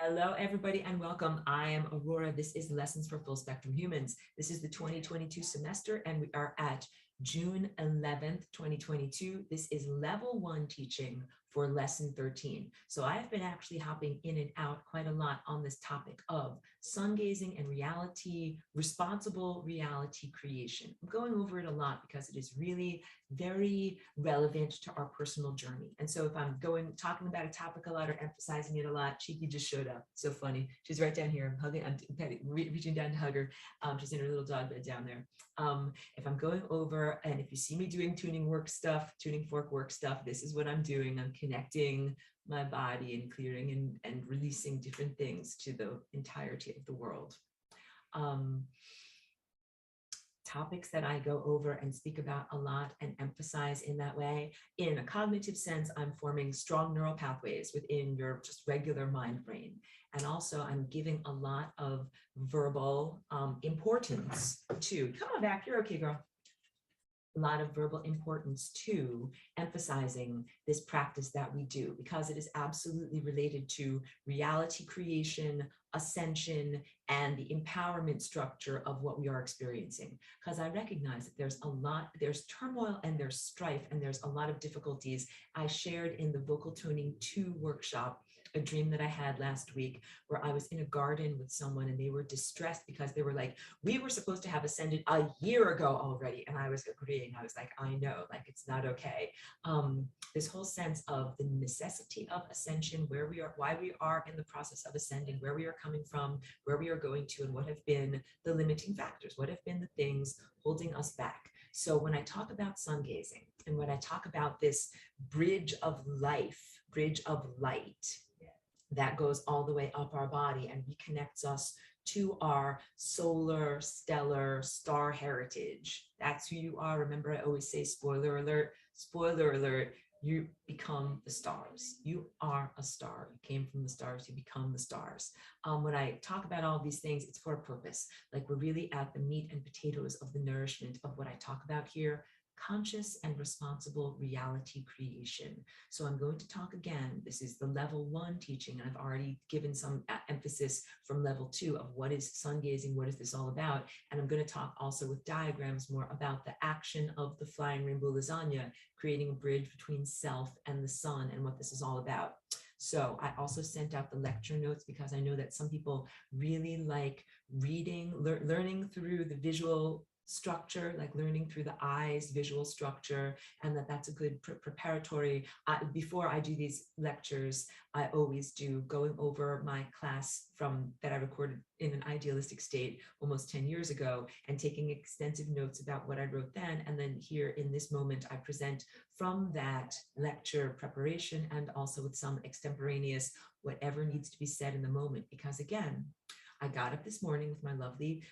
Hello, everybody, and welcome. I am Aurora. This is Lessons for Full Spectrum Humans. This is the 2022 semester, and we are at June 11th, 2022. This is level 1 teaching for lesson 13. So I have been actually hopping in and out quite a lot on this topic of sun gazing and reality, responsible reality creation. I'm going over it a lot because it is really very relevant to our personal journey. And so if I'm talking about a topic a lot or emphasizing it a lot, Cheeky just showed up. So funny. She's right down here. I'm reaching down to hug her. She's in her little dog bed down there. If I'm going over, and if you see me doing tuning fork work stuff, this is what I'm doing. I'm connecting my body and clearing and releasing different things to the entirety of the world. Topics that I go over and speak about a lot and emphasize in that way. In a cognitive sense, I'm forming strong neural pathways within your just regular mind brain. And also I'm giving a lot of verbal importance to, come on back, you're okay, girl. A lot of verbal importance to emphasizing this practice that we do, because it is absolutely related to reality creation, ascension, and the empowerment structure of what we are experiencing. Because I recognize that there's turmoil and there's strife and there's a lot of difficulties. I shared in the Vocal Tuning 2 workshop a dream that I had last week where I was in a garden with someone and they were distressed because they were like, we were supposed to have ascended a year ago already. And I was agreeing. I was like, I know, like, it's not okay. This whole sense of the necessity of ascension, where we are, why we are in the process of ascending, where we are coming from, where we are going to, and what have been the limiting factors, what have been the things holding us back. So when I talk about sun gazing and when I talk about this bridge of life, bridge of light, that goes all the way up our body and reconnects us to our solar, stellar, star heritage. That's who you are. Remember, I always say, spoiler alert, you become the stars. You are a star. You came from the stars, you become the stars. When I talk about all these things, it's for a purpose. Like, we're really at the meat and potatoes of the nourishment of what I talk about here. Conscious and responsible reality creation. So I'm going to talk again. This is the level 1 teaching, and I've already given some emphasis from level 2 of what is sun gazing, what is this all about, and I'm going to talk also with diagrams more about the action of the flying rainbow lasagna, creating a bridge between self and the sun and what this is all about. So I also sent out the lecture notes because I know that some people really like reading, learning through the visual structure, like learning through the eyes, visual structure, and that's a good preparatory. Before I do these lectures, I always do going over my class that I recorded in an idealistic state almost 10 years ago and taking extensive notes about what I wrote then. And then here in this moment, I present from that lecture preparation and also with some extemporaneous, whatever needs to be said in the moment. Because again, I got up this morning with my lovely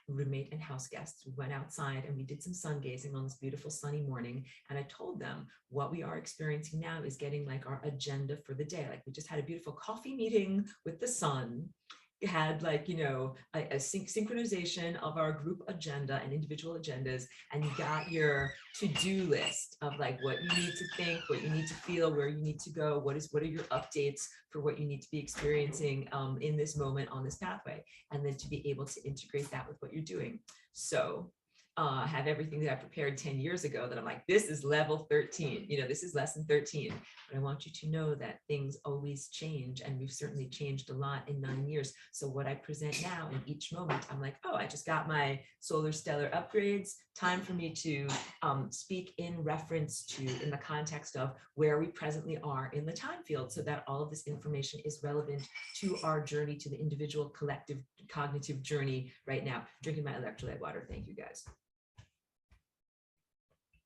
roommate and house guests. We went outside and we did some sun gazing on this beautiful sunny morning. And I told them what we are experiencing now is getting like our agenda for the day. Like, we just had a beautiful coffee meeting with the sun. Had, like, you know, a synchronization of our group agenda and individual agendas, and you got your to-do list of like what you need to think, what you need to feel, where you need to go, what are your updates for what you need to be experiencing in this moment on this pathway, and then to be able to integrate that with what you're doing. So I have everything that I prepared 10 years ago that I'm like, this is level 13, you know, this is lesson 13. But I want you to know that things always change, and we've certainly changed a lot in 9 years. So what I present now in each moment, I'm like, oh, I just got my solar stellar upgrades. Time for me to speak in reference to, in the context of where we presently are in the time field, so that all of this information is relevant to our journey, to the individual collective cognitive journey right now. Drinking my electrolyte water. Thank you, guys.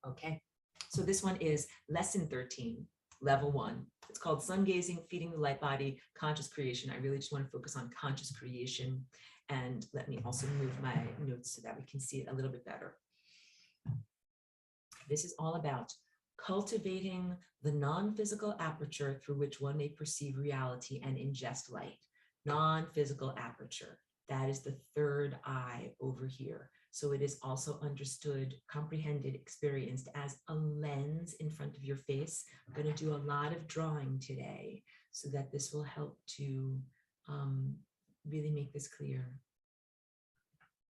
Okay, so this one is lesson 13, level 1. It's called Sun Gazing, Feeding the Light Body, Conscious Creation. I really just want to focus on conscious creation. And let me also move my notes so that we can see it a little bit better. This is all about cultivating the non-physical aperture through which one may perceive reality and ingest light. Non-physical aperture. That is the third eye over here. So it is also understood, comprehended, experienced as a lens in front of your face. I'm going to do a lot of drawing today so that this will help to really make this clear.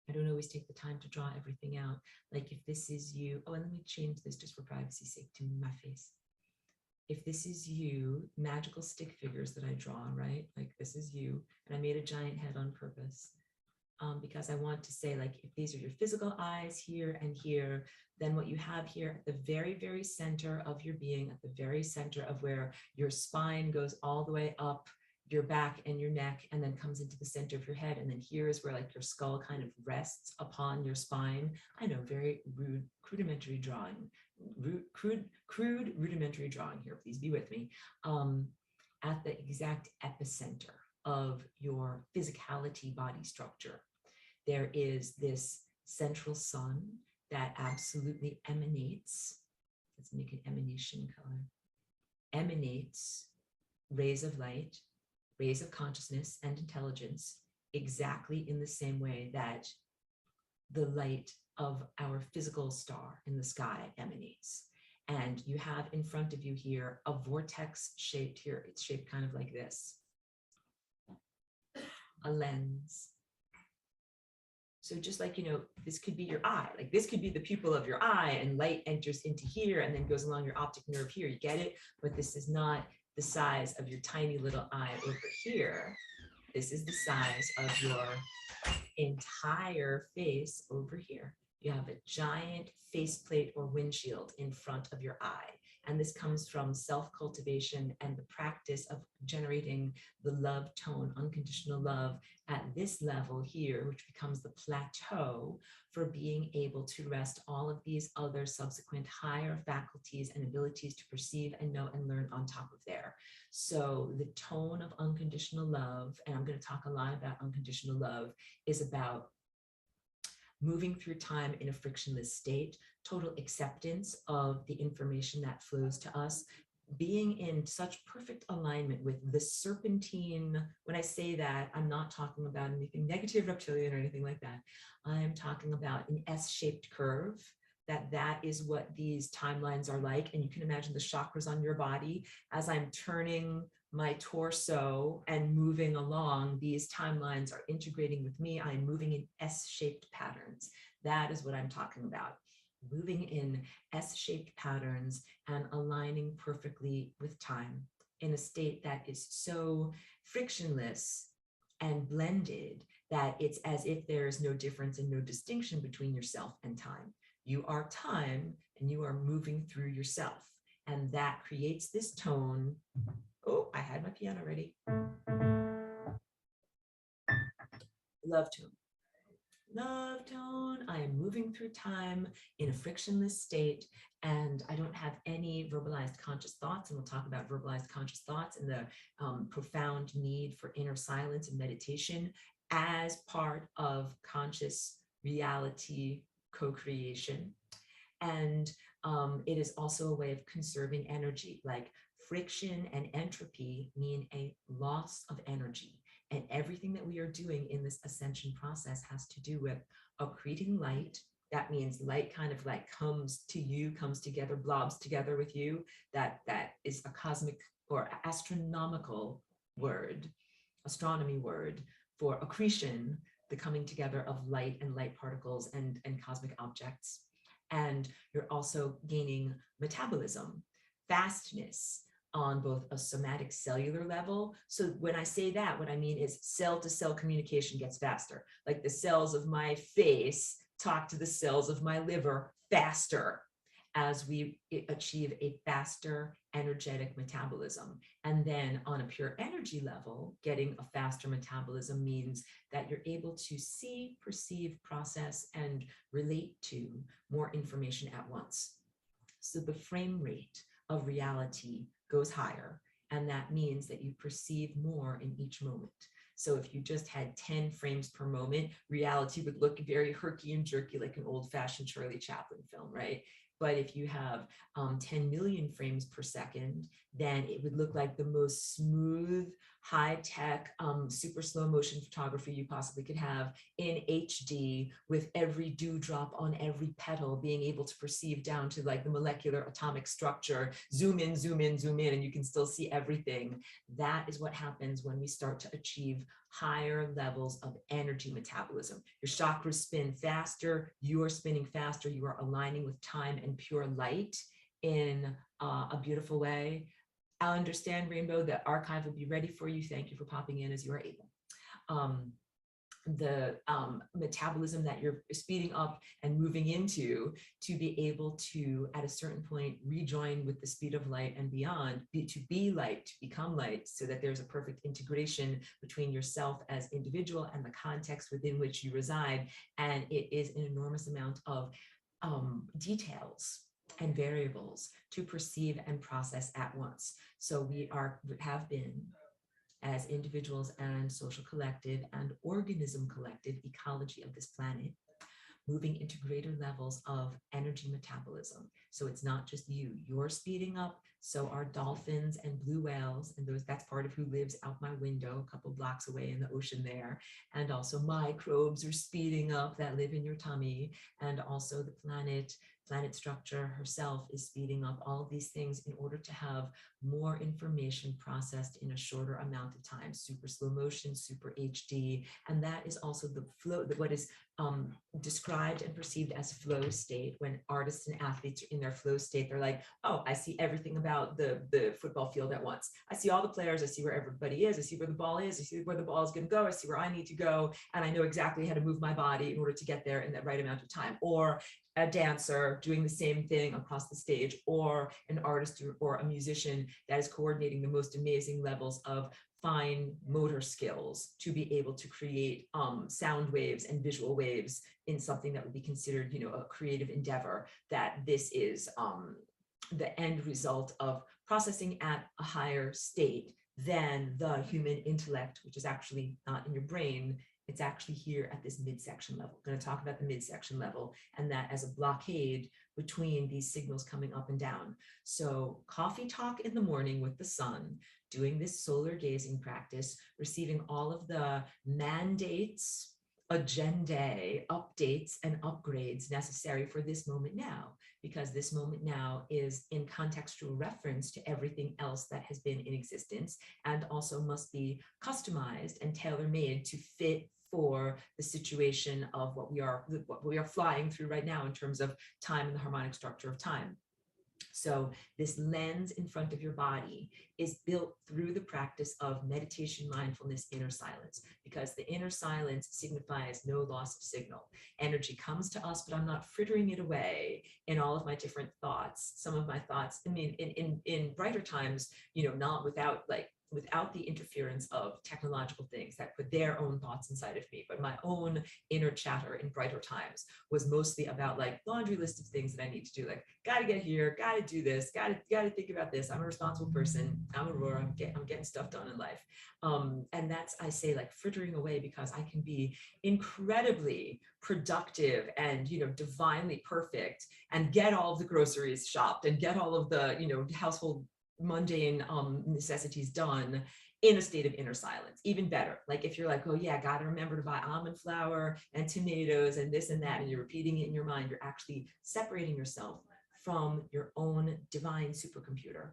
I don't always take the time to draw everything out. Like if this is you, oh, and let me change this just for privacy's sake to my face. If this is you, magical stick figures that I draw, right? Like this is you, and I made a giant head on purpose because I want to say, like, if these are your physical eyes here and here, then what you have here at the very, very center of your being, at the very center of where your spine goes all the way up your back and your neck, and then comes into the center of your head. And then here is where like your skull kind of rests upon your spine. I know, very rude, rudimentary drawing, crude rudimentary drawing here, please be with me. At the exact epicenter of your physicality body structure, there is this central sun that absolutely emanates. Let's make an emanation color. Emanates rays of light, rays of consciousness and intelligence, exactly in the same way that the light of our physical star in the sky emanates. And you have in front of you here a vortex shaped here. It's shaped kind of like this, a lens. So just like, you know, this could be your eye, like this could be the pupil of your eye, and light enters into here and then goes along your optic nerve here. You get it? But this is not the size of your tiny little eye over here. This is the size of your entire face over here. You have a giant faceplate or windshield in front of your eye. And this comes from self-cultivation and the practice of generating the love tone, unconditional love at this level here, which becomes the plateau for being able to rest all of these other subsequent higher faculties and abilities to perceive and know and learn on top of there. So the tone of unconditional love, and I'm going to talk a lot about unconditional love, is about moving through time in a frictionless state, total acceptance of the information that flows to us, being in such perfect alignment with the serpentine. When I say that, I'm not talking about anything negative, reptilian, or anything like that. I'm talking about an S-shaped curve, that is what these timelines are like. And you can imagine the chakras on your body as I'm turning my torso and moving along, these timelines are integrating with me. I'm moving in S-shaped patterns. That is what I'm talking about. Moving in S-shaped patterns and aligning perfectly with time in a state that is so frictionless and blended that it's as if there is no difference and no distinction between yourself and time. You are time and you are moving through yourself. And that creates this tone. Oh, I had my piano ready. Love tone. Love tone. I am moving through time in a frictionless state, and I don't have any verbalized conscious thoughts. And we'll talk about verbalized conscious thoughts and the profound need for inner silence and meditation as part of conscious reality co-creation. And it is also a way of conserving energy. Like friction and entropy mean a loss of energy. And everything that we are doing in this ascension process has to do with accreting light. That means light kind of like comes to you, comes together, blobs together with you. That is a cosmic or astronomical word, astronomy word for accretion, the coming together of light and light particles and cosmic objects. And you're also gaining metabolism, fastness, on both a somatic cellular level. So when I say that, what I mean is cell to cell communication gets faster. Like the cells of my face talk to the cells of my liver faster as we achieve a faster energetic metabolism. And then on a pure energy level, getting a faster metabolism means that you're able to see, perceive, process, and relate to more information at once. So the frame rate of reality goes higher, and that means that you perceive more in each moment. So if you just had 10 frames per moment, reality would look very herky and jerky like an old-fashioned Charlie Chaplin film, right? But if you have 10 million frames per second, then it would look like the most smooth, high-tech, super slow motion photography you possibly could have in HD, with every dewdrop on every petal being able to perceive down to like the molecular atomic structure, zoom in, zoom in, zoom in, and you can still see everything. That is what happens when we start to achieve higher levels of energy metabolism. Your chakras spin faster, you are spinning faster, you are aligning with time and pure light in a beautiful way. I'll understand, Rainbow, the archive will be ready for you. Thank you for popping in as you are able. The metabolism that you're speeding up and moving into, to be able to, at a certain point, rejoin with the speed of light and beyond, to be light, to become light, so that there's a perfect integration between yourself as individual and the context within which you reside. And it is an enormous amount of details and variables to perceive and process at once. So we have been, as individuals and social collective and organism collective, ecology of this planet, moving into greater levels of energy metabolism. So it's not just you're speeding up, so are dolphins and blue whales, and that's part of who lives out my window a couple blocks away in the ocean there. And also microbes are speeding up that live in your tummy, and also the planet structure herself is speeding up. All of these things in order to have more information processed in a shorter amount of time, super slow motion, super HD. And that is also the flow, what is described and perceived as flow state. When artists and athletes are in their flow state, they're like, oh, I see everything about the football field at once. I see all the players, I see where everybody is, I see where the ball is, I see where the ball is going to go, I see where I need to go, and I know exactly how to move my body in order to get there in that right amount of time. Or a dancer doing the same thing across the stage, or an artist or a musician that is coordinating the most amazing levels of fine motor skills to be able to create sound waves and visual waves in something that would be considered, a creative endeavor. That this is the end result of processing at a higher state than the human intellect, which is actually not in your brain. It's actually here at this midsection level. I'm going to talk about the midsection level, and that as a blockade between these signals coming up and down. So coffee talk in the morning with the sun, doing this solar gazing practice, receiving all of the mandates, agendae, updates, and upgrades necessary for this moment now, because this moment now is in contextual reference to everything else that has been in existence, and also must be customized and tailor-made to fit for the situation of what we are flying through right now in terms of time and the harmonic structure of time. So this lens in front of your body is built through the practice of meditation, mindfulness, inner silence, because the inner silence signifies no loss of signal. Energy comes to us, but I'm not frittering it away in all of my different thoughts. Some of my thoughts, I mean, in brighter times, not without the interference of technological things that put their own thoughts inside of me, but my own inner chatter in brighter times was mostly about like laundry list of things that I need to do, like gotta get here, gotta do this, gotta think about this. I'm a responsible person. I'm Aurora. I'm getting stuff done in life. And that's, I say, like frittering away, because I can be incredibly productive and divinely perfect and get all of the groceries shopped and get all of the household mundane necessities done in a state of inner silence. Even better, like if you're like, oh yeah, gotta remember to buy almond flour and tomatoes and this and that, and you're repeating it in your mind, you're actually separating yourself from your own divine supercomputer.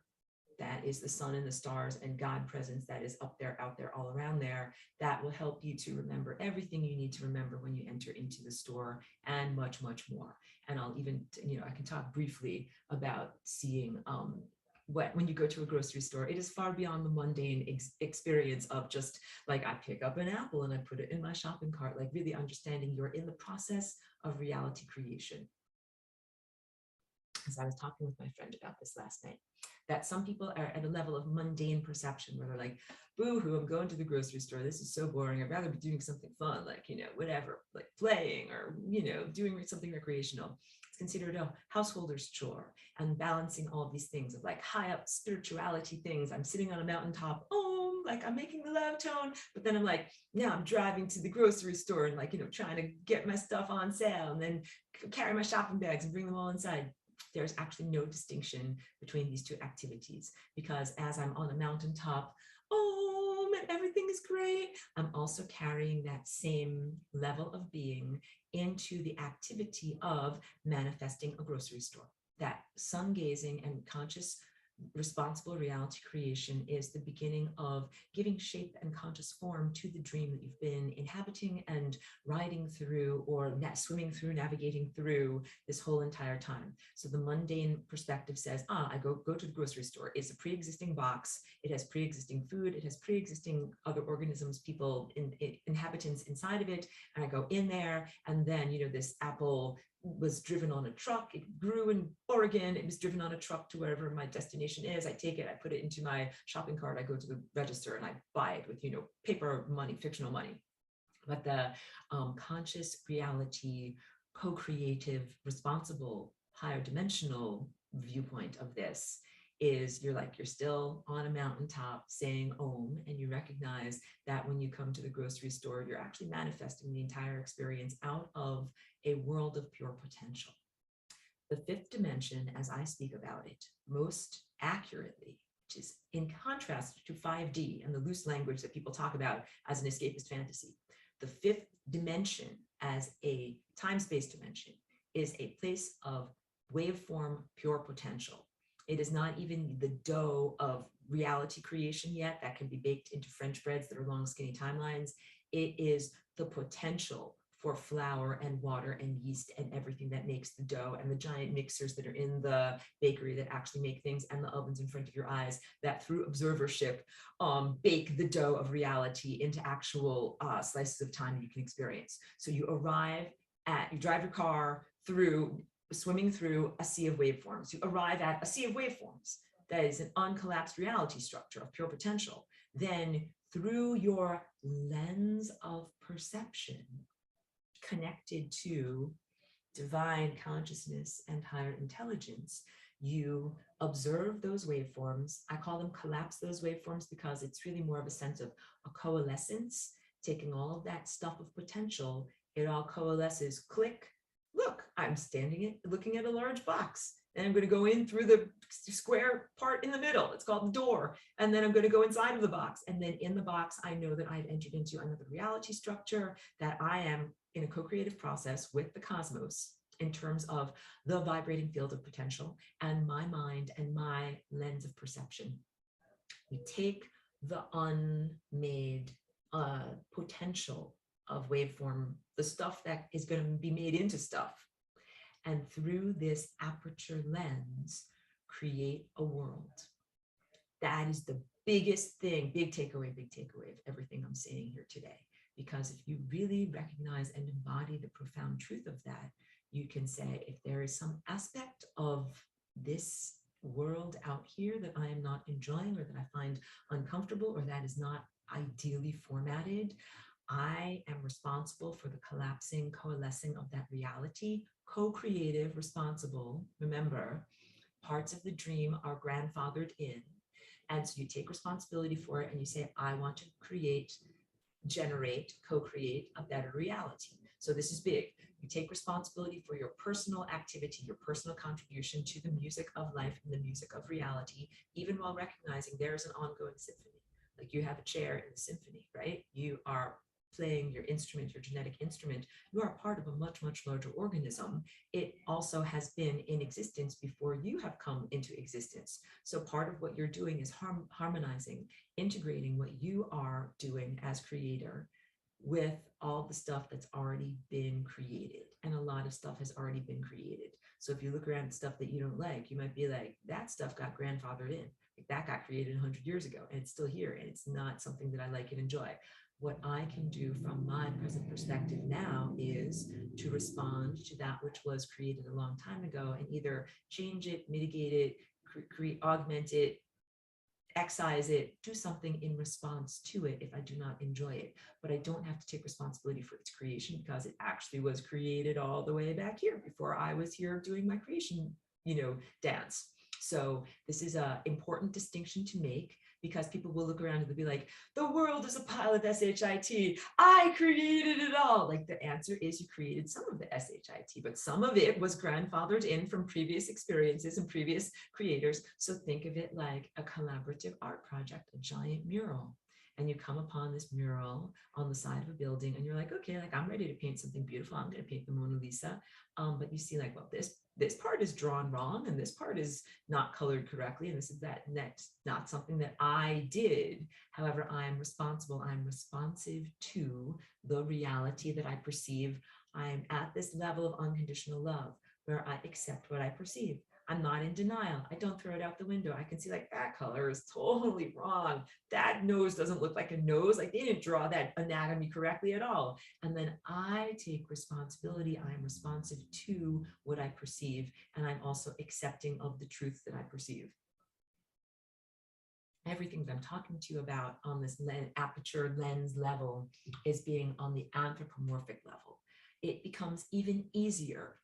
That is the sun and the stars and God presence that is up there, out there, all around there. That will help you to remember everything you need to remember when you enter into the store, and much, much more. And I'll even, I can talk briefly about seeing when you go to a grocery store, it is far beyond the mundane experience of just like, I pick up an apple and I put it in my shopping cart, like really understanding you're in the process of reality creation. As I was talking with my friend about this last night, that some people are at a level of mundane perception where they're like, boo-hoo, I'm going to the grocery store. This is so boring. I'd rather be doing something fun, like, whatever, like playing or, doing something recreational. It's considered a householder's chore, and balancing all of these things of like high up spirituality things. I'm sitting on a mountaintop, like I'm making the love tone, but then I'm like, now I'm driving to the grocery store and like, trying to get my stuff on sale and then carry my shopping bags and bring them all inside. There's actually no distinction between these two activities, because as I'm on a mountaintop, I'm also carrying that same level of being into the activity of manifesting a grocery store. That sun gazing and conscious responsible reality creation is the beginning of giving shape and conscious form to the dream that you've been inhabiting and riding through, or swimming through, navigating through this whole entire time. So the mundane perspective says, I go to the grocery store. It's a pre-existing box. It has pre-existing food. It has pre-existing other organisms, people, inhabitants inside of it. And I go in there, and then, this apple was driven on a truck. It grew in Oregon. It was driven on a truck to wherever my destination is. I take it, I put it into my shopping cart. I go to the register and I buy it with, paper money, fictional money. But the conscious reality, co-creative, responsible, higher dimensional viewpoint of this is you're still on a mountaintop saying Om, and you recognize that when you come to the grocery store, you're actually manifesting the entire experience out of a world of pure potential. The fifth dimension, as I speak about it most accurately, which is in contrast to 5D and the loose language that people talk about as an escapist fantasy. The fifth dimension, as a time-space dimension, is a place of waveform pure potential. It is not even the dough of reality creation yet that can be baked into French breads that are long, skinny timelines. It is the potential for flour and water and yeast and everything that makes the dough, and the giant mixers that are in the bakery that actually make things, and the ovens in front of your eyes that through observership bake the dough of reality into actual slices of time that you can experience. So you drive your car through, swimming through a sea of waveforms. You arrive at a sea of waveforms that is an uncollapsed reality structure of pure potential. Then through your lens of perception, connected to divine consciousness and higher intelligence, you observe those waveforms. I call them collapse those waveforms because it's really more of a sense of a coalescence, taking all of that stuff of potential, it all coalesces, click, look, I'm looking at a large box, and I'm going to go in through the square part in the middle. It's called the door. And then I'm going to go inside of the box. And then in the box, I know that I've entered into another reality structure, that I am in a co-creative process with the cosmos in terms of the vibrating field of potential and my mind and my lens of perception. We take the unmade potential of waveform, the stuff that is going to be made into stuff, and through this aperture lens, create a world. That is the biggest thing, big takeaway of everything I'm saying here today. Because if you really recognize and embody the profound truth of that, you can say, if there is some aspect of this world out here that I am not enjoying, or that I find uncomfortable, or that is not ideally formatted, I am responsible for the collapsing, coalescing of that reality, co-creative, responsible. Remember, parts of the dream are grandfathered in. And so you take responsibility for it and you say, I want to create, generate, co-create a better reality. So this is big. You take responsibility for your personal activity, your personal contribution to the music of life and the music of reality, even while recognizing there is an ongoing symphony. Like you have a chair in the symphony, right? You are playing your instrument, your genetic instrument. You are part of a much, much larger organism. It also has been in existence before you have come into existence. So part of what you're doing is harmonizing, integrating what you are doing as creator with all the stuff that's already been created. And a lot of stuff has already been created. So if you look around at stuff that you don't like, you might be like, that stuff got grandfathered in. Like that got created 100 years ago and it's still here and it's not something that I like and enjoy. What I can do from my present perspective now is to respond to that which was created a long time ago and either change it, mitigate it, augment it, excise it, do something in response to it if I do not enjoy it. But I don't have to take responsibility for its creation because it actually was created all the way back here before I was here doing my creation, dance. So this is an important distinction to make, because people will look around and they'll be like, the world is a pile of SHIT. I created it all. Like the answer is you created some of the SHIT, but some of it was grandfathered in from previous experiences and previous creators. So think of it like a collaborative art project, a giant mural. and you come upon this mural on the side of a building and you're like, okay, like I'm ready to paint something beautiful. I'm going to paint the Mona Lisa. But you see like, well, this part is drawn wrong and this part is not colored correctly. And this is that, and that's not something that I did. However, I'm responsible. I'm responsive to the reality that I perceive. I'm at this level of unconditional love where I accept what I perceive. I'm not in denial. I don't throw it out the window. I can see like that color is totally wrong. That nose doesn't look like a nose. Like they didn't draw that anatomy correctly at all. And then I take responsibility. I'm responsive to what I perceive. And I'm also accepting of the truth that I perceive. Everything that I'm talking to you about on this aperture lens level is being on the anthropomorphic level. It becomes even easier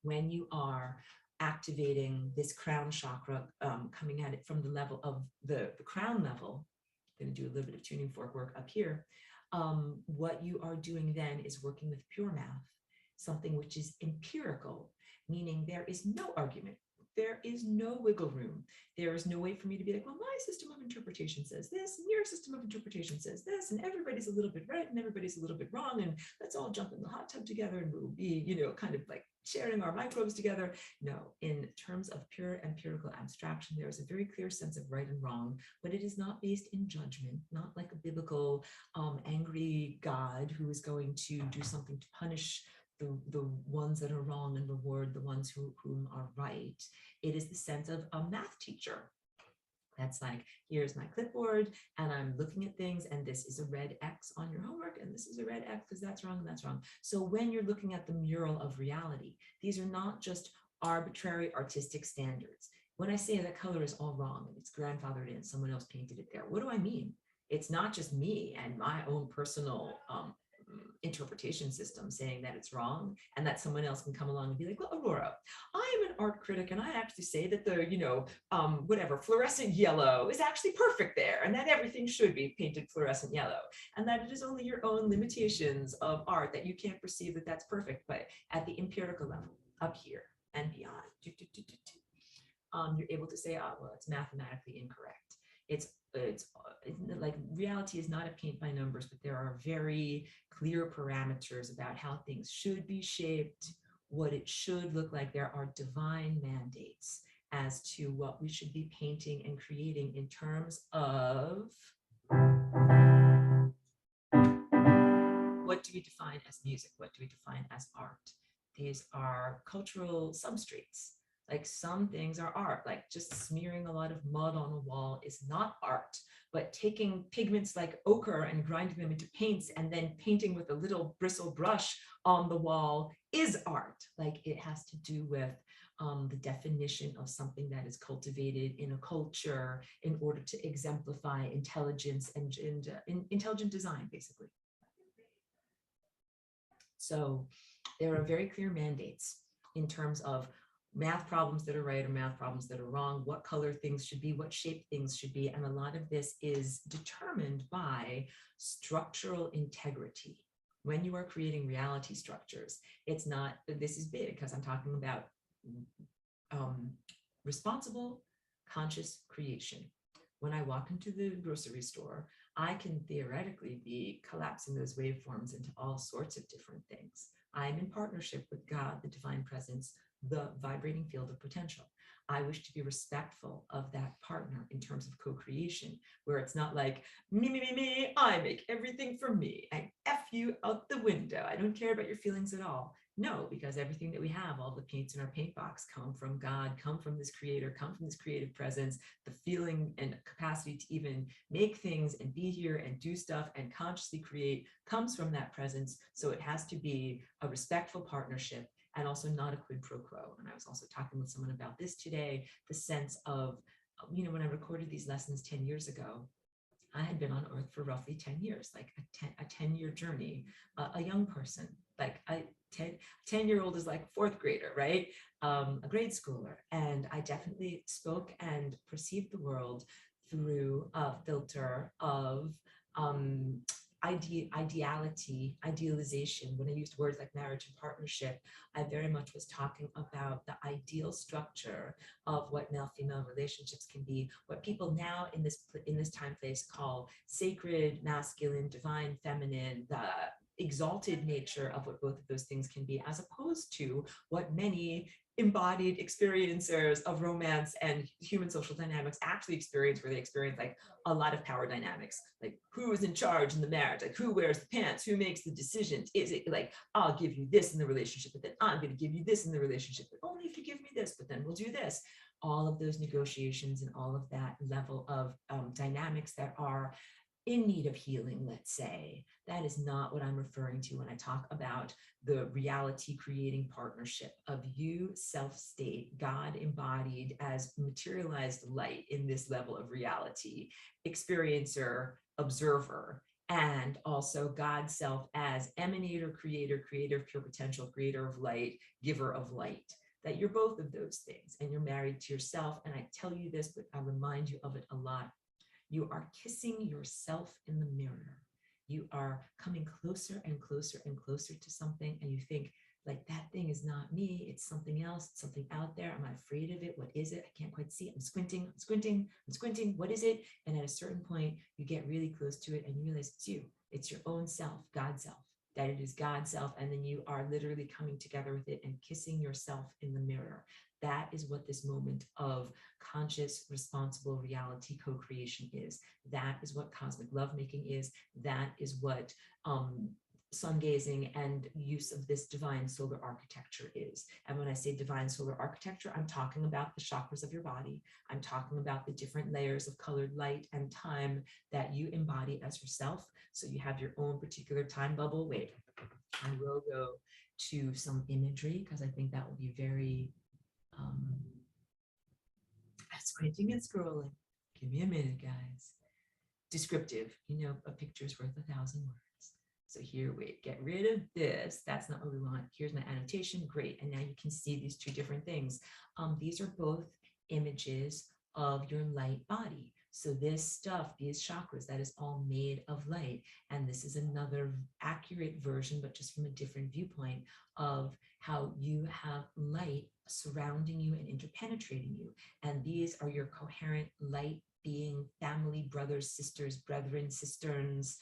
when you are activating this crown chakra, coming at it from the level of the crown level. I'm going to do a little bit of tuning fork work up here. What you are doing then is working with pure math, something which is empirical, meaning there is no argument. There is no wiggle room. There is no way for me to be like, well, my system of interpretation says this, and your system of interpretation says this, and everybody's a little bit right and everybody's a little bit wrong, and let's all jump in the hot tub together and we'll be, kind of like sharing our microbes together. No, in terms of pure empirical abstraction, there is a very clear sense of right and wrong, but it is not based in judgment, not like a biblical angry God who is going to do something to punish the ones that are wrong and reward the ones whom are right. It is the sense of a math teacher. That's like, here's my clipboard and I'm looking at things and this is a red X on your homework and this is a red X because that's wrong and that's wrong. So when you're looking at the mural of reality, these are not just arbitrary artistic standards. When I say that color is all wrong and it's grandfathered in, someone else painted it there, what do I mean? It's not just me and my own personal interpretation system saying that it's wrong and that someone else can come along and be like, well, Aurora, I am an art critic and I actually say that the, whatever, fluorescent yellow is actually perfect there and that everything should be painted fluorescent yellow and that it is only your own limitations of art that you can't perceive that that's perfect, but at the empirical level up here and beyond, you're able to say, oh, well, it's mathematically incorrect. It's like reality is not a paint by numbers, but there are very clear parameters about how things should be shaped, what it should look like. There are divine mandates as to what we should be painting and creating in terms of what do we define as music? What do we define as art? These are cultural substrates. Like some things are art, like just smearing a lot of mud on a wall is not art, but taking pigments like ochre and grinding them into paints and then painting with a little bristle brush on the wall is art. Like it has to do with the definition of something that is cultivated in a culture in order to exemplify intelligence and intelligent design, basically. So there are very clear mandates in terms of math problems that are right or math problems that are wrong, what color things should be, what shape things should be. And a lot of this is determined by structural integrity. When you are creating reality structures, it's not, this is big because I'm talking about responsible, conscious creation. When I walk into the grocery store, I can theoretically be collapsing those waveforms into all sorts of different things. I'm in partnership with God, the divine presence, the vibrating field of potential. I wish to be respectful of that partner in terms of co-creation, where it's not like, me, I make everything for me, and F you out the window. I don't care about your feelings at all. No, because everything that we have, all the paints in our paint box come from God, come from this creator, come from this creative presence. The feeling and capacity to even make things and be here and do stuff and consciously create comes from that presence. So it has to be a respectful partnership and also not a quid pro quo. And I was also talking with someone about this today, the sense of, when I recorded these lessons 10 years ago, I had been on earth for roughly 10 years, like a 10-year journey, a young person, like a 10-year-old is like fourth grader, right? A grade schooler. And I definitely spoke and perceived the world through a filter of idealization. When I used words like marriage and partnership, I very much was talking about the ideal structure of what male-female relationships can be, what people now in this time place call sacred, masculine, divine, feminine, the exalted nature of what both of those things can be, as opposed to what many embodied experiencers of romance and human social dynamics actually experience, where they experience like a lot of power dynamics, like who is in charge in the marriage, like who wears the pants, who makes the decisions. Is it like, I'll give you this in the relationship, but then I'm going to give you this in the relationship, but only if you give me this, but then we'll do this. All of those negotiations and all of that level of dynamics that are in need of healing, let's say, that is not what I'm referring to when I talk about the reality creating partnership of you, self-state, God embodied as materialized light in this level of reality, experiencer, observer, and also God self as emanator, creator, creator of pure potential, creator of light, giver of light. That you're both of those things and you're married to yourself. And I tell you this, but I remind you of it a lot. You are kissing yourself in the mirror. You are coming closer and closer and closer to something, and you think, like, that thing is not me. It's something else. It's something out there. Am I afraid of it? What is it? I can't quite see it. I'm squinting, I'm squinting, I'm squinting. What is it? And at a certain point, you get really close to it and you realize it's you. It's your own self, God self, that it is God self. And then you are literally coming together with it and kissing yourself in the mirror. That is what this moment of conscious, responsible reality co-creation is. That is what cosmic lovemaking is. That is what sun gazing and use of this divine solar architecture is. And when I say divine solar architecture, I'm talking about the chakras of your body. I'm talking about the different layers of colored light and time that you embody as yourself. So you have your own particular time bubble. Wait, I will go to some imagery because I think that will be very squinting and scrolling. Give me a minute, guys. Descriptive, you know, a picture is worth 1,000 words. So here, wait, get rid of this. That's not what we want. Here's my annotation. Great. And now you can see these two different things. These are both images of your light body. So this stuff, these chakras, that is all made of light. And this is another accurate version, but just from a different viewpoint of how you have light surrounding you and interpenetrating you. And these are your coherent light being family, brothers, sisters, brethren, cisterns,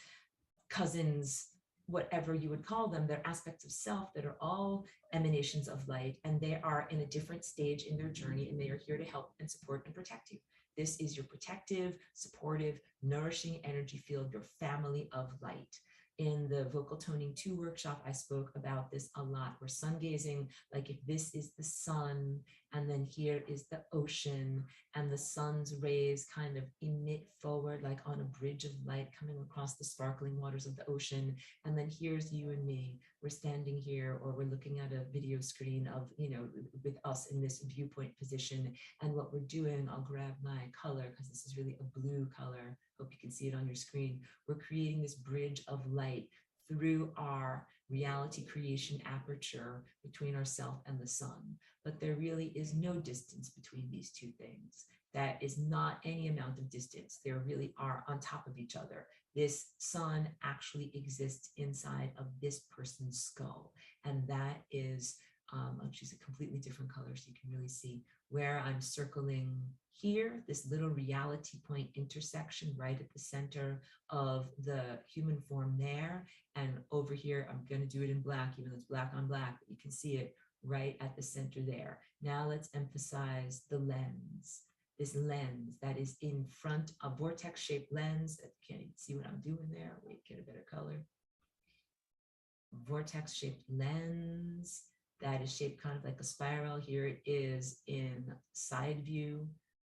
cousins, whatever you would call them. They're aspects of self that are all emanations of light, and they are in a different stage in their journey, and they are here to help and support and protect you. This is your protective, supportive, nourishing energy field, your family of light. In the Vocal Toning 2 workshop, I spoke about this a lot. We're sun gazing, like if this is the sun, and then here is the ocean, and the sun's rays kind of emit forward like on a bridge of light coming across the sparkling waters of the ocean. And then here's you and me. We're standing here, or we're looking at a video screen of, you know, with us in this viewpoint position. And what we're doing, I'll grab my color because this is really a blue color. Hope you can see it on your screen. We're creating this bridge of light through our reality creation aperture between ourself and the sun. But there really is no distance between these two things. That is not any amount of distance. They really are on top of each other. This sun actually exists inside of this person's skull. And that is, I'll choose a completely different color so you can really see where I'm circling here, this little reality point intersection right at the center of the human form there. And over here, I'm going to do it in black, even though it's black on black, but you can see it right at the center there. Now let's emphasize the lens. This lens that is in front, a vortex-shaped lens. I can't even see what I'm doing there. Wait, get a better color. Vortex-shaped lens that is shaped kind of like a spiral. Here it is in side view.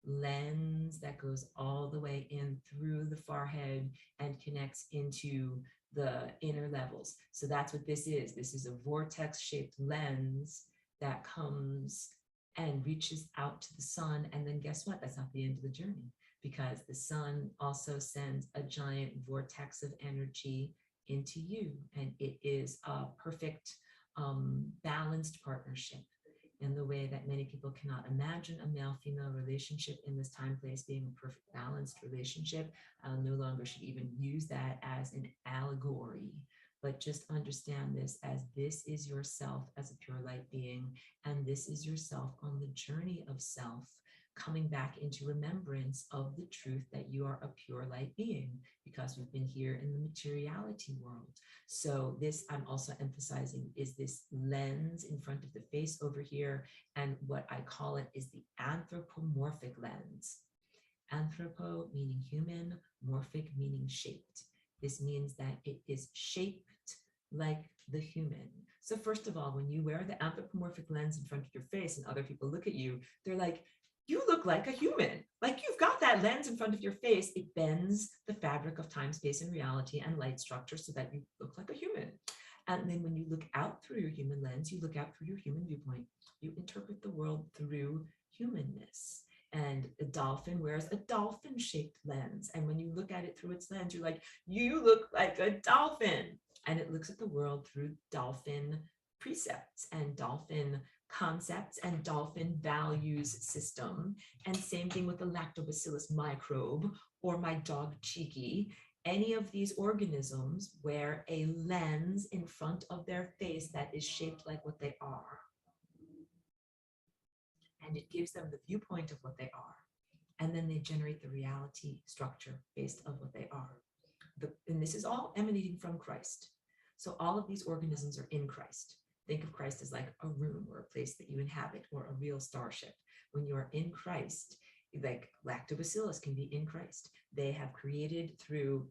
Lens that goes all the way in through the forehead and connects into the inner levels. So that's what this is. This is a vortex-shaped lens that comes and reaches out to the sun. And then guess what? That's not the end of the journey, because the sun also sends a giant vortex of energy into you. And it is a perfect, balanced partnership. in the way that many people cannot imagine a male-female relationship in this time place being a perfect balanced relationship. I no longer should even use that as an allegory, but just understand this is yourself as a pure light being, and this is yourself on the journey of self, coming back into remembrance of the truth that you are a pure light being, because we've been here in the materiality world. So this, I'm also emphasizing, is this lens in front of the face over here. And what I call it is the anthropomorphic lens. Anthropo meaning human, morphic meaning shaped. This means that it is shaped like the human. So first of all, when you wear the anthropomorphic lens in front of your face and other people look at you, they're like, you look like a human. Like, you've got that lens in front of your face. It bends the fabric of time, space, and reality and light structure so that you look like a human. And then when you look out through your human lens, you look out through your human viewpoint, you interpret the world through humanness. And a dolphin wears a dolphin-shaped lens. And when you look at it through its lens, you're like, you look like a dolphin. And it looks at the world through dolphin precepts and dolphin concepts and dolphin values system. And same thing with the lactobacillus microbe or my dog Cheeky. Any of these organisms wear a lens in front of their face that is shaped like what they are. And it gives them the viewpoint of what they are. And then they generate the reality structure based on what they are. And this is all emanating from Christ. So all of these organisms are in Christ. Think of Christ as like a room or a place that you inhabit, or a real starship. When you are in Christ, like lactobacillus can be in Christ. They have created, through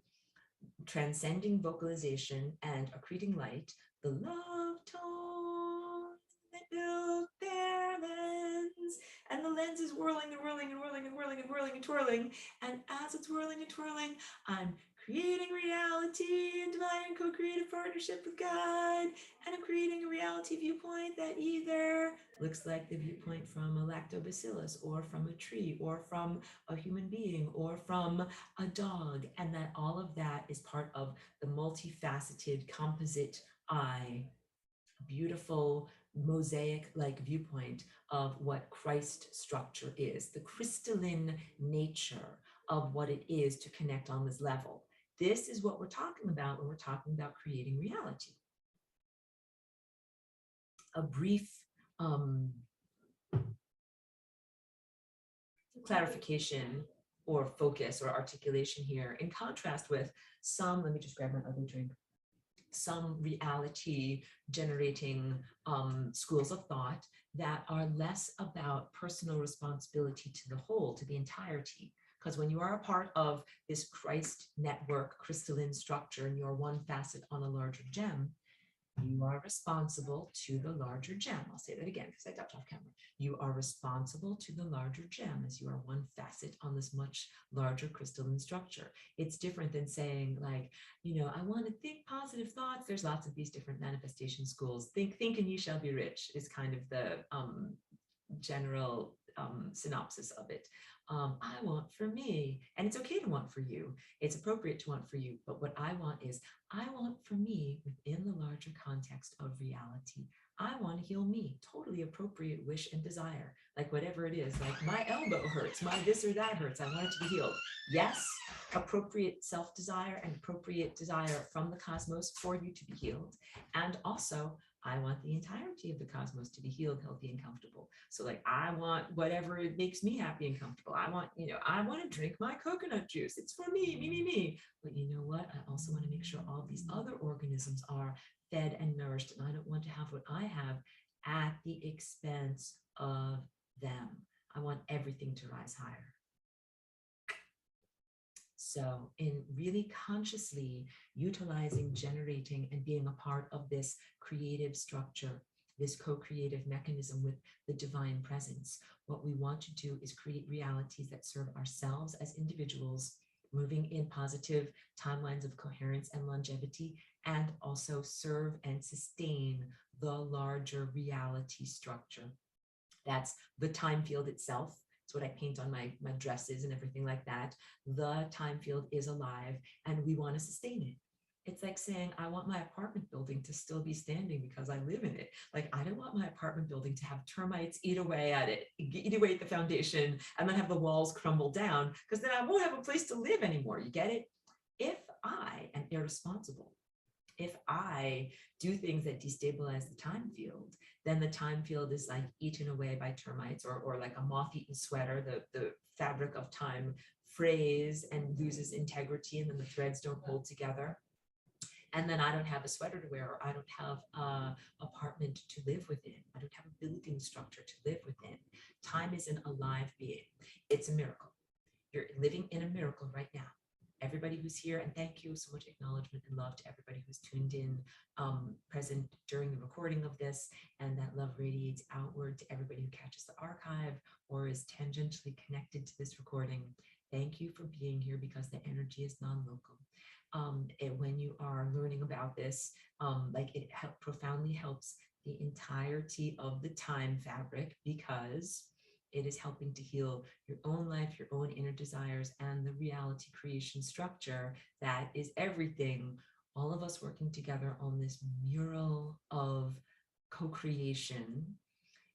transcending vocalization and accreting light, the love tones that build their lens. And the lens is whirling and whirling and whirling and whirling and whirling and twirling. And as it's whirling and twirling, I'm creating reality in divine co-creative partnership with God. And I'm creating a reality viewpoint that either looks like the viewpoint from a lactobacillus, or from a tree, or from a human being, or from a dog. And that all of that is part of the multifaceted composite eye, beautiful mosaic-like viewpoint of what Christ structure is, the crystalline nature of what it is to connect on this level. This is what we're talking about when we're talking about creating reality. A brief clarification or focus or articulation here, in contrast with some, let me just grab my other drink, some reality generating schools of thought that are less about personal responsibility to the whole, to the entirety. Because when you are a part of this Christ network, crystalline structure, and you're one facet on a larger gem, you are responsible to the larger gem. I'll say that again because I ducked off camera. You are responsible to the larger gem, as you are one facet on this much larger crystalline structure. It's different than saying, like, you know, I want to think positive thoughts. There's lots of these different manifestation schools. Think and you shall be rich is kind of the general synopsis of it. I want for me, and it's okay to want for you. It's appropriate to want for you. But what I want is, I want for me within the larger context of reality. I want to heal me, totally appropriate wish and desire, like whatever it is, like my elbow hurts, my this or that hurts, I want it to be healed. Yes, appropriate self-desire and appropriate desire from the cosmos for you to be healed. And also, I want the entirety of the cosmos to be healed, healthy, and comfortable. So like, I want whatever it makes me happy and comfortable. I want, you know, I want to drink my coconut juice. It's for me, me. But you know what? I also want to make sure all these other organisms are fed and nourished. And I don't want to have what I have at the expense of them. I want everything to rise higher. So in really consciously utilizing, generating, and being a part of this creative structure, this co-creative mechanism with the divine presence, what we want to do is create realities that serve ourselves as individuals, moving in positive timelines of coherence and longevity, and also serve and sustain the larger reality structure. That's the time field itself. It's what I paint on my dresses and everything like that. The time field is alive, and we want to sustain it. It's like saying, I want my apartment building to still be standing because I live in it. Like, I don't want my apartment building to have termites eat away at it, eat away at the foundation, and then have the walls crumble down, because then I won't have a place to live anymore. You get it? If I am irresponsible, if I do things that destabilize the time field, then the time field is like eaten away by termites, or like a moth-eaten sweater, the fabric of time frays and loses integrity, and then the threads don't hold together. And then I don't have a sweater to wear, or I don't have an apartment to live within. I don't have a building structure to live within. Time is an alive being. It's a miracle. You're living in a miracle right now. Everybody who's here, and thank you so much, acknowledgement and love to everybody who's tuned in, present during the recording of this, and that love radiates outward to everybody who catches the archive or is tangentially connected to this recording. Thank you for being here, because the energy is non-local. And when you are learning about this, like it profoundly helps the entirety of the time fabric, because it is helping to heal your own life, your own inner desires, and the reality creation structure that is everything. All of us working together on this mural of co-creation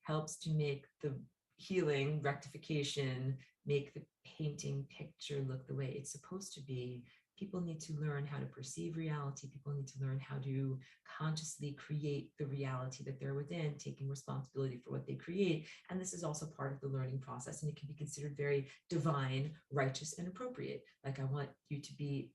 helps to make the healing, rectification, make the painting picture look the way it's supposed to be. People need to learn how to perceive reality. People need to learn how to consciously create the reality that they're within, taking responsibility for what they create. And this is also part of the learning process, and it can be considered very divine, righteous, and appropriate. Like, I want you to be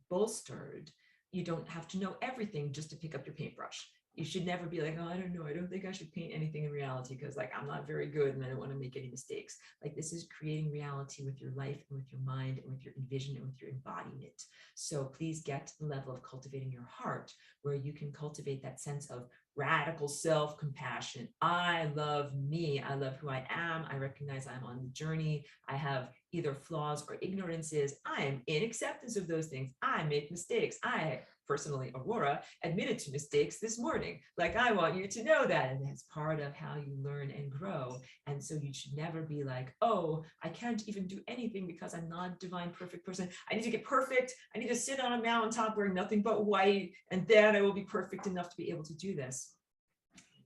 bolstered. You don't have to know everything just to pick up your paintbrush. You should never be like, oh, I don't know, I don't think I should paint anything in reality, because like I'm not very good and I don't want to make any mistakes. Like, this is creating reality with your life and with your mind and with your envision and with your embodiment. So please get to the level of cultivating your heart, where you can cultivate that sense of radical self-compassion. I love me. I love who I am. I recognize I'm on the journey. I have either flaws or ignorances. I am in acceptance of those things. I make mistakes. I personally, Aurora, admitted to mistakes this morning. Like, I want you to know that. And that's part of how you learn and grow. And so you should never be like, oh, I can't even do anything because I'm not a divine, perfect person. I need to get perfect. I need to sit on a mountaintop wearing nothing but white, and then I will be perfect enough to be able to do this.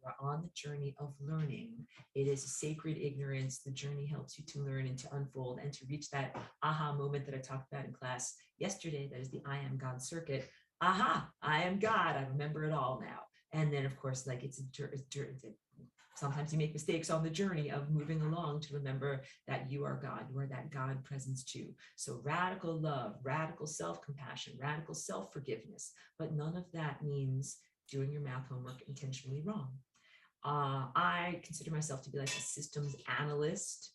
We're on the journey of learning. It is a sacred ignorance. The journey helps you to learn and to unfold and to reach that aha moment that I talked about in class yesterday. That is the I am God circuit. Aha, I am God. I remember it all now. And then, of course, like sometimes you make mistakes on the journey of moving along to remember that you are God. You are that God presence too. So radical love, radical self-compassion, radical self-forgiveness. But none of that means doing your math homework intentionally wrong. I consider myself to be like a systems analyst.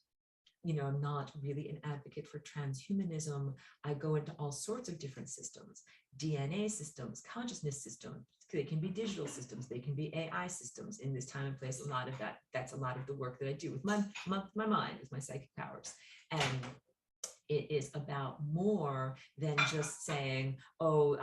You know, I'm not really an advocate for transhumanism. I go into all sorts of different systems, DNA systems, consciousness systems. They can be digital systems. They can be AI systems. In this time and place, a lot of that's a lot of the work that I do with my mind, with my psychic powers. And it is about more than just saying, oh,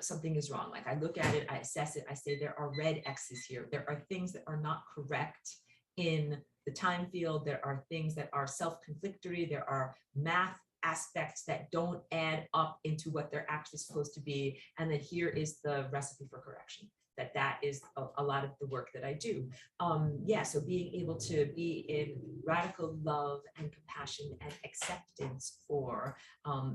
something is wrong. Like, I look at it, I assess it, I say there are red X's here. There are things that are not correct in the time field. There are things that are self-conflictory. There are math aspects that don't add up into what they're actually supposed to be. And then here is the recipe for correction. That is a lot of the work that I do. So being able to be in radical love and compassion and acceptance for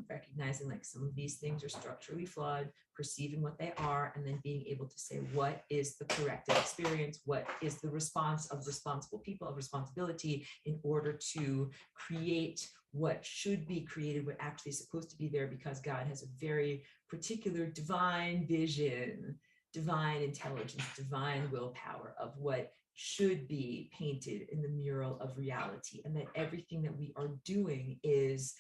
recognizing like some of these things are structurally flawed, perceiving what they are, and then being able to say, what is the corrective experience? What is the response of responsible people, of responsibility, in order to create what should be created, what actually is supposed to be there, because God has a very particular divine vision, divine intelligence, divine willpower of what should be painted in the mural of reality, and that everything that we are doing is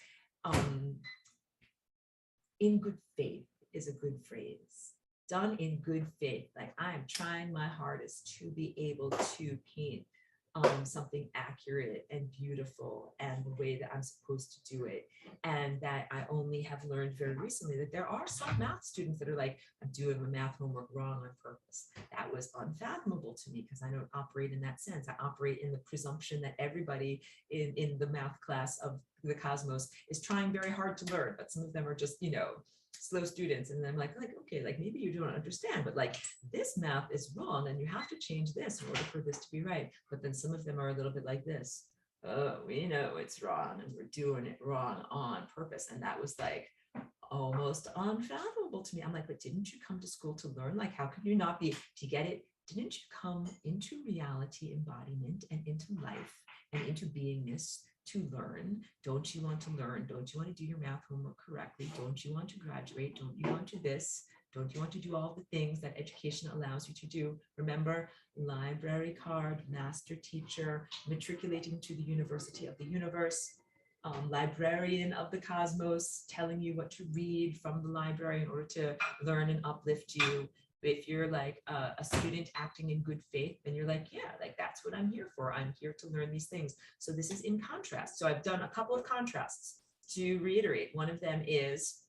in good faith is a good phrase. Done in good faith. Like, I am trying my hardest to be able to paint something accurate and beautiful and the way that I'm supposed to do it. And that I only have learned very recently that there are some math students that are like, I'm doing my math homework wrong on purpose. That was unfathomable to me, because I don't operate in that sense. I operate in the presumption that everybody in the math class of the cosmos is trying very hard to learn, but some of them are just, slow students. And I'm like, okay, like maybe you don't understand, but like this math is wrong and you have to change this in order for this to be right. But then some of them are a little bit like this. Oh, we know it's wrong and we're doing it wrong on purpose. And that was like almost unfathomable to me. I'm like, but didn't you come to school to learn? Like, how could you not be, to get it? Didn't you come into reality embodiment and into life and into beingness to learn? Don't you want to learn? Don't you want to do your math homework correctly? Don't you want to graduate? Don't you want to this? Don't you want to do all the things that education allows you to do? Remember, library card, master teacher, matriculating to the University of the Universe, librarian of the cosmos, telling you what to read from the library in order to learn and uplift you. If you're like a student acting in good faith, then you're like, yeah, like that's what I'm here for. I'm here to learn these things. So this is in contrast. So I've done a couple of contrasts to reiterate. One of them is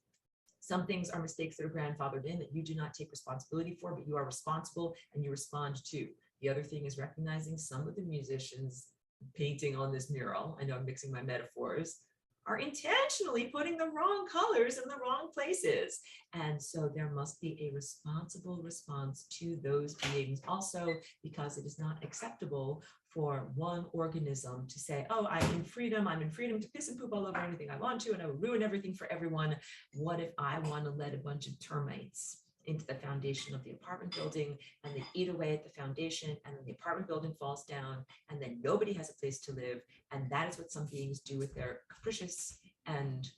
some things are mistakes that are grandfathered in that you do not take responsibility for, but you are responsible and you respond to. The other thing is recognizing some of the musicians painting on this mural, I know I'm mixing my metaphors, are intentionally putting the wrong colors in the wrong places. And so there must be a responsible response to those beings also, because it is not acceptable for one organism to say, oh, I'm in freedom to piss and poop all over anything I want to, and I will ruin everything for everyone. What if I want to let a bunch of termites into the foundation of the apartment building and they eat away at the foundation, and then the apartment building falls down and then nobody has a place to live? And that is what some beings do with their capricious and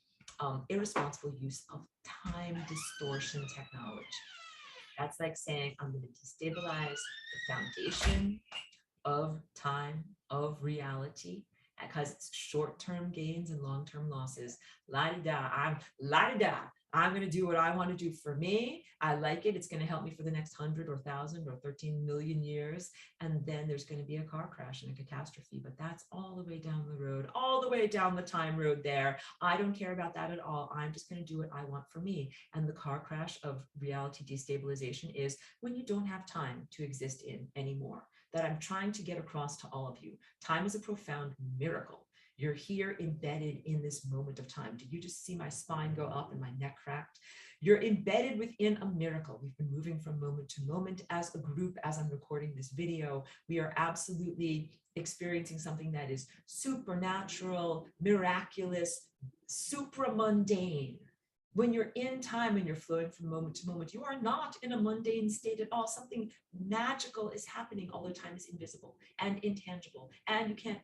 irresponsible use of time distortion technology. That's like saying, I'm going to destabilize the foundation of time, of reality, because it's short-term gains and long-term losses. La-di-da, I'm going to do what I want to do for me. I like it. It's going to help me for the next 100 or 1,000 or 13 million years. And then there's going to be a car crash and a catastrophe. But that's all the way down the road, all the way down the time road there. I don't care about that at all. I'm just going to do what I want for me. And the car crash of reality destabilization is when you don't have time to exist in anymore. That I'm trying to get across to all of you. Time is a profound miracle. You're here embedded in this moment of time. Did you just see my spine go up and my neck cracked? You're embedded within a miracle. We've been moving from moment to moment as a group. As I'm recording this video, we are absolutely experiencing something that is supernatural, miraculous, supramundane. When you're in time and you're flowing from moment to moment, you are not in a mundane state at all. Something magical is happening, although time is invisible and intangible, and you can't,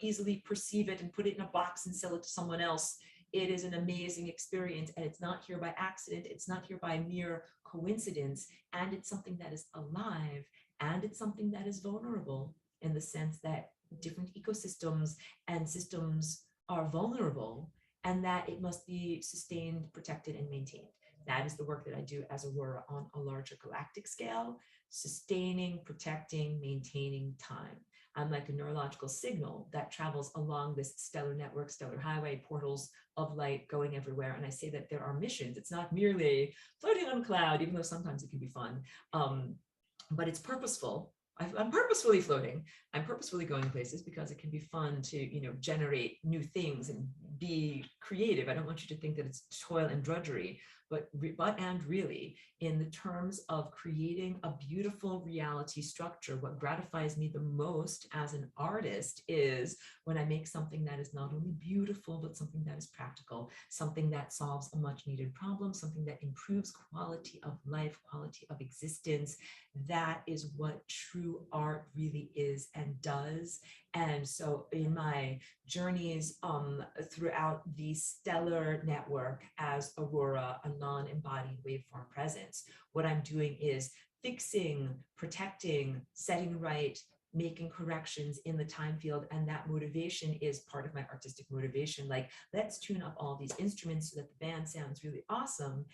easily perceive it and put it in a box and sell it to someone else. It is an amazing experience, and it's not here by accident. It's not here by mere coincidence, and it's something that is alive, and it's something that is vulnerable in the sense that different ecosystems and systems are vulnerable, and that it must be sustained, protected, and maintained. That is the work that I do as Aurora on a larger galactic scale, sustaining, protecting, maintaining time. I'm like a neurological signal that travels along this stellar network, stellar highway, portals of light going everywhere. And I say that there are missions. It's not merely floating on a cloud, even though sometimes it can be fun, but it's purposeful. I'm purposefully floating. I'm purposefully going places because it can be fun to, generate new things and be creative. I don't want you to think that it's toil and drudgery, but really, in the terms of creating a beautiful reality structure, what gratifies me the most as an artist is when I make something that is not only beautiful, but something that is practical, something that solves a much needed problem, something that improves quality of life, quality of existence. That is what true art really is and does. And so in my journeys throughout the stellar network as Aurora, a non-embodied waveform presence, what I'm doing is fixing, protecting, setting right, making corrections in the time field. And that motivation is part of my artistic motivation. Like, let's tune up all these instruments so that the band sounds really awesome.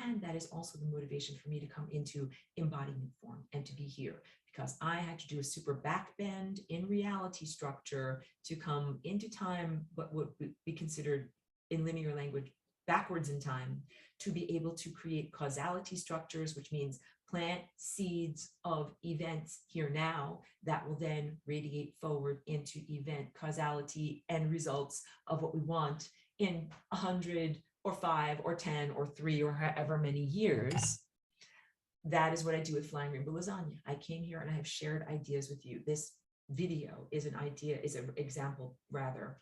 And that is also the motivation for me to come into embodiment form and to be here, because I had to do a super backbend in reality structure to come into time, what would be considered in linear language backwards in time, to be able to create causality structures, which means plant seeds of events here now that will then radiate forward into event causality and results of what we want in 100 or 5 or 10 or 3 or however many years. That is what I do with Flying Rainbow Lasagna. I came here and I have shared ideas with you. This video is an example rather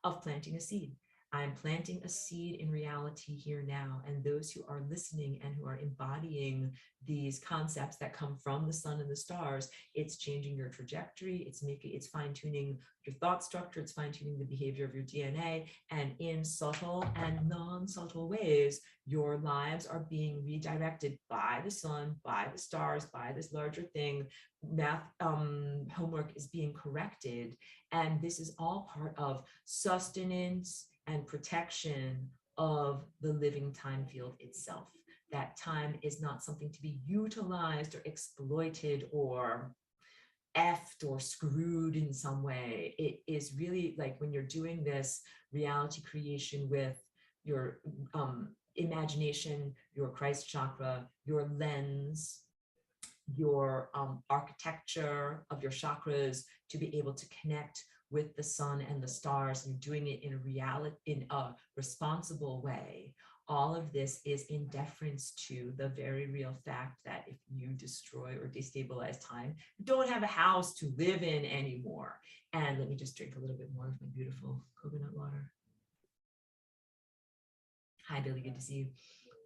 of planting a seed. I'm planting a seed in reality here now, and those who are listening and who are embodying these concepts that come from the sun and the stars, it's changing your trajectory, it's fine-tuning your thought structure, it's fine-tuning the behavior of your DNA, and in subtle and non-subtle ways, your lives are being redirected by the sun, by the stars, by this larger thing. Math homework is being corrected, and this is all part of sustenance and protection of the living time field itself. That time is not something to be utilized or exploited or effed or screwed in some way. It is really like when you're doing this reality creation with your imagination, your Christ chakra, your lens, your architecture of your chakras to be able to connect with the sun and the stars, and doing it in a responsible way. All of this is in deference to the very real fact that if you destroy or destabilize time, you don't have a house to live in anymore. And let me just drink a little bit more of my beautiful coconut water. Hi, Billy, good to see you.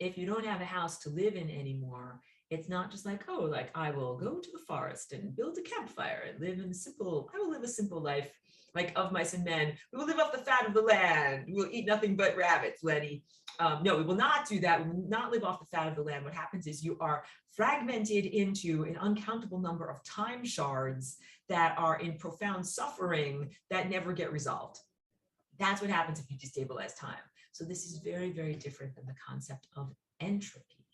If you don't have a house to live in anymore, it's not just like, oh, like I will go to the forest and build a campfire and I will live a simple life, like of mice and men. We will live off the fat of the land. We will eat nothing but rabbits, Lenny. No, we will not do that. We will not live off the fat of the land. What happens is you are fragmented into an uncountable number of time shards that are in profound suffering that never get resolved. That's what happens if you destabilize time. So this is very, very different than the concept of entropy,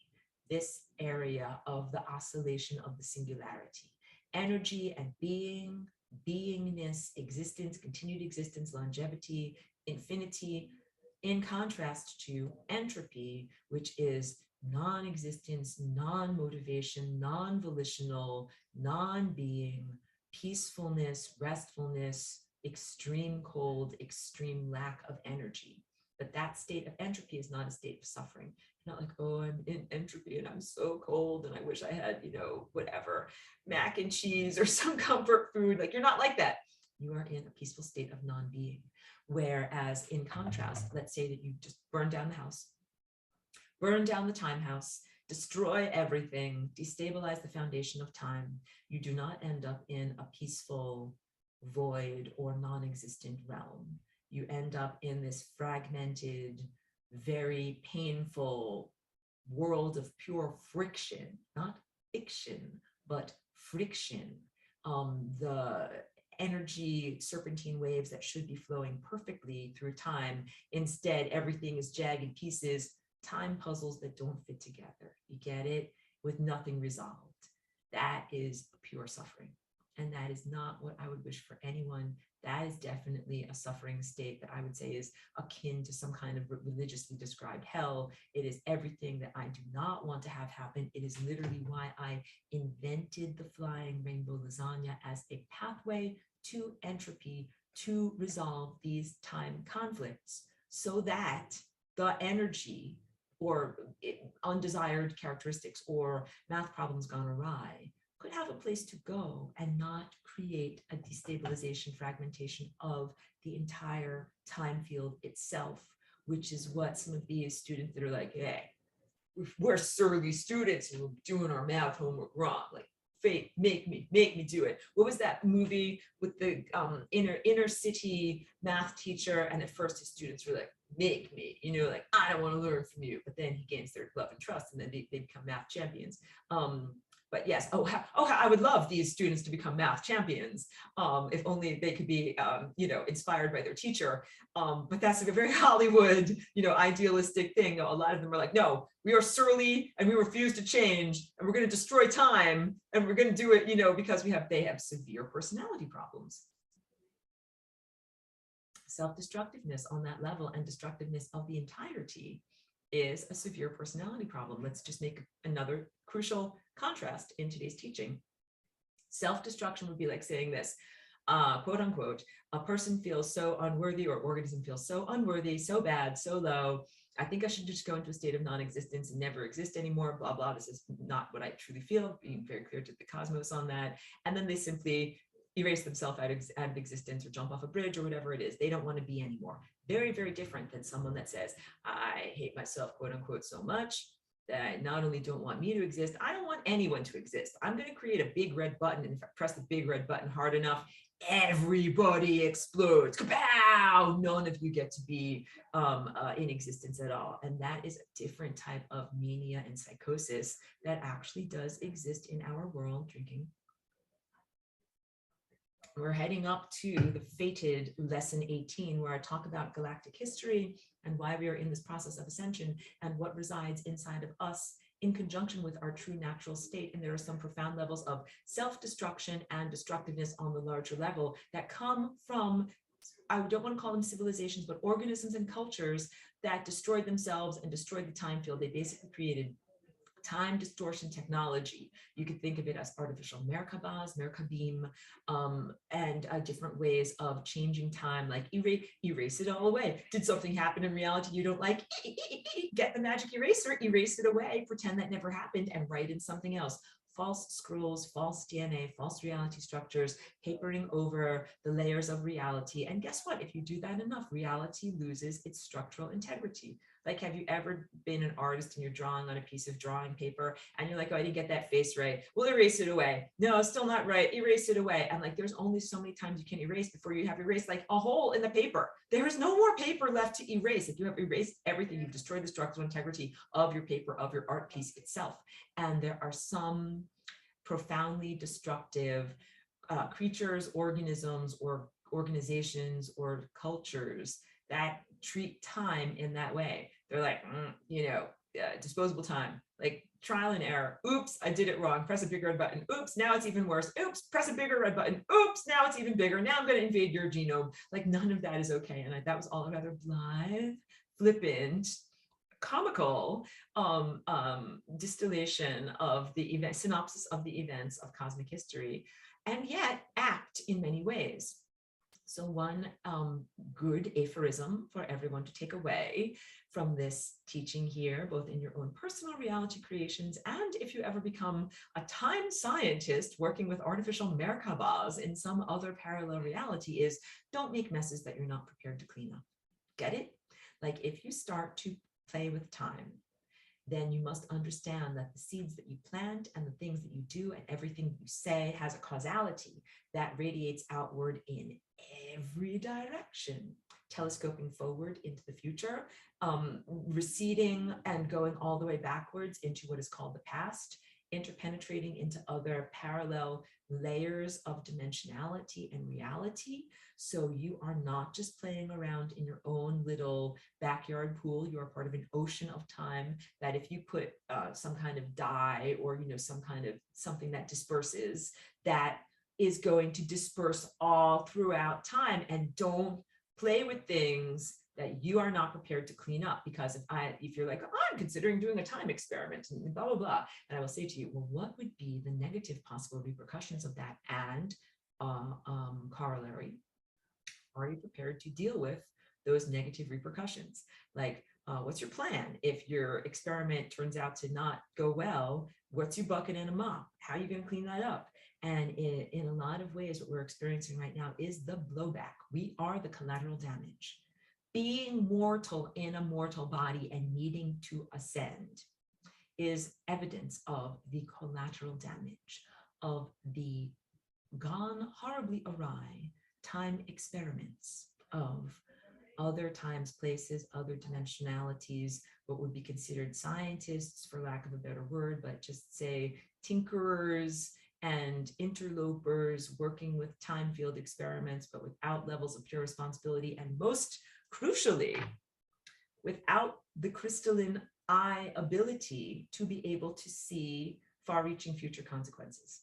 this area of the oscillation of the singularity. Energy and being, beingness, existence, continued existence, longevity, infinity, in contrast to entropy, which is non-existence, non-motivation, non-volitional, non-being, peacefulness, restfulness, extreme cold, extreme lack of energy. But that state of entropy is not a state of suffering. Not like, oh, I'm in entropy and I'm so cold and I wish I had, whatever, mac and cheese or some comfort food. Like, you're not like that. You are in a peaceful state of non-being. Whereas in contrast, let's say that you just burn down the house, burn down the time house, destroy everything, destabilize the foundation of time. You do not end up in a peaceful void or non-existent realm. You end up in this fragmented, very painful world of pure friction, not fiction, but friction. The energy serpentine waves that should be flowing perfectly through time. Instead, everything is jagged pieces, time puzzles that don't fit together. You get it? With nothing resolved. That is pure suffering. And that is not what I would wish for anyone. That is definitely a suffering state that I would say is akin to some kind of religiously described hell. It is everything that I do not want to have happen. It is literally why I invented the Flying Rainbow Lasagna as a pathway to entropy to resolve these time conflicts, so that the energy or undesired characteristics or math problems gone awry could have a place to go and not create a destabilization, fragmentation of the entire time field itself, which is what some of these students that are like, hey, we're surly students and we're doing our math homework wrong. Like, fate, make me do it. What was that movie with the inner city math teacher? And at first his students were like, make me, like, I don't want to learn from you. But then he gains their love and trust, and then they become math champions. But yes, I would love these students to become math champions, if only they could be, inspired by their teacher. But that's like a very Hollywood, idealistic thing. A lot of them are like, no, we are surly and we refuse to change, and we're going to destroy time, and we're going to do it, because they have severe personality problems. Self-destructiveness on that level, and destructiveness of the entirety, is a severe personality problem. Let's just make another crucial contrast in today's teaching. Self-destruction would be like saying this, quote unquote, a person feels so unworthy, or organism feels so unworthy, so bad, so low, I think I should just go into a state of non-existence and never exist anymore, blah, blah. This is not what I truly feel, being very clear to the cosmos on that. And then they simply erase themselves out of existence or jump off a bridge or whatever it is. They don't want to be anymore. Very, very different than someone that says, I hate myself, quote unquote, so much that I not only don't want me to exist, I don't want anyone to exist. I'm going to create a big red button, and if I press the big red button hard enough, everybody explodes. Kapow! None of you get to be in existence at all. And that is a different type of mania and psychosis that actually does exist in our world. Drinking. We're heading up to the fated lesson 18, where I talk about galactic history and why we are in this process of ascension and what resides inside of us in conjunction with our true natural state. And there are some profound levels of self-destruction and destructiveness on the larger level that come from, I don't want to call them civilizations, but organisms and cultures that destroyed themselves and destroyed the time field. They basically created time distortion technology. You could think of it as artificial Merkabahs, Merkabim, and different ways of changing time, like erase it all away. Did something happen in reality you don't like? Get the magic eraser, erase it away, pretend that never happened, and write in something else. False scrolls, false DNA, false reality structures, papering over the layers of reality. And guess what? If you do that enough, reality loses its structural integrity. Like, have you ever been an artist and you're drawing on a piece of drawing paper and you're like, oh, I didn't get that face right. Well, erase it away. No, it's still not right. Erase it away. And like, there's only so many times you can erase before you have erased like a hole in the paper. There is no more paper left to erase. If you have erased everything, you've destroyed the structural integrity of your paper, of your art piece itself. And there are some profoundly destructive creatures, organisms, or organizations, or cultures that treat time in that way. They're like, disposable time, like trial and error. Oops, I did it wrong. Press a bigger red button. Oops, now it's even worse. Oops, press a bigger red button. Oops, now it's even bigger. Now I'm going to invade your genome. Like, none of that is okay. And that was all a rather blithe, flippant, comical distillation of the event, synopsis of the events of cosmic history, and yet apt in many ways. So one good aphorism for everyone to take away from this teaching here, both in your own personal reality creations, and if you ever become a time scientist working with artificial Merkabahs in some other parallel reality, is don't make messes that you're not prepared to clean up. Get it? Like, if you start to play with time, then you must understand that the seeds that you plant and the things that you do and everything you say has a causality that radiates outward in every direction, telescoping forward into the future, receding and going all the way backwards into what is called the past, interpenetrating into other parallel layers of dimensionality and reality. So you are not just playing around in your own little backyard pool. You are part of an ocean of time that if you put some kind of dye or some kind of something that disperses, that is going to disperse all throughout time. And don't play with things that you are not prepared to clean up, because if you're like, oh, I'm considering doing a time experiment and blah, blah, blah. And I will say to you, well, what would be the negative possible repercussions of that? And corollary, are you prepared to deal with those negative repercussions? Like, what's your plan? If your experiment turns out to not go well, what's your bucket and a mop? How are you going to clean that up? And in a lot of ways, what we're experiencing right now is the blowback. We are the collateral damage. Being mortal in a mortal body and needing to ascend is evidence of the collateral damage of the gone horribly awry time experiments of other times, places, other dimensionalities, what would be considered scientists, for lack of a better word, but just say tinkerers and interlopers working with time field experiments, but without levels of pure responsibility, and most crucially, without the crystalline eye ability to be able to see far-reaching future consequences.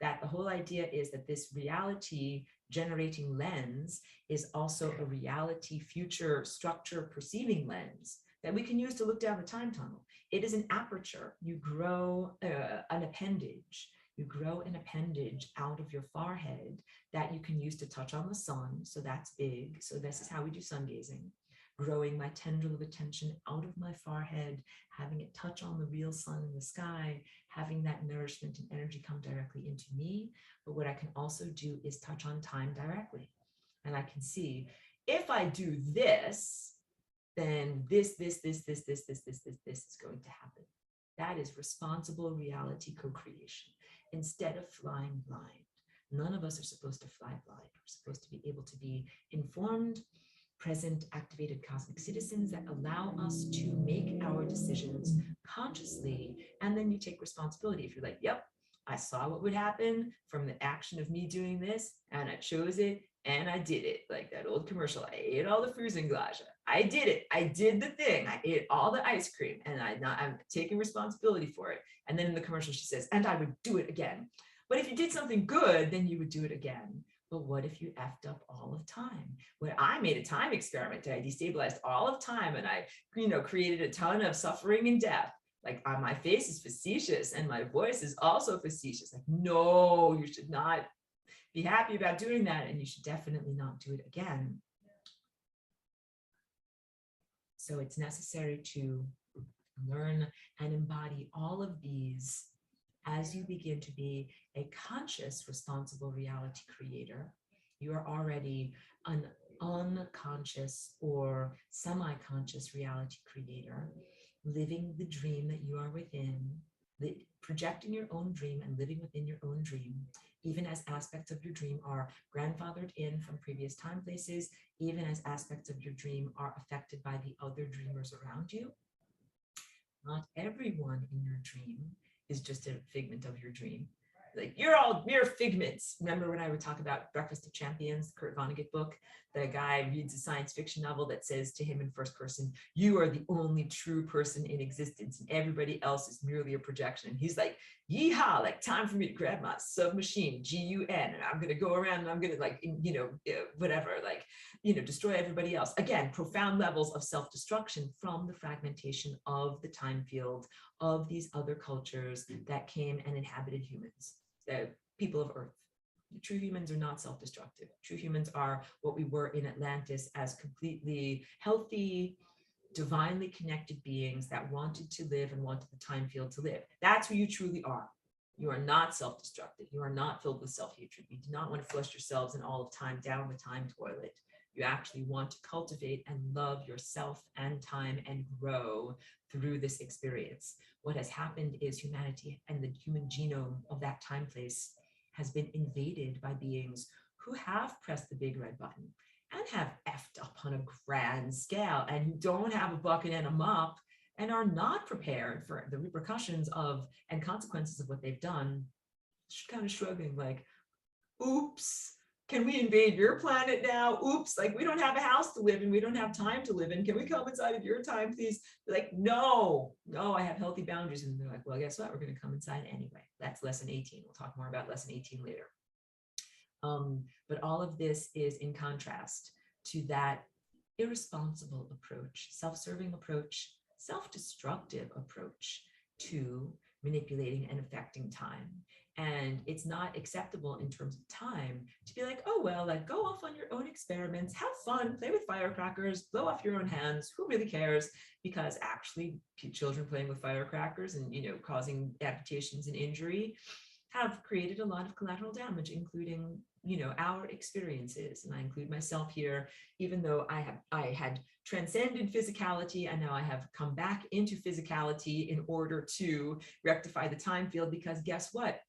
That the whole idea is that this reality generating lens is also a reality future structure perceiving lens that we can use to look down the time tunnel. It is an aperture. You grow an appendage. You grow an appendage out of your forehead that you can use to touch on the sun. So that's big. So this is how we do sun gazing. Growing my tendril of attention out of my forehead, having it touch on the real sun in the sky, having that nourishment and energy come directly into me. But what I can also do is touch on time directly. And I can see, if I do this, then this is going to happen. That is responsible reality co-creation. Instead of flying blind, none of us are supposed to fly blind. We're supposed to be able to be informed, present, activated cosmic citizens that allow us to make our decisions consciously. And then you take responsibility. If you're like, yep, I saw what would happen from the action of me doing this, and I chose it, and I did it. Like that old commercial, I ate all the Frictionless. I did it. I did the thing. I ate all the ice cream, and I'm taking responsibility for it. And then in the commercial, she says, and I would do it again. But if you did something good, then you would do it again. But what if you effed up all of time? When I made a time experiment, I destabilized all of time, and I, created a ton of suffering and death. Like my face is facetious, and my voice is also facetious. Like, no, you should not be happy about doing that, and you should definitely not do it again. So it's necessary to learn and embody all of these as you begin to be a conscious, responsible reality creator. You are already an unconscious or semi-conscious reality creator, living the dream that you are within, projecting your own dream and living within your own dream, even as aspects of your dream are grandfathered in from previous time places, even as aspects of your dream are affected by the other dreamers around you. Not everyone in your dream is just a figment of your dream. Like, you're all mere figments. Remember when I would talk about Breakfast of Champions, the Kurt Vonnegut book? The guy reads a science fiction novel that says to him in first person, you are the only true person in existence, and everybody else is merely a projection. And he's like, yeehaw, like, time for me to grab my submachine, GUN, and I'm going to go around and I'm going to, like, whatever, like, destroy everybody else. Again, profound levels of self-destruction from the fragmentation of the time field of these other cultures that came and inhabited humans, the people of Earth. True humans are not self-destructive. True humans are what we were in Atlantis, as completely healthy, divinely connected beings that wanted to live and wanted the time field to live. That's who you truly are. You are not self-destructive. You are not filled with self-hatred. You do not want to flush yourselves and all of time down the time toilet. You actually want to cultivate and love yourself and time and grow through this experience. What has happened is humanity and the human genome of that time place has been invaded by beings who have pressed the big red button and have effed up on a grand scale, and who don't have a bucket and a mop and are not prepared for the repercussions of and consequences of what they've done. Just kind of shrugging, like, oops, can we invade your planet now? Oops, like, we don't have a house to live in, we don't have time to live in. Can we come inside of your time, please? They're like, no, I have healthy boundaries. And they're like, well, guess what? We're going to come inside anyway. That's lesson 18. We'll talk more about lesson 18 later. But all of this is in contrast to that irresponsible approach, self-serving approach, self-destructive approach to manipulating and affecting time. And it's not acceptable in terms of time to be like, oh, well, like, go off on your own experiments, have fun, play with firecrackers, blow off your own hands, who really cares? Because actually children playing with firecrackers and, causing amputations and injury have created a lot of collateral damage, including, our experiences. And I include myself here, even though I had transcended physicality, and now I have come back into physicality in order to rectify the time field, because guess what?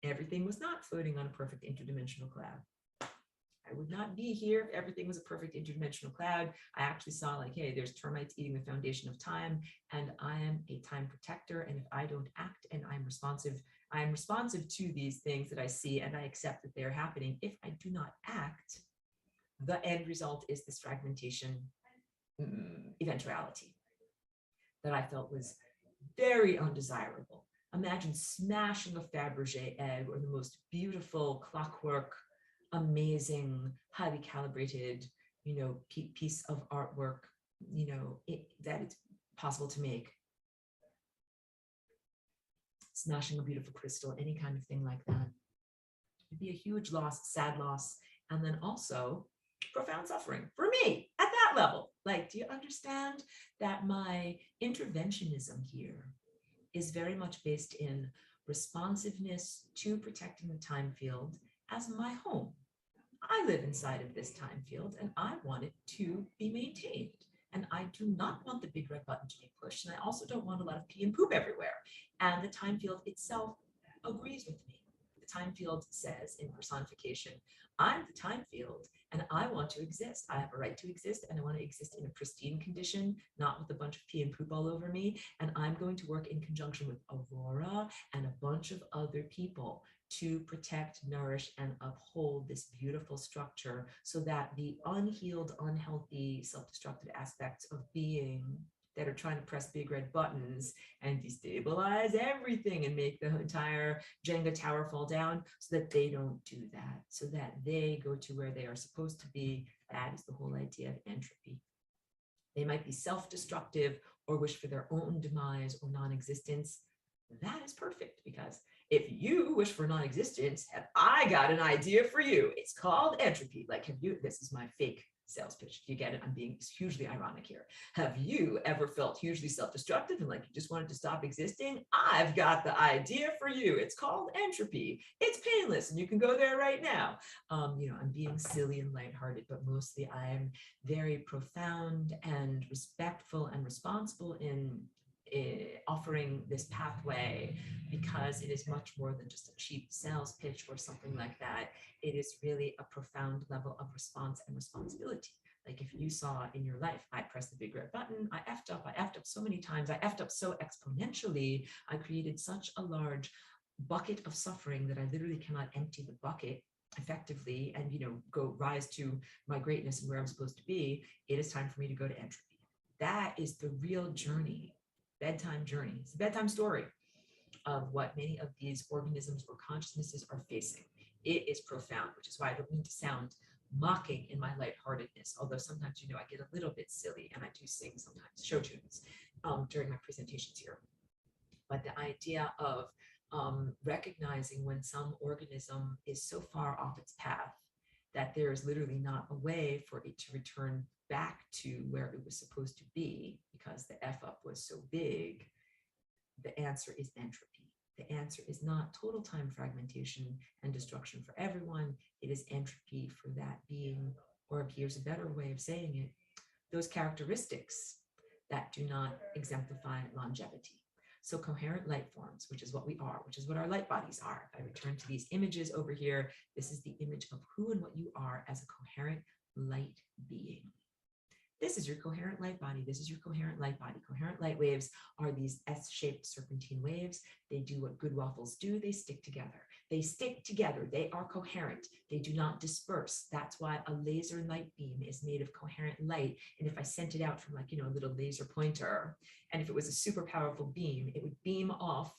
Everything was not floating on a perfect interdimensional cloud. I would not be here if everything was a perfect interdimensional cloud. I actually saw, like, hey, there's termites eating the foundation of time, and I am a time protector. And if I don't act and I'm responsive to these things that I see, and I accept that they're happening. If I do not act, the end result is this fragmentation eventuality that I felt was very undesirable. Imagine smashing a Fabergé egg or the most beautiful clockwork, amazing, highly calibrated, piece of artwork that it's possible to make. Smashing a beautiful crystal, any kind of thing like that. It'd be a huge loss, sad loss, and then also profound suffering for me at that level. Like, do you understand that my interventionism here is very much based in responsiveness to protecting the time field as my home? I live inside of this time field and I want it to be maintained. And I do not want the big red button to be pushed. And I also don't want a lot of pee and poop everywhere. And the time field itself agrees with me. The time field says in personification, I'm the time field and I want to exist. I have a right to exist and I want to exist in a pristine condition, not with a bunch of pee and poop all over me. And I'm going to work in conjunction with Aurora and a bunch of other people to protect, nourish, and uphold this beautiful structure so that the unhealed, unhealthy, self-destructive aspects of being that are trying to press big red buttons and destabilize everything and make the entire Jenga tower fall down, so that they don't do that, so that they go to where they are supposed to be. That is the whole idea of entropy. They might be self-destructive or wish for their own demise or non-existence. That is perfect, because if you wish for non-existence, have I got an idea for you. It's called entropy. Like, have you, this is my fake sales pitch. You get it? I'm being hugely ironic here. Have you ever felt hugely self-destructive and like you just wanted to stop existing? I've got the idea for you. It's called entropy. It's painless and you can go there right now. I'm being silly and lighthearted, but mostly I'm very profound and respectful and responsible in offering this pathway, because it is much more than just a cheap sales pitch or something like that. It is really a profound level of response and responsibility. Like, if you saw in your life, I pressed the big red button, I effed up so many times, I effed up so exponentially, I created such a large bucket of suffering that I literally cannot empty the bucket effectively and go rise to my greatness and where I'm supposed to be. It is time for me to go to entropy. That is the real journey. Bedtime journey. It's a bedtime story of what many of these organisms or consciousnesses are facing. It is profound, which is why I don't mean to sound mocking in my lightheartedness, although sometimes, I get a little bit silly and I do sing sometimes show tunes during my presentations here. But the idea of recognizing when some organism is so far off its path that there is literally not a way for it to return back to where it was supposed to be because the F up was so big, the answer is entropy. The answer is not total time fragmentation and destruction for everyone. It is entropy for that being, or here's a better way of saying it, those characteristics that do not exemplify longevity. So coherent light forms, which is what we are, which is what our light bodies are. If I return to these images over here, this is the image of who and what you are as a coherent light being. This is your coherent light body. This is your coherent light body. Coherent light waves are these S-shaped serpentine waves. They do what good waffles do. They stick together. They stick together. They are coherent. They do not disperse. That's why a laser light beam is made of coherent light. And if I sent it out from a little laser pointer, and if it was a super powerful beam, it would beam off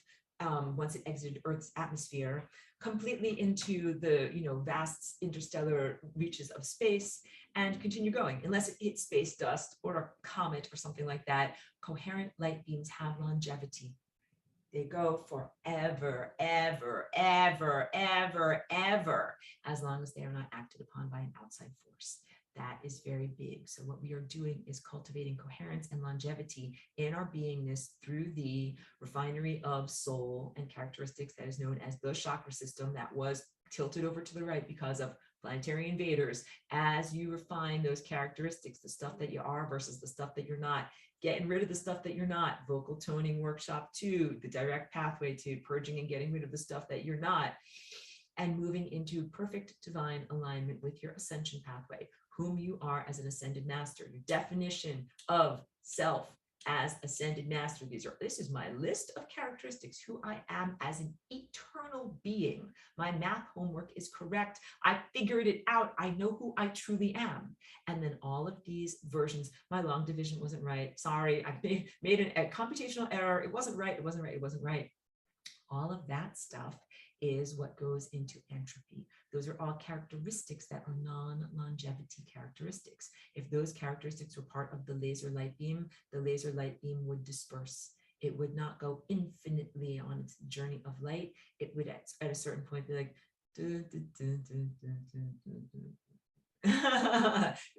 once it exited Earth's atmosphere completely into the vast interstellar reaches of space and continue going unless it hits space dust or a comet or something like that. Coherent light beams have longevity. They go forever, ever, ever, ever, ever, as long as they are not acted upon by an outside force. That is very big. So what we are doing is cultivating coherence and longevity in our beingness through the refinery of soul and characteristics that is known as the chakra system that was tilted over to the right because of planetary invaders. As you refine those characteristics, the stuff that you are versus the stuff that you're not, getting rid of the stuff that you're not, vocal toning workshop 2, the direct pathway to purging and getting rid of the stuff that you're not, and moving into perfect divine alignment with your ascension pathway, whom you are as an ascended master, your definition of self as ascended master. This is my list of characteristics, who I am as an eternal being. My math homework is correct. I figured it out. I know who I truly am. And then all of these versions, my long division wasn't right. Sorry, I made a computational error. It wasn't right. It wasn't right. It wasn't right. All of that stuff is what goes into entropy. Those are all characteristics that are non-longevity characteristics. If those characteristics were part of the laser light beam would disperse. It would not go infinitely on its journey of light. It would at a certain point be like,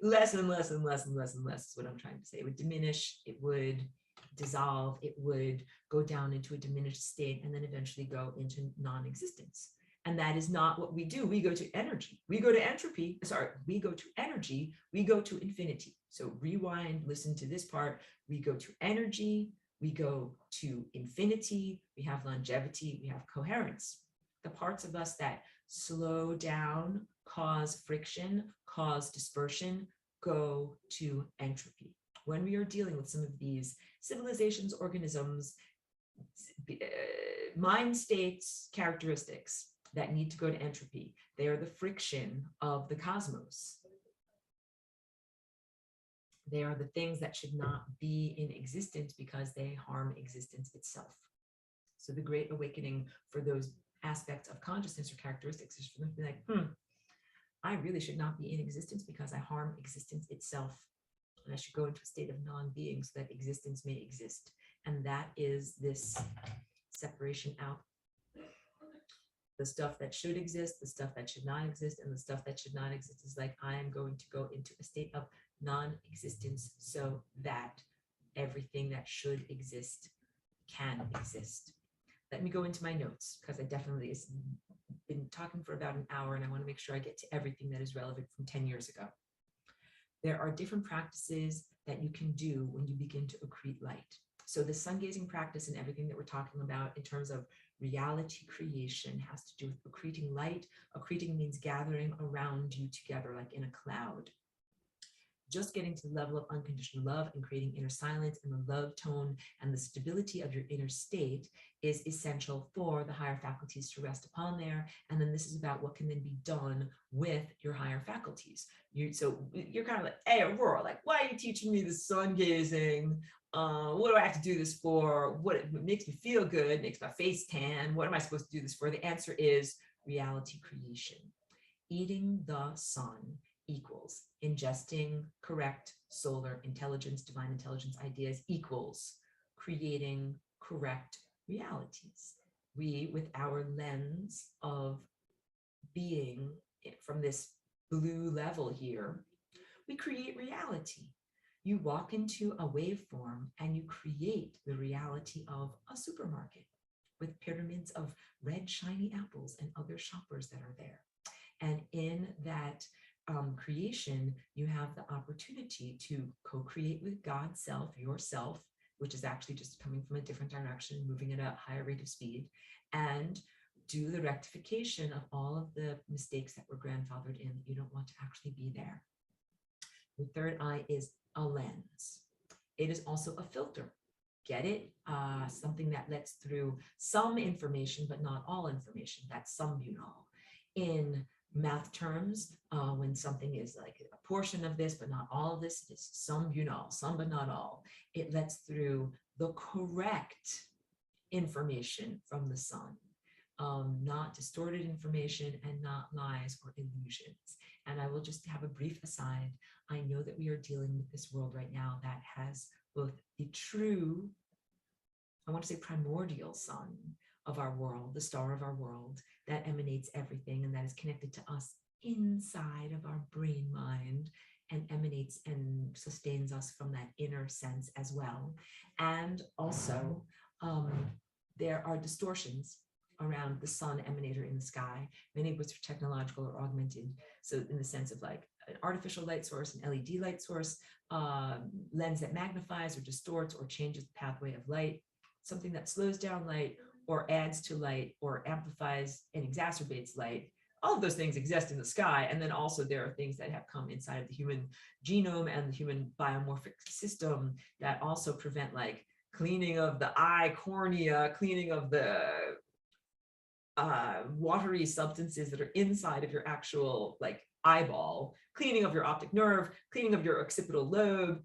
less and less and less and less and less is what I'm trying to say. It would diminish, it would dissolve, it would go down into a diminished state and then eventually go into non-existence. And that is not what we do. We go to energy, we go to entropy, we go to energy, we go to infinity. So rewind, listen to this part. We go to energy, we go to infinity, we have longevity, we have coherence. The parts of us that slow down, cause friction, cause dispersion, go to entropy. When we are dealing with some of these civilizations, organisms, mind states, characteristics that need to go to entropy, they are the friction of the cosmos. They are the things that should not be in existence because they harm existence itself. So the Great Awakening for those aspects of consciousness or characteristics is for them to be like, I really should not be in existence because I harm existence itself. And I should go into a state of non-being so that existence may exist. And that is this separation out. The stuff that should exist, the stuff that should not exist, and the stuff that should not exist is like, I am going to go into a state of non-existence so that everything that should exist can exist. Let me go into my notes because I definitely been talking for about an hour and I want to make sure I get to everything that is relevant from 10 years ago. There are different practices that you can do when you begin to accrete light. So the sun gazing practice and everything that we're talking about in terms of reality creation has to do with accreting light. Accreting means gathering around you together like in a cloud. Just getting to the level of unconditional love and creating inner silence and the love tone and the stability of your inner state is essential for the higher faculties to rest upon there. And then this is about what can then be done with your higher faculties. So you're kind of like, hey, Aurora, like, why are you teaching me the sun gazing? What do I have to do this for? What makes me feel good, makes my face tan. What am I supposed to do this for? The answer is reality creation. Eating the sun equals ingesting correct solar intelligence, divine intelligence ideas equals creating correct realities. We, with our lens of being from this blue level here, we create reality. You walk into a waveform and you create the reality of a supermarket with pyramids of red shiny apples and other shoppers that are there. And in that creation, you have the opportunity to co-create with God's self, yourself, which is actually just coming from a different direction, moving at a higher rate of speed, and do the rectification of all of the mistakes that were grandfathered in that you don't want to actually be there. The third eye is a lens. It is also a filter. Get it? Something that lets through some information, but not all information. That's sumbunal. In math terms, when something is like a portion of this, but not all of this, it's sumbunal, some but not all. It lets through the correct information from the sun, not distorted information and not lies or illusions. And I will just have a brief aside. I know that we are dealing with this world right now that has both the true, I want to say primordial sun of our world, the star of our world that emanates everything and that is connected to us inside of our brain mind and emanates and sustains us from that inner sense as well. And also there are distortions around the sun emanator in the sky, many of which are technological or augmented. So in the sense of like an artificial light source, an LED light source, lens that magnifies or distorts or changes the pathway of light, something that slows down light or adds to light or amplifies and exacerbates light. All of those things exist in the sky. And then also there are things that have come inside of the human genome and the human biomorphic system that also prevent like cleaning of the eye cornea, cleaning of the watery substances that are inside of your actual like eyeball, cleaning of your optic nerve, cleaning of your occipital lobe.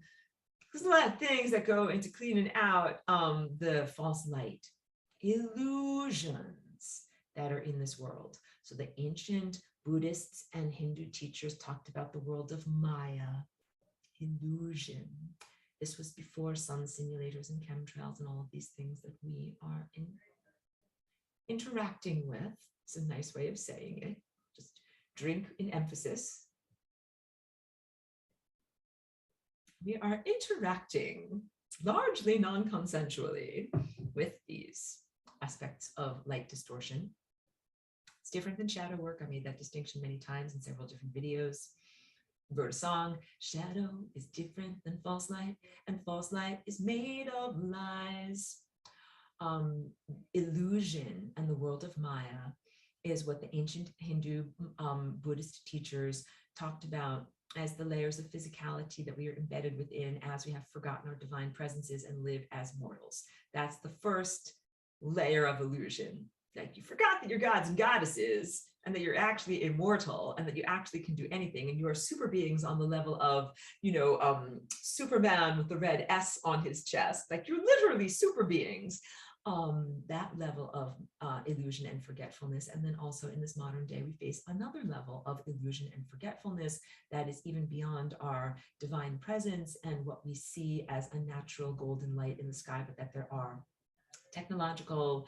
There's a lot of things that go into cleaning out the false light. illusions that are in this world. So the ancient Buddhists and Hindu teachers talked about the world of Maya, illusion. This was before sun simulators and chemtrails and all of these things that we are interacting with. It's a nice way of saying it. Just drink in emphasis. We are interacting largely non-consensually with these aspects of light distortion. It's different than shadow work. I made that distinction many times in several different videos. Wrote a song, shadow is different than false light, and false light is made of lies. Illusion and the world of Maya is what the ancient Hindu Buddhist teachers talked about as the layers of physicality that we are embedded within as we have forgotten our divine presences and live as mortals. That's the first layer of illusion. Like you forgot that you're gods and goddesses and that you're actually immortal and that you actually can do anything and you are super beings on the level of, Superman with the red S on his chest. Like you're literally super beings. That level of illusion and forgetfulness. And then also in this modern day, we face another level of illusion and forgetfulness that is even beyond our divine presence and what we see as a natural golden light in the sky, but that there are technological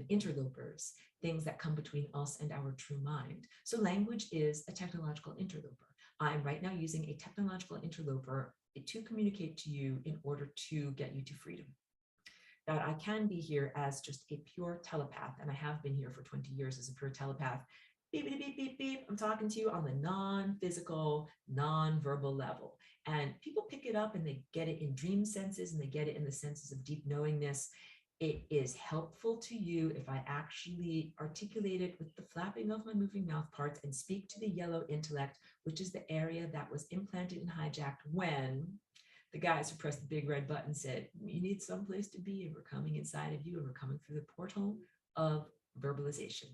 interlopers, things that come between us and our true mind. So language is a technological interloper. I'm right now using a technological interloper to communicate to you in order to get you to freedom. That I can be here as just a pure telepath, and I have been here for 20 years as a pure telepath. Beep, beep, beep, beep, beep. I'm talking to you on the non-physical, non-verbal level. And people pick it up and they get it in dream senses and they get it in the senses of deep knowingness. It is helpful to you if I actually articulate it with the flapping of my moving mouth parts and speak to the yellow intellect, which is the area that was implanted and hijacked when the guys who pressed the big red button said, you need someplace to be, and we're coming inside of you, and we're coming through the portal of verbalization.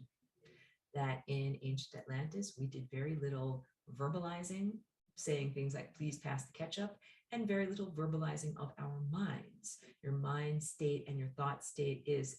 That in ancient Atlantis, we did very little verbalizing, saying things like, please pass the ketchup, and very little verbalizing of our minds. Your mind state and your thought state is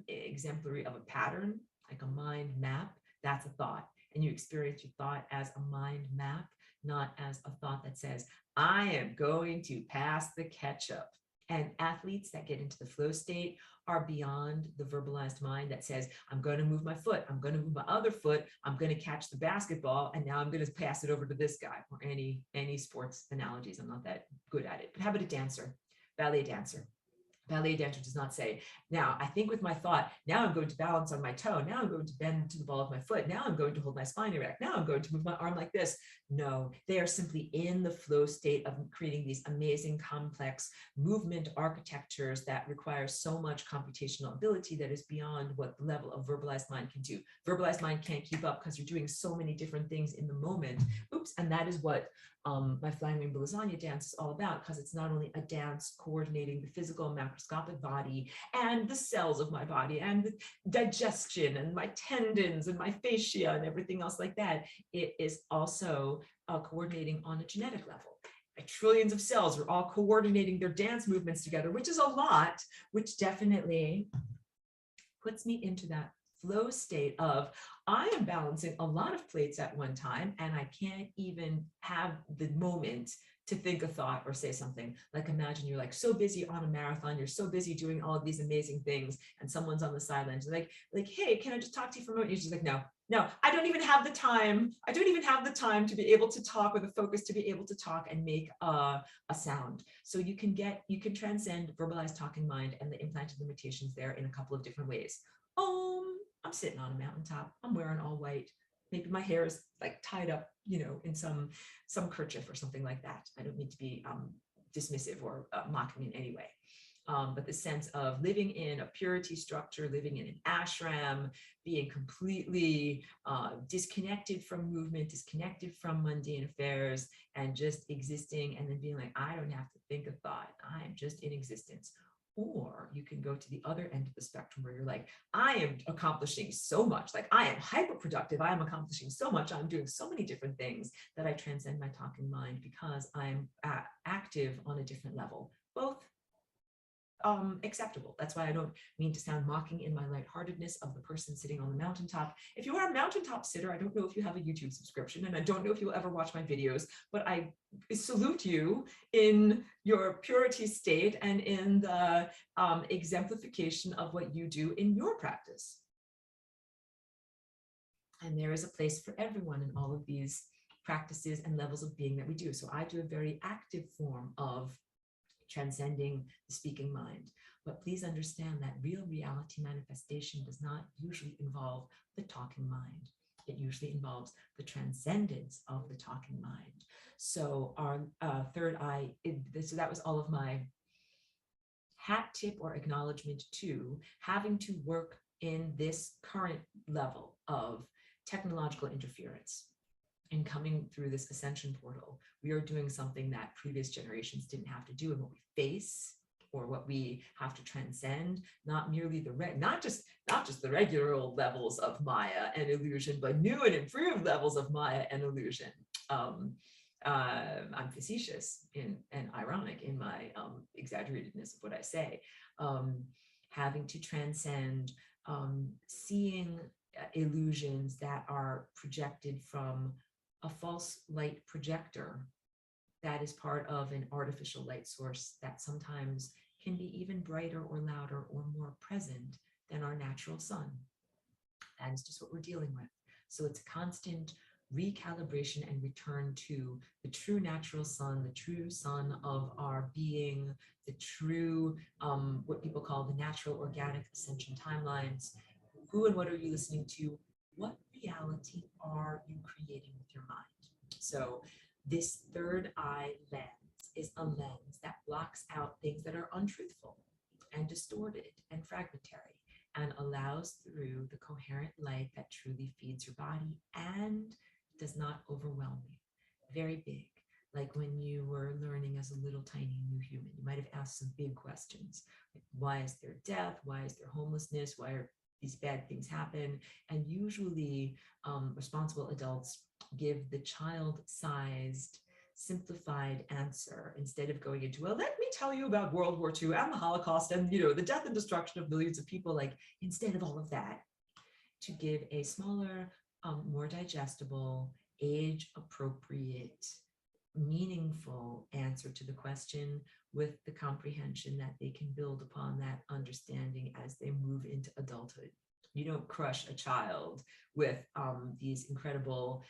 exemplary of a pattern, like a mind map. That's a thought. And you experience your thought as a mind map, not as a thought that says, I am going to pass the ketchup. And athletes that get into the flow state are beyond the verbalized mind that says, I'm going to move my foot, I'm going to move my other foot, I'm going to catch the basketball, and now I'm going to pass it over to this guy, or any sports analogies. I'm not that good at it. But how about a dancer, ballet dancer? Ballet dancer does not say, now I think with my thought, now I'm going to balance on my toe, now I'm going to bend to the ball of my foot, now I'm going to hold my spine erect, now I'm going to move my arm like this. No, they are simply in the flow state of creating these amazing complex movement architectures that require so much computational ability that is beyond what the level of verbalized mind can do. Verbalized mind can't keep up because you're doing so many different things in the moment. Oops, and that is what my Flying Rainbow Lasagna dance is all about, because it's not only a dance coordinating the physical and macroscopic body and the cells of my body and the digestion and my tendons and my fascia and everything else like that. It is also coordinating on a genetic level. Trillions of cells are all coordinating their dance movements together, which is a lot, which definitely puts me into that flow state of, I am balancing a lot of plates at one time and I can't even have the moment to think a thought or say something. Like imagine you're like so busy on a marathon, you're so busy doing all of these amazing things, and someone's on the sidelines like, hey, can I just talk to you for a moment? You're just like, no, I don't even have the time. I don't even have the time to be able to talk, or the focus to be able to talk and make a sound. So you can transcend verbalized talking mind and the implanted limitations there in a couple of different ways. I'm sitting on a mountaintop. I'm wearing all white. Maybe my hair is like tied up, in some kerchief or something like that. I don't mean to be dismissive or mocking in any way. But the sense of living in a purity structure, living in an ashram, being completely disconnected from movement, disconnected from mundane affairs, and just existing, and then being like, I don't have to think a thought. I am just in existence. Or you can go to the other end of the spectrum where you're like, I am accomplishing so much, like I am hyper productive, I am accomplishing so much, I'm doing so many different things that I transcend my talking mind because I'm active on a different level. Both acceptable. That's why I don't mean to sound mocking in my lightheartedness of the person sitting on the mountaintop. If you are a mountaintop sitter, I don't know if you have a YouTube subscription, and I don't know if you'll ever watch my videos, but I salute you in your purity state and in the exemplification of what you do in your practice. And there is a place for everyone in all of these practices and levels of being that we do. So I do a very active form of transcending the speaking mind. But please understand that real reality manifestation does not usually involve the talking mind. It usually involves the transcendence of the talking mind. So our third eye, so that was all of my hat tip or acknowledgement to having to work in this current level of technological interference. And coming through this ascension portal, we are doing something that previous generations didn't have to do, and what we face or what we have to transcend, not merely not just the regular old levels of Maya and illusion, but new and improved levels of Maya and illusion. I'm facetious and ironic in my exaggeratedness of what I say. Having to transcend, seeing illusions that are projected from a false light projector that is part of an artificial light source that sometimes can be even brighter or louder or more present than our natural sun. That is just what we're dealing with. So it's a constant recalibration and return to the true natural sun, the true sun of our being, the true, what people call the natural organic ascension timelines. Who and what are you listening to? What reality are you creating with your mind? So this third eye lens is a lens that blocks out things that are untruthful and distorted and fragmentary and allows through the coherent light that truly feeds your body and does not overwhelm you. Very big. Like when you were learning as a little tiny new human, you might have asked some big questions. Like, why is there death? Why is there homelessness? Why are these bad things happen? And usually responsible adults give the child-sized, simplified answer instead of going into, well, let me tell you about World War II and the Holocaust and, you know, the death and destruction of millions of people. Like, instead of all of that, to give a smaller, more digestible, age-appropriate, meaningful answer to the question with the comprehension that they can build upon that understanding as they move into adulthood. You don't crush a child with these incredible,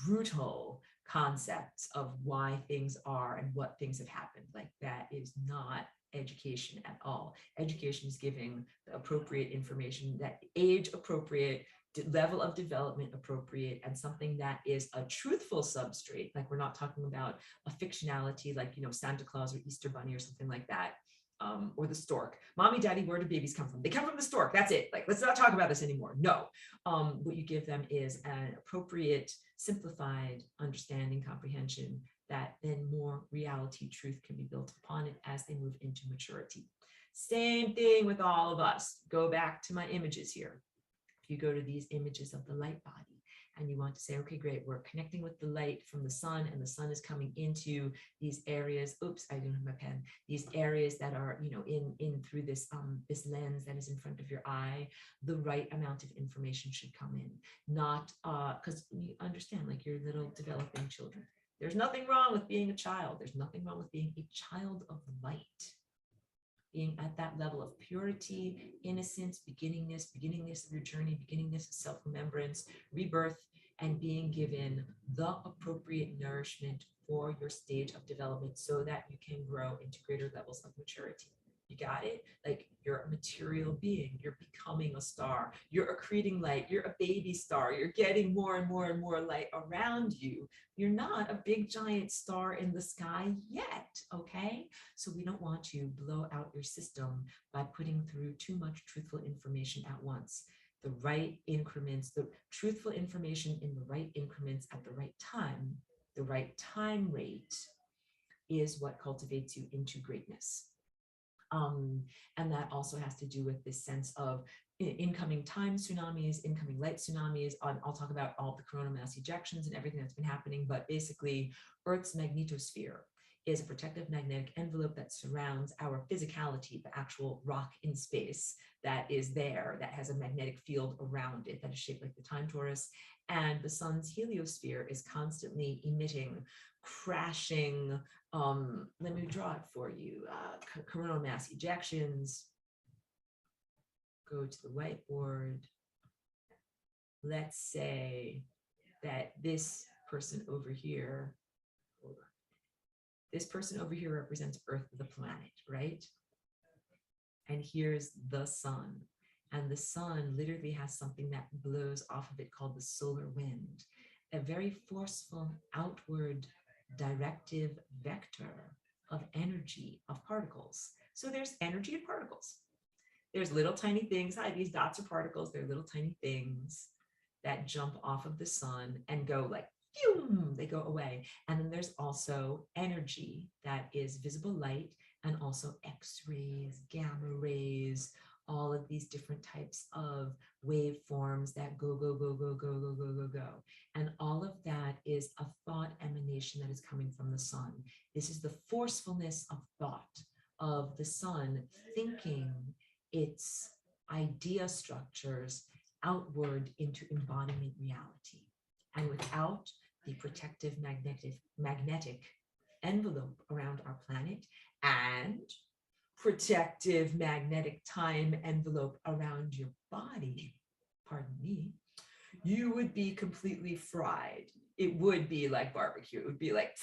brutal concepts of why things are and what things have happened. Like, that is not education at all. Education is giving the appropriate information, that age appropriate, level of development appropriate, and something that is a truthful substrate. Like, we're not talking about a fictionality like, you know, Santa Claus or Easter Bunny or something like that. Or the stork. Mommy, daddy, where do babies come from? They come from the stork. That's it. Like, let's not talk about this anymore. No. What you give them is an appropriate, simplified understanding, comprehension that then more reality, truth can be built upon it as they move into maturity. Same thing with all of us. Go back to my images here. If you go to these images of the light body, and you want to say, okay, great, we're connecting with the light from the sun, and the sun is coming into these areas. Oops, I don't have my pen. These areas that are, you know, in through this this lens that is in front of your eye. The right amount of information should come in, not because you understand, like, your little developing children. There's nothing wrong with being a child. There's nothing wrong with being a child of light. Being at that level of purity, innocence, beginningness of your journey, beginningness of self-remembrance, rebirth, and being given the appropriate nourishment for your stage of development so that you can grow into greater levels of maturity. You got it? Like, you're a material being. You're becoming a star. You're accreting light. You're a baby star. You're getting more and more and more light around you. You're not a big giant star in the sky yet, okay? So we don't want to blow out your system by putting through too much truthful information at once. The right increments, the truthful information in the right increments at the right time rate is what cultivates you into greatness. And that also has to do with this sense of incoming time tsunamis, incoming light tsunamis. I'll talk about all the coronal mass ejections and everything that's been happening, but basically Earth's magnetosphere is a protective magnetic envelope that surrounds our physicality, the actual rock in space that is there, that has a magnetic field around it that is shaped like the time torus. And the sun's heliosphere is constantly emitting, crashing, let me draw it for you, coronal mass ejections. Go to the whiteboard. Let's say that this person over here, hold on. This person over here represents Earth, the planet, right? And here's the sun. And the sun literally has something that blows off of it called the solar wind, a very forceful outward directive vector of energy, of particles. So there's energy and particles. There's little tiny things. Hi, these dots are particles. They're little tiny things that jump off of the sun and go like, phew, they go away. And then there's also energy that is visible light, and also X-rays, gamma rays, all of these different types of waveforms that go, go, go, go, go, go, go, go, go. And all of that is a thought emanation that is coming from the sun. This is the forcefulness of thought, of the sun thinking its idea structures outward into embodiment reality. And without the protective magnetic envelope around our planet and protective magnetic time envelope around your body, pardon me, you would be completely fried. It would be like barbecue. It would be like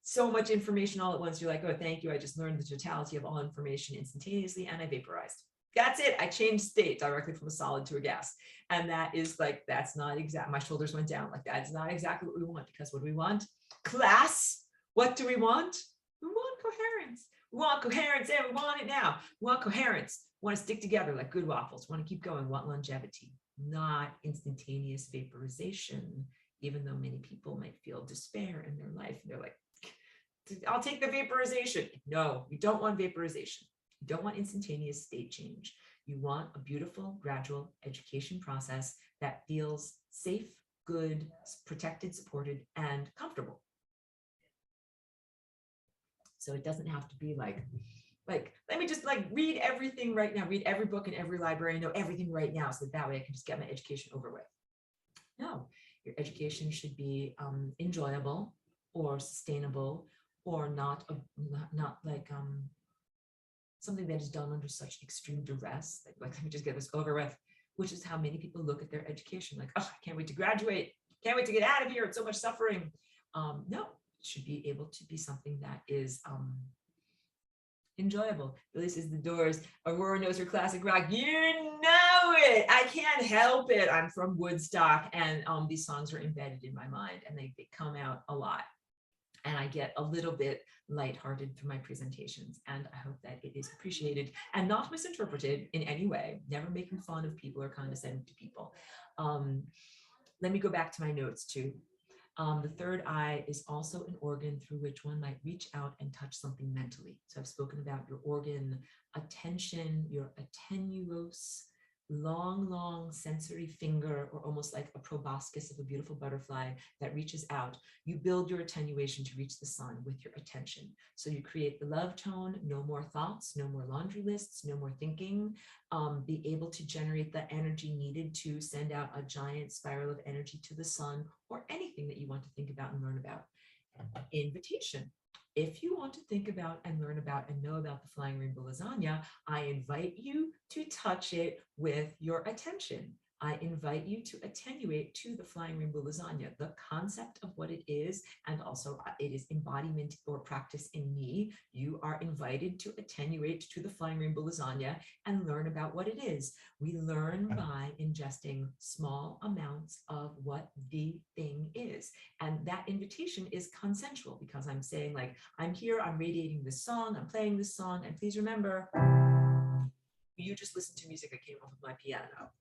so much information all at once. You're like, oh, thank you. I just learned the totality of all information instantaneously and I vaporized. That's it. I changed state directly from a solid to a gas. And that is like, that's not exact. My shoulders went down. Like, that's not exactly what we want, because what do we want? Class. What do we want? We want coherence. We want coherence and we want it now. We want coherence. We want to stick together like good waffles. We want to keep going. We want longevity, not instantaneous vaporization, even though many people might feel despair in their life. They're like, I'll take the vaporization. No, you don't want vaporization. You don't want instantaneous state change. You want a beautiful, gradual education process that feels safe, good, protected, supported, and comfortable. So it doesn't have to be like, let me just like read everything right now, read every book in every library, know everything right now, so that way I can just get my education over with. No, your education should be enjoyable or sustainable, or not like something that is done under such extreme duress. Like, let me just get this over with, which is how many people look at their education. Like, oh, I can't wait to graduate. Can't wait to get out of here. It's so much suffering. No, it should be able to be something that is enjoyable. This is the Doors. Aurora knows her classic rock. You know it. I can't help it. I'm from Woodstock, and these songs are embedded in my mind, and they come out a lot. And I get a little bit lighthearted through my presentations, and I hope that it is appreciated and not misinterpreted in any way, never making fun of people or condescending to people. Let me go back to my notes too. The third eye is also an organ through which one might reach out and touch something mentally. So I've spoken about your organ attention, your attenuos, long sensory finger, or almost like a proboscis of a beautiful butterfly that reaches out. You build your attenuation to reach the sun with your attention. So you create the love tone, no more thoughts, no more laundry lists, no more thinking. Be able to generate the energy needed to send out a giant spiral of energy to the sun, or anything that you want to think about and learn about. Invitation. If you want to think about and learn about and know about the flying rainbow lasagna, I invite you to touch it with your attention. I invite you to attenuate to the flying rainbow lasagna, the concept of what it is, and also it is embodiment or practice in me. You are invited to attenuate to the flying rainbow lasagna and learn about what it is. We learn by ingesting small amounts of what the thing is. And that invitation is consensual, because I'm saying like, I'm here, I'm radiating this song, I'm playing this song, and please remember, you just listened to music that came off of my piano.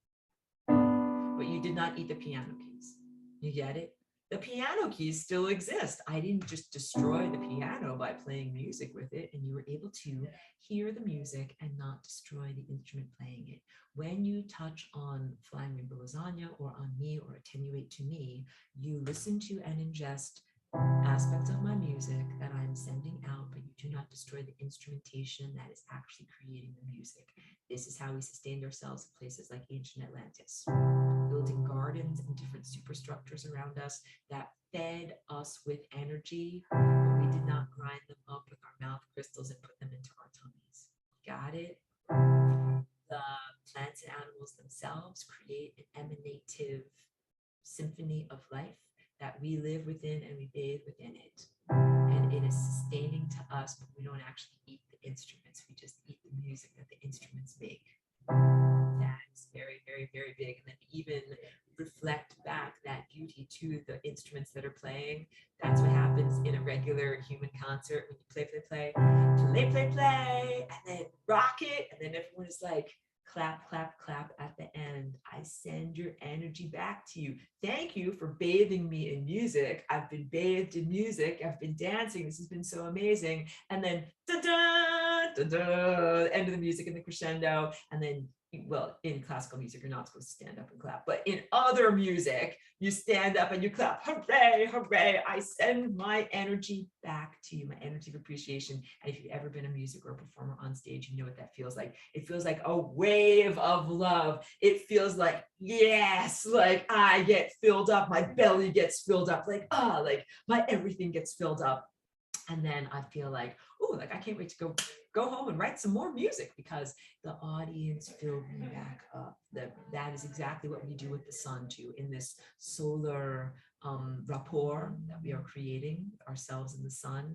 But you did not eat the piano keys. You get it? The piano keys still exist. I didn't just destroy the piano by playing music with it, and you were able to hear the music and not destroy the instrument playing it. When you touch on flying rainbow lasagna or on me or attenuate to me, you listen to and ingest aspects of my music that I'm sending out, but you do not destroy the instrumentation that is actually creating the music. This is how we sustained ourselves in places like ancient Atlantis, building gardens and different superstructures around us that fed us with energy, but we did not grind them up with our mouth crystals and put them into our tummies. Got it? The plants and animals themselves create an emanative symphony of life that we live within and we bathe within it. And it is sustaining to us, but we don't actually eat the instruments. We just eat the music that the instruments make. That is very, very, very big. And then even reflect back that beauty to the instruments that are playing. That's what happens in a regular human concert when you play, play, play, play, play, play, and then rock it. And then everyone is like, clap, clap, clap at the end. I send your energy back to you. Thank you for bathing me in music. I've been bathed in music. I've been dancing. This has been so amazing. And then da-da, da-da, end of the music and the crescendo. And then, well, in classical music, you're not supposed to stand up and clap, but in other music, you stand up and you clap. Hooray, hooray. I send my energy back to you, my energy of appreciation. And if you've ever been a music or a performer on stage, you know what that feels like. It feels like a wave of love. It feels like, yes, like I get filled up. My belly gets filled up. Like my everything gets filled up. And then I feel like, oh, like I can't wait to go home and write some more music because the audience filled me back up. That is exactly what we do with the sun too, in this solar rapport that we are creating ourselves and the sun.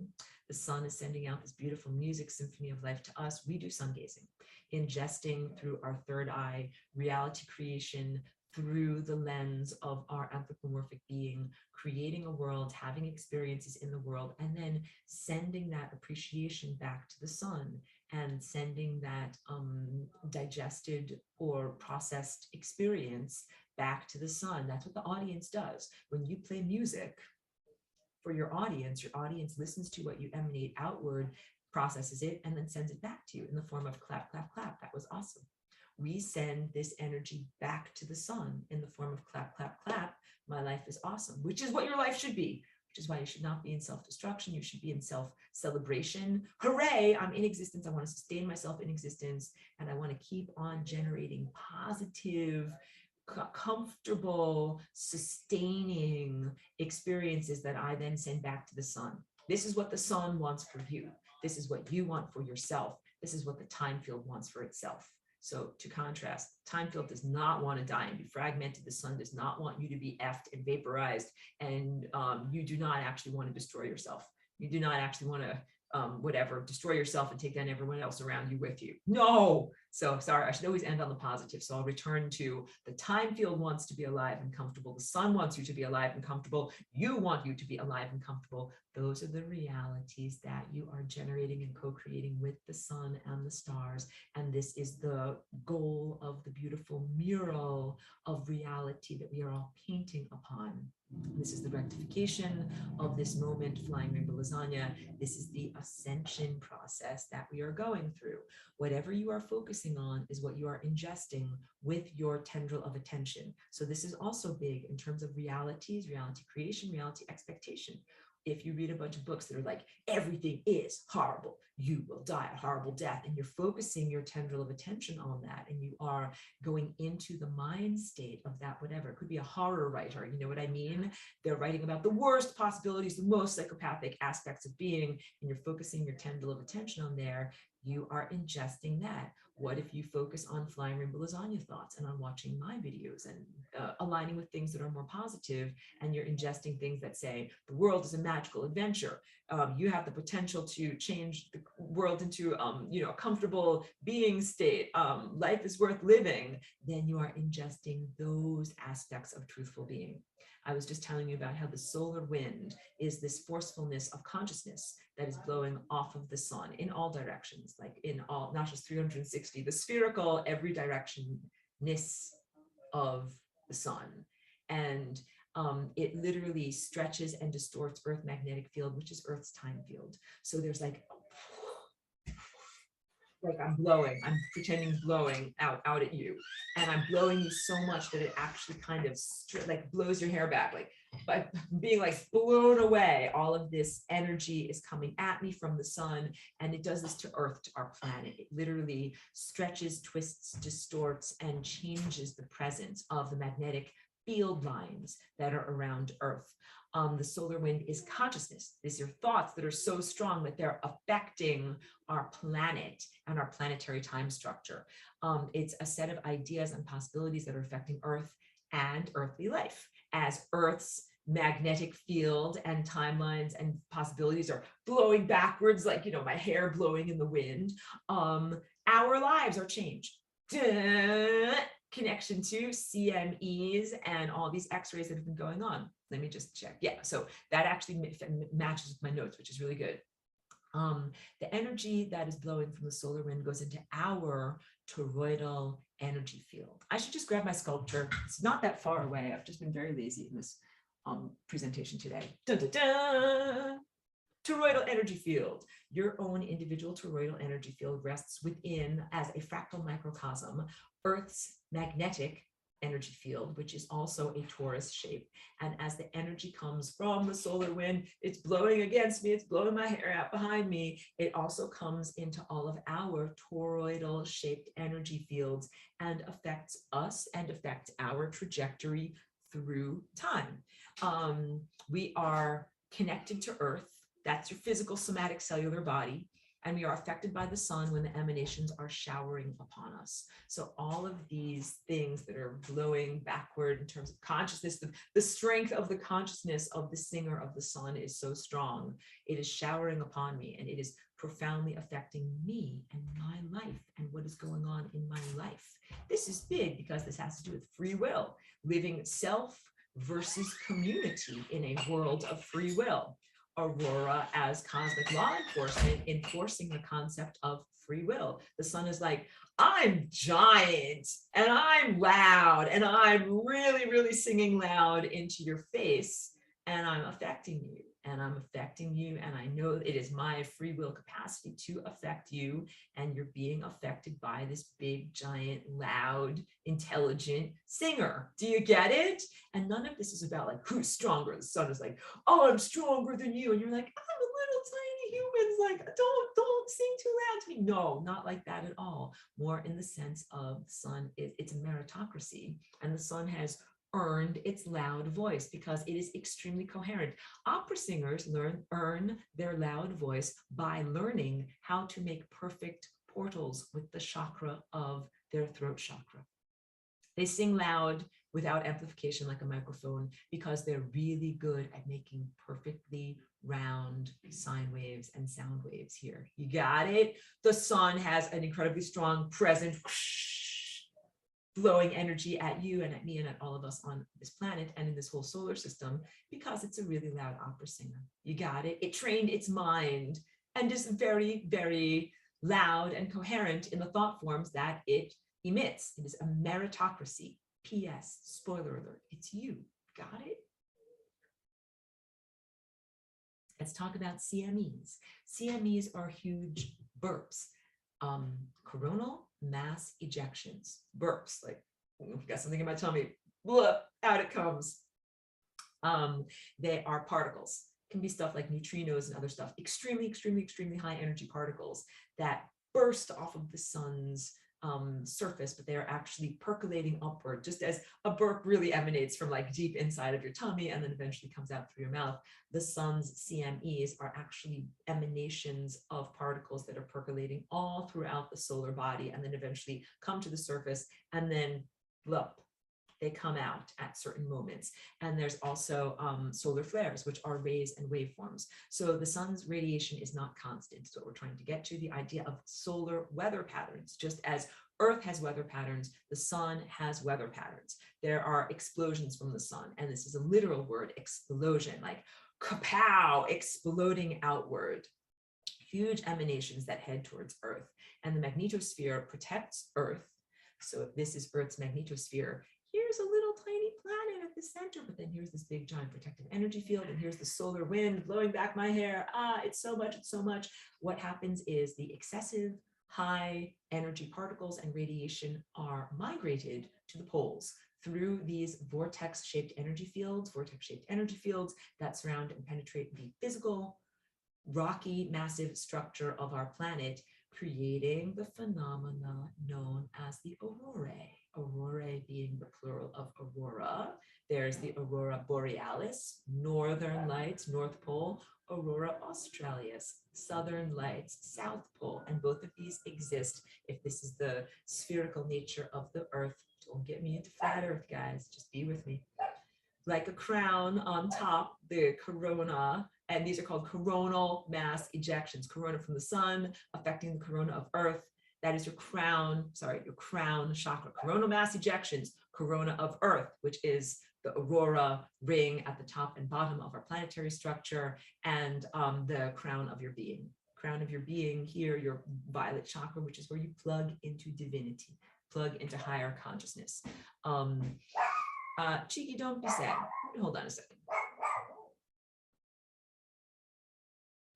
The sun is sending out this beautiful music symphony of life to us. We do sun gazing, ingesting through our third eye reality creation through the lens of our anthropomorphic being, creating a world, having experiences in the world, and then sending that appreciation back to the sun and sending that digested or processed experience back to the sun. That's what the audience does. When you play music for your audience listens to what you emanate outward, processes it, and then sends it back to you in the form of clap, clap, clap. That was awesome. We send this energy back to the sun in the form of clap, clap, clap. My life is awesome, which is what your life should be, which is why you should not be in self-destruction. You should be in self-celebration. Hooray, I'm in existence. I want to sustain myself in existence. And I want to keep on generating positive, comfortable, sustaining experiences that I then send back to the sun. This is what the sun wants for you. This is what you want for yourself. This is what the time field wants for itself. So to contrast, time field does not want to die and be fragmented. The sun does not want you to be effed and vaporized. And you do not actually want to destroy yourself. You do not actually want to destroy yourself and take down everyone else around you with you. No. So sorry, I should always end on the positive. So I'll return to the time field wants to be alive and comfortable. The sun wants you to be alive and comfortable. You want you to be alive and comfortable. Those are the realities that you are generating and co-creating with the sun and the stars. And this is the goal of the beautiful mural of reality that we are all painting upon. This is the rectification of this moment, flying rainbow lasagna. This is the ascension process that we are going through. Whatever you are focusing on is what you are ingesting with your tendril of attention. So this is also big in terms of realities, reality creation, reality expectation. If you read a bunch of books that are like, everything is horrible, you will die a horrible death, and you're focusing your tendril of attention on that, and you are going into the mind state of that, whatever. It could be a horror writer, you know what I mean? They're writing about the worst possibilities, the most psychopathic aspects of being, and you're focusing your tendril of attention on there. You are ingesting that. What if you focus on flying rainbow lasagna thoughts and on watching my videos and aligning with things that are more positive, and you're ingesting things that say the world is a magical adventure. You have the potential to change the world into a comfortable being state. Life is worth living. Then you are ingesting those aspects of truthful being. I was just telling you about how the solar wind is this forcefulness of consciousness that is blowing off of the sun in all directions, like in all, not just 360, the spherical every directionness of the sun. And it literally stretches and distorts Earth's magnetic field, which is Earth's time field. So there's like I'm blowing, I'm pretending blowing out at you, and I'm blowing you so much that it actually kind of like blows your hair back, like by being like blown away. All of this energy is coming at me from the sun, and it does this to Earth, to our planet. It literally stretches, twists, distorts, and changes the presence of the magnetic field lines that are around Earth. The solar wind is consciousness. These are thoughts that are so strong that they're affecting our planet and our planetary time structure. It's a set of ideas and possibilities that are affecting Earth and earthly life. As Earth's magnetic field and timelines and possibilities are blowing backwards, like, you know, my hair blowing in the wind, our lives are changed. Duh. Connection to CMEs and all these x-rays that have been going on. Let me just check. Yeah, so that actually matches with my notes, which is really good. The energy that is blowing from the solar wind goes into our toroidal energy field. I should just grab my sculpture. It's not that far away. I've just been very lazy in this presentation today. Dun, dun, dun. Toroidal energy field. Your own individual toroidal energy field rests within, as a fractal microcosm, Earth's magnetic energy field, which is also a torus shape. And as the energy comes from the solar wind, it's blowing against me, it's blowing my hair out behind me. It also comes into all of our toroidal shaped energy fields and affects us and affects our trajectory through time. We are connected to Earth. That's your physical, somatic, cellular body. And we are affected by the sun when the emanations are showering upon us. So all of these things that are blowing backward in terms of consciousness, the strength of the consciousness of the singer of the sun is so strong. It is showering upon me, and it is profoundly affecting me and my life and what is going on in my life. This is big because this has to do with free will, living self versus community in a world of free will. Aurora as cosmic law enforcement, enforcing the concept of free will. The sun is like, I'm giant and I'm loud and I'm really, really singing loud into your face, and I'm affecting you. And I'm affecting you, and I know it is my free will capacity to affect you, and you're being affected by this big, giant, loud, intelligent singer. Do you get it? And none of this is about like who's stronger. The sun is like, oh, I'm stronger than you, and you're like, I'm a little tiny human, like don't sing too loud to me. No, not like that at all. More in the sense of the sun it's a meritocracy, and the sun has earned its loud voice because it is extremely coherent. Opera singers earn their loud voice by learning how to make perfect portals with the chakra of their throat chakra. They sing loud without amplification like a microphone because they're really good at making perfectly round sine waves and sound waves here. You got it? The sun has an incredibly strong present blowing energy at you and at me and at all of us on this planet and in this whole solar system because it's a really loud opera singer. You got it? It trained its mind and is very, very loud and coherent in the thought forms that it emits. It is a meritocracy. P.S. Spoiler alert, it's you. Got it? Let's talk about CMEs. CMEs are huge burps. Coronal mass ejections, burps, like got something in my tummy, blah, out it comes. They are particles, can be stuff like neutrinos and other stuff, extremely, extremely, extremely high energy particles that burst off of the sun's surface, but they are actually percolating upward, just as a burp really emanates from like deep inside of your tummy and then eventually comes out through your mouth. The sun's CMEs are actually emanations of particles that are percolating all throughout the solar body and then eventually come to the surface and then blup, they come out at certain moments. And there's also solar flares, which are rays and waveforms. So the sun's radiation is not constant. So we're trying to get to the idea of solar weather patterns. Just as Earth has weather patterns, the sun has weather patterns. There are explosions from the sun. And this is a literal word, explosion, like kapow, exploding outward. Huge emanations that head towards Earth. And the magnetosphere protects Earth. So if this is Earth's magnetosphere, here's a little tiny planet at the center, but then here's this big giant protective energy field, and here's the solar wind blowing back my hair. It's so much, it's so much. What happens is the excessive high energy particles and radiation are migrated to the poles through these vortex-shaped energy fields, that surround and penetrate the physical, rocky, massive structure of our planet, creating the phenomena known as the aurorae. Aurorae being the plural of aurora. There's the aurora borealis, northern lights, North Pole, aurora australis, southern lights, South Pole, and both of these exist if this is the spherical nature of the Earth. Don't get me into flat Earth, guys, just be with me. Like a crown on top, the corona, and these are called coronal mass ejections. Corona from the sun affecting the corona of Earth. That is your crown chakra. Coronal mass ejections, corona of Earth, which is the aurora ring at the top and bottom of our planetary structure, and the crown of your being. Crown of your being here, your violet chakra, which is where you plug into divinity, plug into higher consciousness. Cheeky, don't be sad. Hold on a second.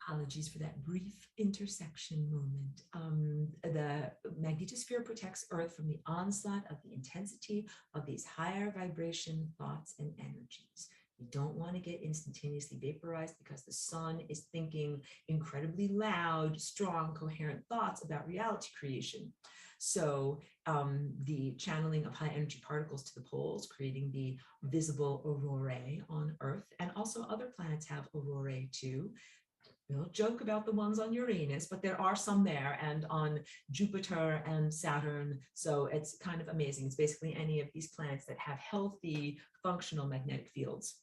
Apologies for that brief intersection moment. The magnetosphere protects Earth from the onslaught of the intensity of these higher vibration thoughts and energies. You don't want to get instantaneously vaporized because the sun is thinking incredibly loud, strong, coherent thoughts about reality creation. So the channeling of high energy particles to the poles, creating the visible aurorae on Earth, and also other planets have aurorae too. We'll joke about the ones on Uranus, but there are some there, and on Jupiter and Saturn. So it's kind of amazing. It's basically any of these planets that have healthy, functional magnetic fields.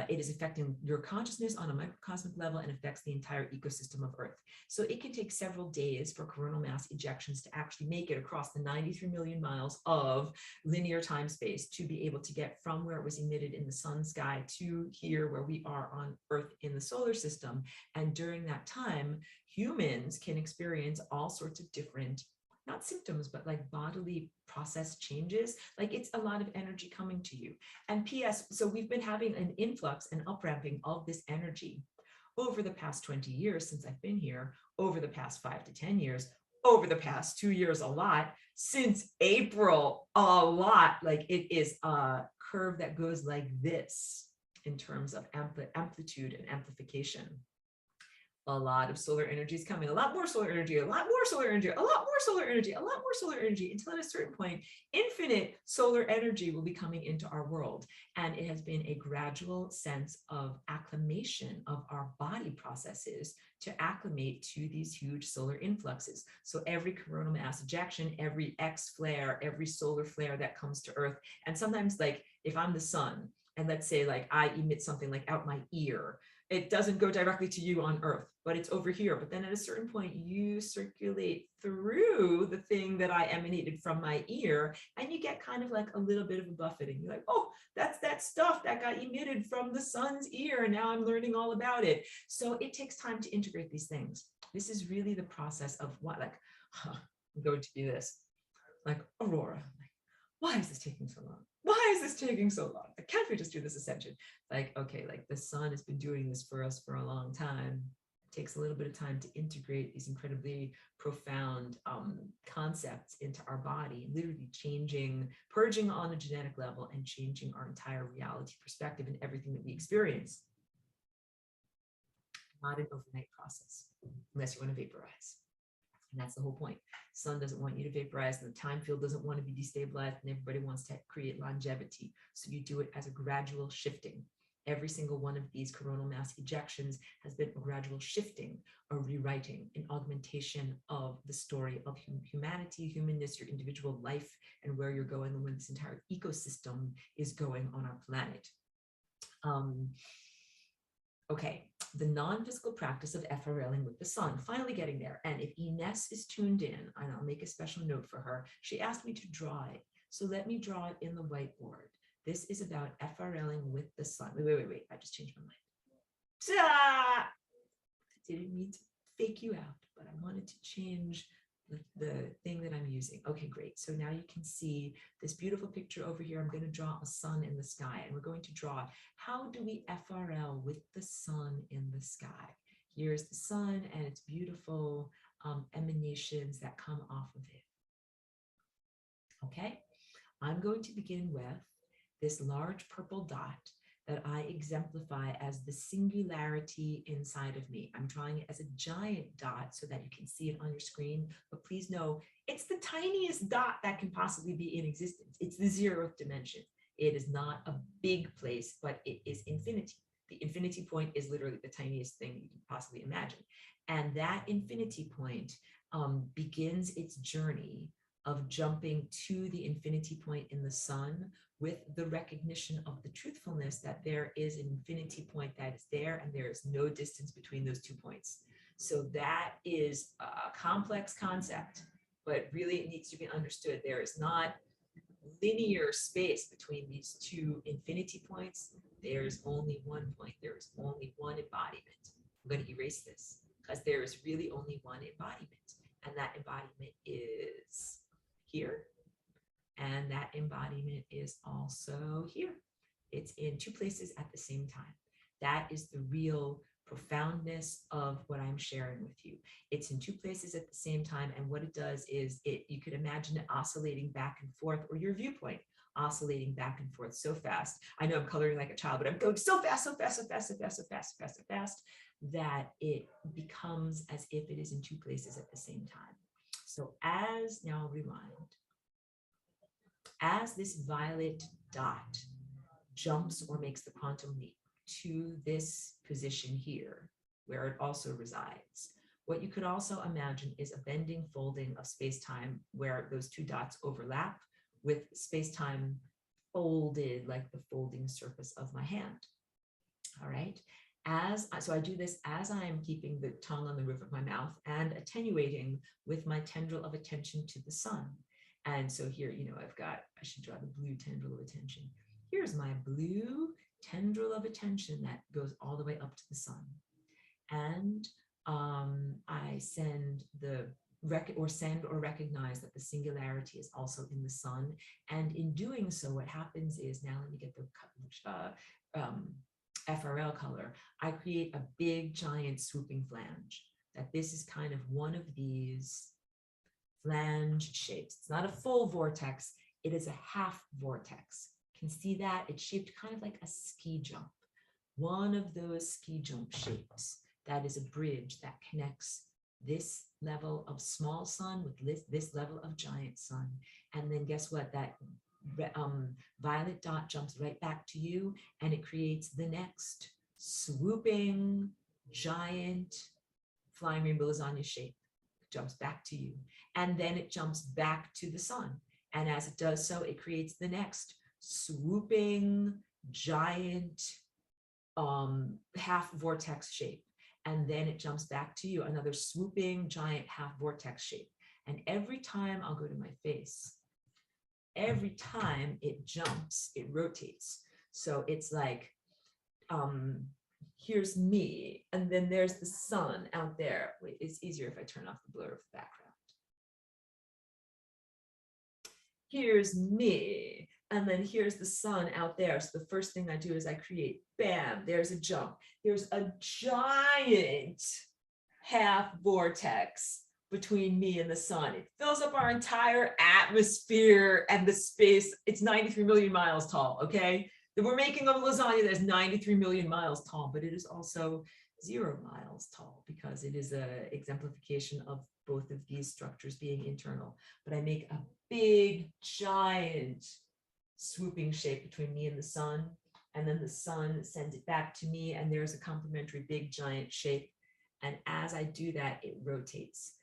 It is affecting your consciousness on a microcosmic level and affects the entire ecosystem of Earth. So it can take several days for coronal mass ejections to actually make it across the 93 million miles of linear time space to be able to get from where it was emitted in the sun sky to here where we are on Earth in the solar system. And during that time, humans can experience all sorts of different, not symptoms, but like bodily process changes. Like it's a lot of energy coming to you. And PS, so we've been having an influx and upramping of this energy over the past 20 years since I've been here, over the past 5 to 10 years, over the past 2 years, a lot, since April, a lot. Like it is a curve that goes like this in terms of amplitude and amplification. A lot of solar energy is coming, a lot more solar energy, a lot more solar energy, a lot more solar energy, a lot more solar energy, until at a certain point, infinite solar energy will be coming into our world. And it has been a gradual sense of acclimation of our body processes to acclimate to these huge solar influxes. So every coronal mass ejection, every X flare, every solar flare that comes to Earth, and sometimes like if I'm the sun, and let's say like I emit something like out my ear, it doesn't go directly to you on Earth, but it's over here. But then at a certain point, you circulate through the thing that I emanated from my ear, and you get kind of like a little bit of a buffeting. You're like, oh, that's that stuff that got emitted from the sun's ear, and now I'm learning all about it. So it takes time to integrate these things. This is really the process of what, like, I'm going to do this, like Aurora. Why is this taking so long? Why is this taking so long? Like, can't we just do this ascension? Like, okay, like the sun has been doing this for us for a long time. It takes a little bit of time to integrate these incredibly profound concepts into our body, literally changing, purging on a genetic level and changing our entire reality perspective and everything that we experience. Not an overnight process, unless you want to vaporize. And that's the whole point. Sun doesn't want you to vaporize, and the time field doesn't want to be destabilized, and everybody wants to create longevity. So you do it as a gradual shifting. Every single one of these coronal mass ejections has been a gradual shifting, a rewriting, an augmentation of the story of humanity, humanness, your individual life, and where you're going and where this entire ecosystem is going on our planet. Okay, the non-physical practice of FRLing with the sun, finally getting there. And if Ines is tuned in, and I'll make a special note for her, she asked me to draw it. So let me draw it in the whiteboard. This is about FRLing with the sun. Wait, I just changed my mind. I didn't mean to fake you out, but I wanted to change the thing that I'm using. Okay, great. So now you can see this beautiful picture over here. I'm going to draw a sun in the sky, and we're going to draw how do we FRL with the sun in the sky. Here's the sun, and it's beautiful. emanations that come off of it. Okay, I'm going to begin with this large purple dot that I exemplify as the singularity inside of me. I'm drawing it as a giant dot so that you can see it on your screen, but please know it's the tiniest dot that can possibly be in existence. It's the 0th dimension. It is not a big place, but it is infinity. The infinity point is literally the tiniest thing you can possibly imagine. And that infinity point begins its journey of jumping to the infinity point in the sun with the recognition of the truthfulness that there is an infinity point that is there and there is no distance between those 2 points. So that is a complex concept, but really it needs to be understood. There is not linear space between these 2 infinity points. There's only one point. There is only one embodiment. I'm going to erase this because there is really only one embodiment, and that embodiment is here, and that embodiment is also here. It's in 2 places at the same time. That is the real profoundness of what I'm sharing with you. It's in 2 places at the same time, and what it does is you could imagine it oscillating back and forth, or your viewpoint oscillating back and forth so fast. I know I'm coloring like a child, but I'm going so fast, so fast, so fast, so fast, so fast, so fast, so fast, that it becomes as if it is in 2 places at the same time. So now I'll rewind. As this violet dot jumps or makes the quantum leap to this position here, where it also resides, what you could also imagine is a bending folding of space-time where those 2 dots overlap with space-time folded like the folding surface of my hand. All right. So I do this as I am keeping the tongue on the roof of my mouth and attenuating with my tendril of attention to the sun. And so here, I should draw the blue tendril of attention. Here's my blue tendril of attention that goes all the way up to the sun. And I send or recognize that the singularity is also in the sun. And in doing so, what happens is, now let me get the FRL color, I create a big, giant swooping flange. That this is kind of one of these flange shapes. It's not a full vortex, it is a half vortex. You can see that it's shaped kind of like a ski jump. One of those ski jump shapes that is a bridge that connects this level of small sun with this level of giant sun. And then guess what? That violet dot jumps right back to you, and it creates the next swooping giant flying rainbow lasagna shape. It jumps back to you, and then it jumps back to the sun, and as it does so, it creates the next swooping giant half vortex shape, and then it jumps back to you, another swooping giant half vortex shape. And every time I'll go to my face, every time it jumps, it rotates. So it's like, here's me, and then there's the sun out there. Wait, it's easier if I turn off the blur of the background. Here's me, and then here's the sun out there. So the first thing I do is I create, bam, there's a jump. There's a giant half vortex between me and the sun. It fills up our entire atmosphere and the space. It's 93 million miles tall, okay? That we're making a lasagna that's 93 million miles tall, but it is also 0 miles tall because it is an exemplification of both of these structures being internal. But I make a big, giant swooping shape between me and the sun, and then the sun sends it back to me, and there's a complementary big, giant shape. And as I do that, it rotates.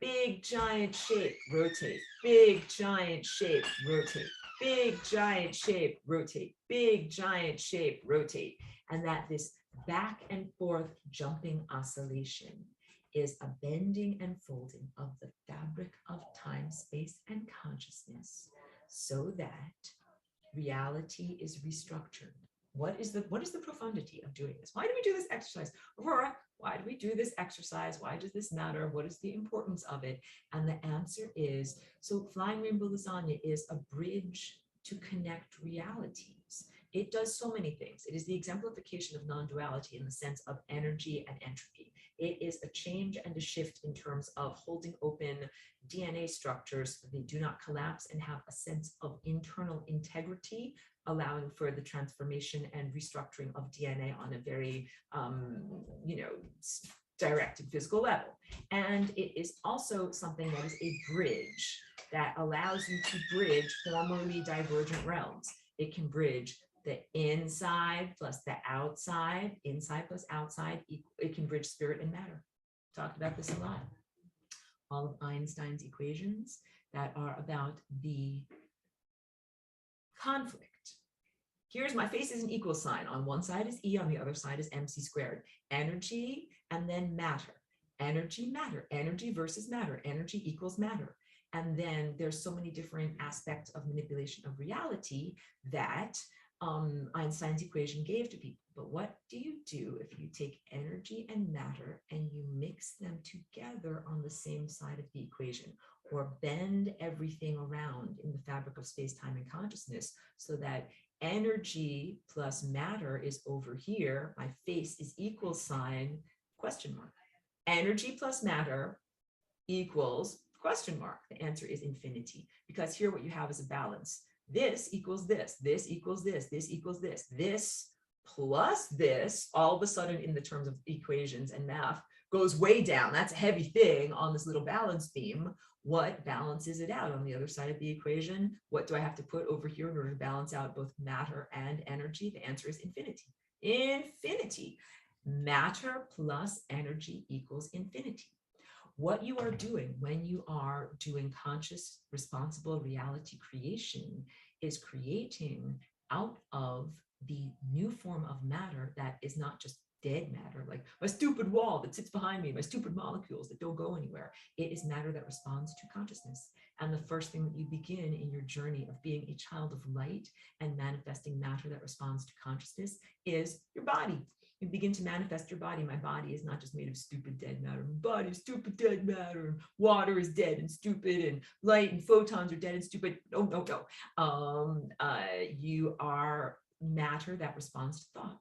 Big, giant shape, rotate. Big, giant shape, rotate. Big, giant shape, rotate. Big, giant shape, rotate. And that this back and forth jumping oscillation is a bending and folding of the fabric of time, space, and consciousness so that reality is restructured. What is the profundity of doing this? Why do we do this exercise? Aurora, why do we do this exercise? Why does this matter? What is the importance of it? And the answer is, so Flying Rainbow Lasagna is a bridge to connect realities. It does so many things. It is the exemplification of non-duality in the sense of energy and entropy. It is a change and a shift in terms of holding open DNA structures so they do not collapse and have a sense of internal integrity, allowing for the transformation and restructuring of DNA on a very, direct and physical level. And it is also something that is a bridge that allows you to bridge formerly divergent realms. It can bridge the inside plus the outside, inside plus outside. It can bridge spirit and matter. Talked about this a lot. All of Einstein's equations that are about the conflict. Here's my face is an equal sign. On one side is E, on the other side is MC squared. Energy and then matter. Energy, matter. Energy versus matter. Energy equals matter. And then there's so many different aspects of manipulation of reality that Einstein's equation gave to people. But what do you do if you take energy and matter and you mix them together on the same side of the equation, or bend everything around in the fabric of space, time, and consciousness so that energy plus matter is over here, my face is equal sign, question mark. Energy plus matter equals question mark. The answer is infinity, because here what you have is a balance. This equals this, this equals this, this equals this, this plus this, all of a sudden in the terms of equations and math, goes way down. That's a heavy thing on this little balance beam. What balances it out on the other side of the equation? What do I have to put over here in order to balance out both matter and energy? The answer is infinity. Infinity. Matter plus energy equals infinity. What you are doing when you are doing conscious, responsible reality creation is creating out of the new form of matter that is not just dead matter, like my stupid wall that sits behind me, my stupid molecules that don't go anywhere. It is matter that responds to consciousness. And the first thing that you begin in your journey of being a child of light and manifesting matter that responds to consciousness is your body. You begin to manifest your body. My body is not just made of stupid dead matter. My body is stupid dead matter. Water is dead and stupid, and light and photons are dead and stupid. No, no, no. You are matter that responds to thought.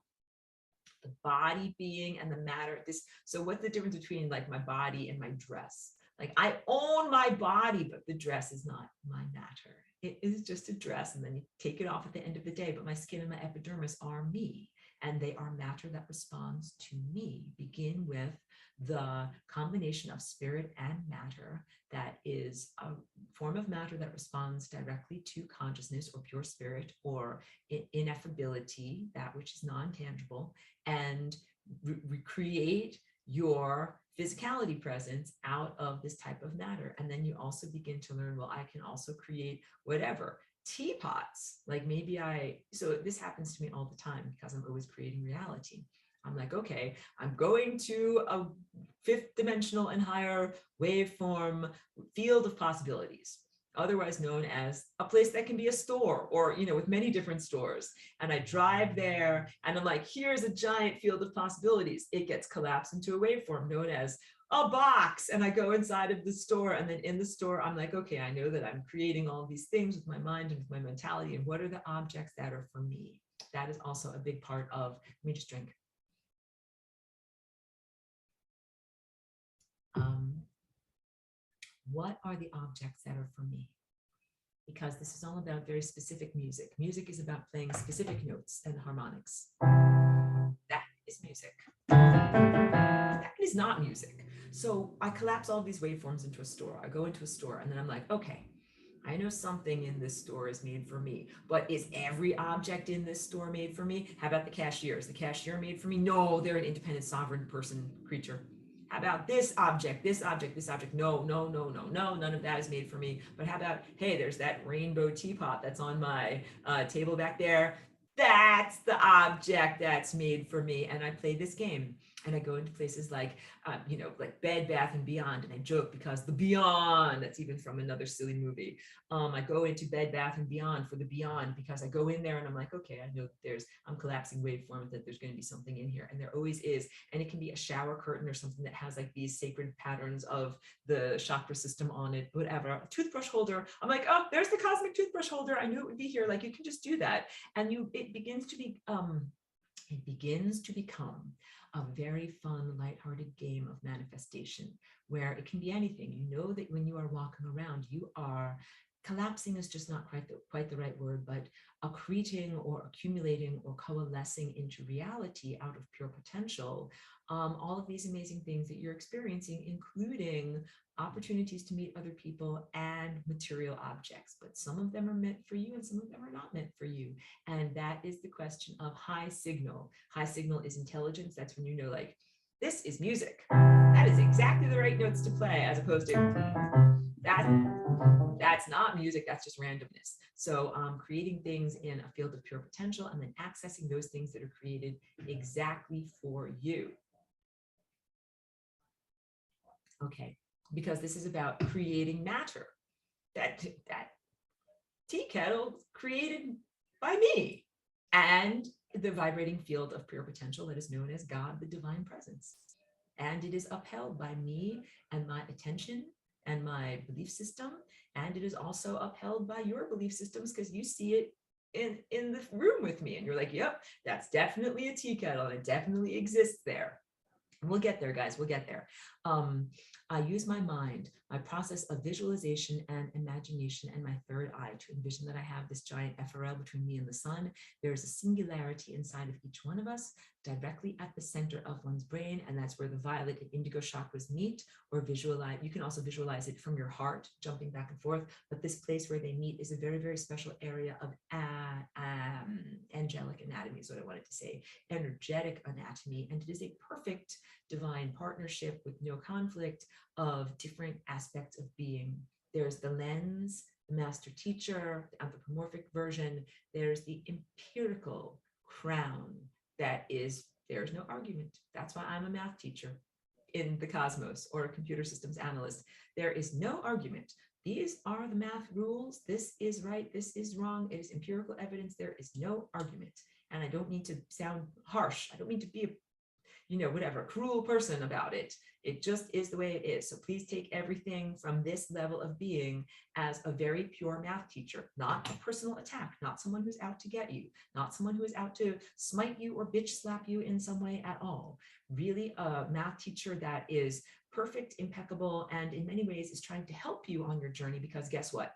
The body being and the matter. So what's the difference between like my body and my dress? Like I own my body, but the dress is not my matter. It is just a dress, and then you take it off at the end of the day. But my skin and my epidermis are me, and they are matter that responds to me. Begin with the combination of spirit and matter that is a form of matter that responds directly to consciousness or pure spirit or ineffability, that which is non-tangible, and recreate your physicality presence out of this type of matter. And then you also begin to learn, well, I can also create whatever. Teapots, like maybe so this happens to me all the time because I'm always creating reality. I'm like, okay, I'm going to a fifth dimensional and higher waveform field of possibilities, otherwise known as a place that can be a store, or, with many different stores. And I drive there and I'm like, here's a giant field of possibilities. It gets collapsed into a waveform known as a box, and I go inside of the store, and then in the store I'm like, okay, I know that I'm creating all these things with my mind and with my mentality, and what are the objects that are for me? That is also a big part of, let me just drink. What are the objects that are for me? Because this is all about very specific music. Music is about playing specific notes and harmonics. That is music. That is not music. So I collapse all these waveforms into a store. I go into a store and then I'm like, okay, I know something in this store is made for me, but is every object in this store made for me? How about the cashier? Is the cashier made for me? No, they're an independent sovereign person, creature. How about this object, this object, this object? No, no, no, no, no, none of that is made for me. But how about, hey, there's that rainbow teapot that's on my table back there. That's the object that's made for me. And I play this game. And I go into places like, like Bed Bath and Beyond, and I joke because the Beyond, that's even from another silly movie. I go into Bed Bath and Beyond for the Beyond because I go in there and I'm like, okay, I know that I'm collapsing waveforms, that there's going to be something in here, and there always is. And it can be a shower curtain or something that has like these sacred patterns of the chakra system on it, whatever. A toothbrush holder. I'm like, oh, there's the cosmic toothbrush holder. I knew it would be here. Like you can just do that, and it begins to be it begins to become a very fun, lighthearted game of manifestation where it can be anything. You know that when you are walking around, you are collapsing is just not quite the right word, but accreting or accumulating or coalescing into reality out of pure potential. All of these amazing things that you're experiencing, including opportunities to meet other people and material objects, but some of them are meant for you and some of them are not meant for you. And that is the question of high signal. High signal is intelligence. That's when you know, like, this is music. That is exactly the right notes to play, as opposed to that's not music, that's just randomness. So creating things in a field of pure potential and then accessing those things that are created exactly for you. Okay, because this is about creating matter. That tea kettle created by me, and the vibrating field of pure potential that is known as God, the divine presence. And it is upheld by me and my attention and my belief system. And it is also upheld by your belief systems because you see it in the room with me and you're like, yep, that's definitely a tea kettle and it definitely exists there. We'll get there, guys. We'll get there. I use my mind, my process of visualization and imagination, and my third eye to envision that I have this giant FRL between me and the sun. There is a singularity inside of each one of us, directly at the center of one's brain, and that's where the violet and indigo chakras meet, or visualize. You can also visualize it from your heart, jumping back and forth, but this place where they meet is a very, very special area of angelic anatomy is what I wanted to say, energetic anatomy, and it is a perfect divine partnership with no conflict of different aspects of being. There's the lens, the master teacher, the anthropomorphic version. There's the empirical crown that is, there's no argument. That's why I'm a math teacher in the cosmos or a computer systems analyst. There is no argument. These are the math rules. This is right. This is wrong. It is empirical evidence. There is no argument. And I don't mean to sound harsh. I don't mean to be a whatever, cruel person about it. It just is the way it is. So please take everything from this level of being as a very pure math teacher, not a personal attack, not someone who's out to get you, not someone who is out to smite you or bitch slap you in some way at all. Really a math teacher that is perfect, impeccable, and in many ways is trying to help you on your journey, because guess what?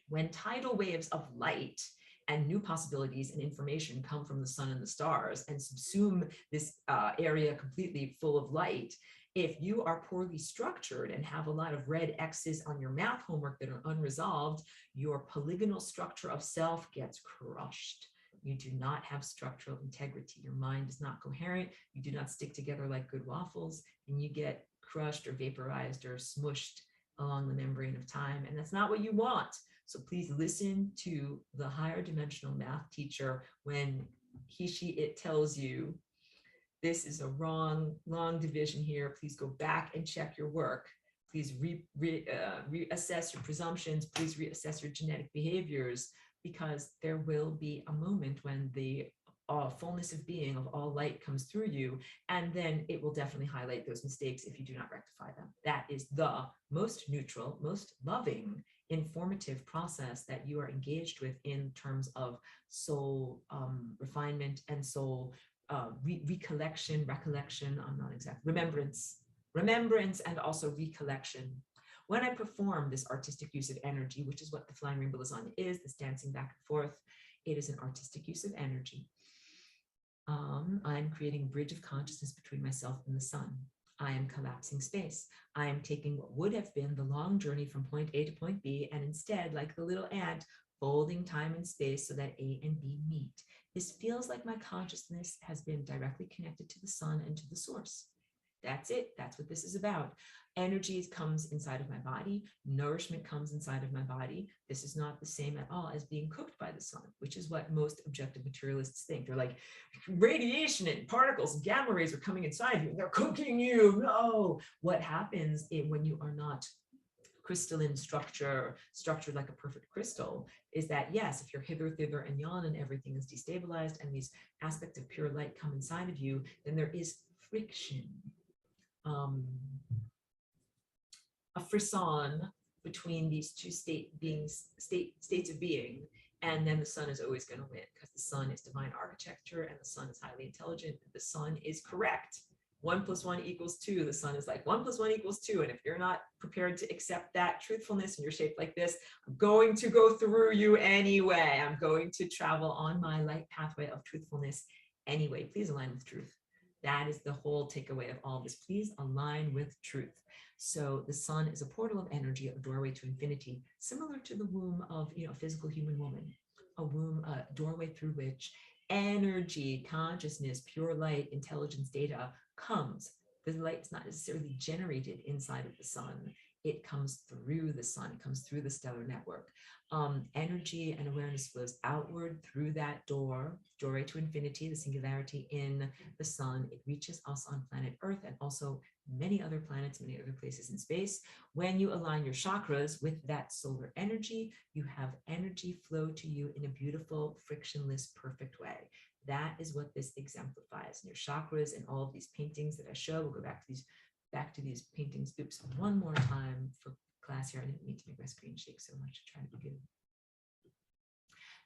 When tidal waves of light and new possibilities and information come from the sun and the stars and subsume this area completely full of light, if you are poorly structured and have a lot of red X's on your math homework that are unresolved, your polygonal structure of self gets crushed. You do not have structural integrity. Your mind is not coherent. You do not stick together like good waffles, and you get crushed or vaporized or smushed along the membrane of time. And that's not what you want. So please listen to the higher dimensional math teacher when it tells you this is a wrong division here. Please go back and check your work. Please reassess your presumptions. Please reassess your genetic behaviors, because there will be a moment when the fullness of being of all light comes through you, and then it will definitely highlight those mistakes if you do not rectify them. That is the most neutral, most loving, informative process that you are engaged with in terms of soul refinement and soul recollection, I'm not exact, remembrance, and also recollection. When I perform this artistic use of energy, which is what the flying rainbow lasagna is, this dancing back and forth, it is an artistic use of energy. I'm creating a bridge of consciousness between myself and the sun. I am collapsing space. I am taking what would have been the long journey from point A to point B, and instead, like the little ant, folding time and space so that A and B meet. This feels like my consciousness has been directly connected to the sun and to the source. That's it. That's what this is about. Energy comes inside of my body. Nourishment comes inside of my body. This is not the same at all as being cooked by the sun, which is what most objective materialists think. They're like, radiation and particles and gamma rays are coming inside you and they're cooking you. No. What happens when you are not crystalline structured like a perfect crystal, is that yes, if you're hither, thither, and yon, and everything is destabilized, and these aspects of pure light come inside of you, then there is friction. A frisson between these two states of being, And then the sun is always going to win because the sun is divine architecture and the sun is highly intelligent. The sun is correct. 1+1=2. The sun is like 1+1=2. And if you're not prepared to accept that truthfulness and you're shaped like this, I'm going to go through you anyway. I'm going to travel on my light pathway of truthfulness anyway. Please align with truth. That is the whole takeaway of all this. Please align with truth. So the sun is a portal of energy, a doorway to infinity, similar to the womb of a physical human woman, a womb, a doorway through which energy, consciousness, pure light, intelligence, data comes. The light is not necessarily generated inside of the sun. It comes through the sun, it comes through the stellar network. Energy and awareness flows outward through that doorway to infinity, the singularity in the sun. It reaches us on planet Earth and also many other planets, many other places in space. When you align your chakras with that solar energy, you have energy flow to you in a beautiful, frictionless, perfect way. That is what this exemplifies. And your chakras and all of these paintings that I show, we'll go back to these paintings. Oops, one more time for class here. I didn't mean to make my screen shake so much. Trying to be good.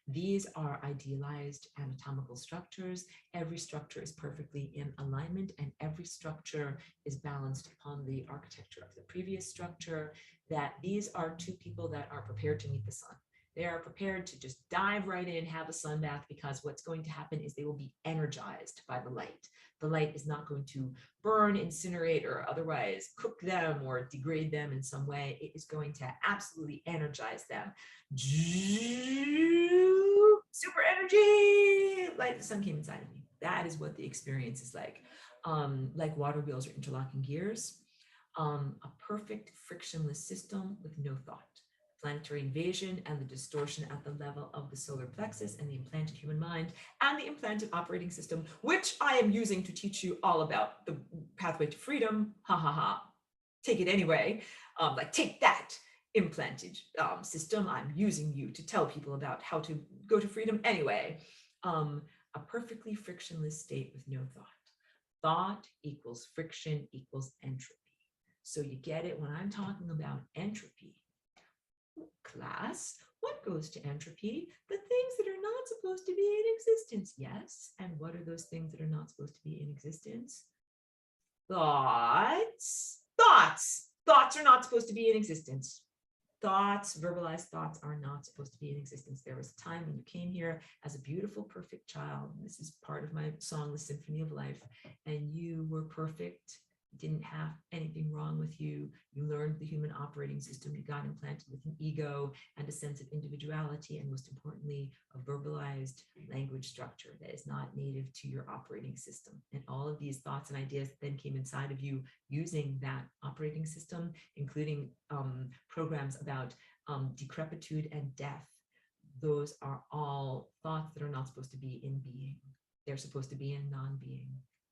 These are idealized anatomical structures. Every structure is perfectly in alignment and every structure is balanced upon the architecture of the previous structure. That these are two people that are prepared to meet the sun. They are prepared to just dive right in, have a sun bath, because what's going to happen is they will be energized by the light. The light is not going to burn, incinerate, or otherwise cook them or degrade them in some way. It is going to absolutely energize them. Super energy, like the sun came inside of me. That is what the experience is like water wheels or interlocking gears. A perfect frictionless system with no thought. Planetary invasion and the distortion at the level of the solar plexus and the implanted human mind and the implanted operating system, which I am using to teach you all about the pathway to freedom. Ha ha ha. Take it anyway. Take that implanted system. I'm using you to tell people about how to go to freedom anyway. A perfectly frictionless state with no thought. Thought equals friction equals entropy. So you get it when I'm talking about entropy. Class, what goes to entropy? The things that are not supposed to be in existence. Yes. And what are those things that are not supposed to be in existence? Thoughts. Thoughts are not supposed to be in existence. Thoughts, verbalized thoughts, are not supposed to be in existence. There was a time when you came here as a beautiful, perfect child. This is part of my song, The Symphony of Life, and you were perfect. Didn't have anything wrong with you. You learned the human operating system. You got implanted with an ego and a sense of individuality, and most importantly, a verbalized language structure that is not native to your operating system. And all of these thoughts and ideas then came inside of you using that operating system, including programs about decrepitude and death. Those are all thoughts that are not supposed to be in being. They're supposed to be in non-being.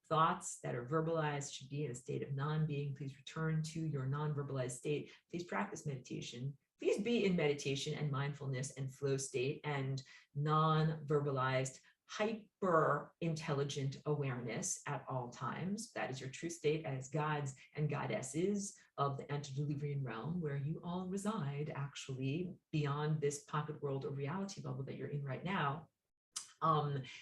Thoughts that are verbalized should be in a state of non-being. Please return to your non-verbalized state. Please practice meditation. Please be in meditation and mindfulness and flow state and non-verbalized, hyper intelligent awareness at all times. That is your true state as gods and goddesses of the antediluvian realm, where you all reside, actually, beyond this pocket world or reality bubble that you're in right now.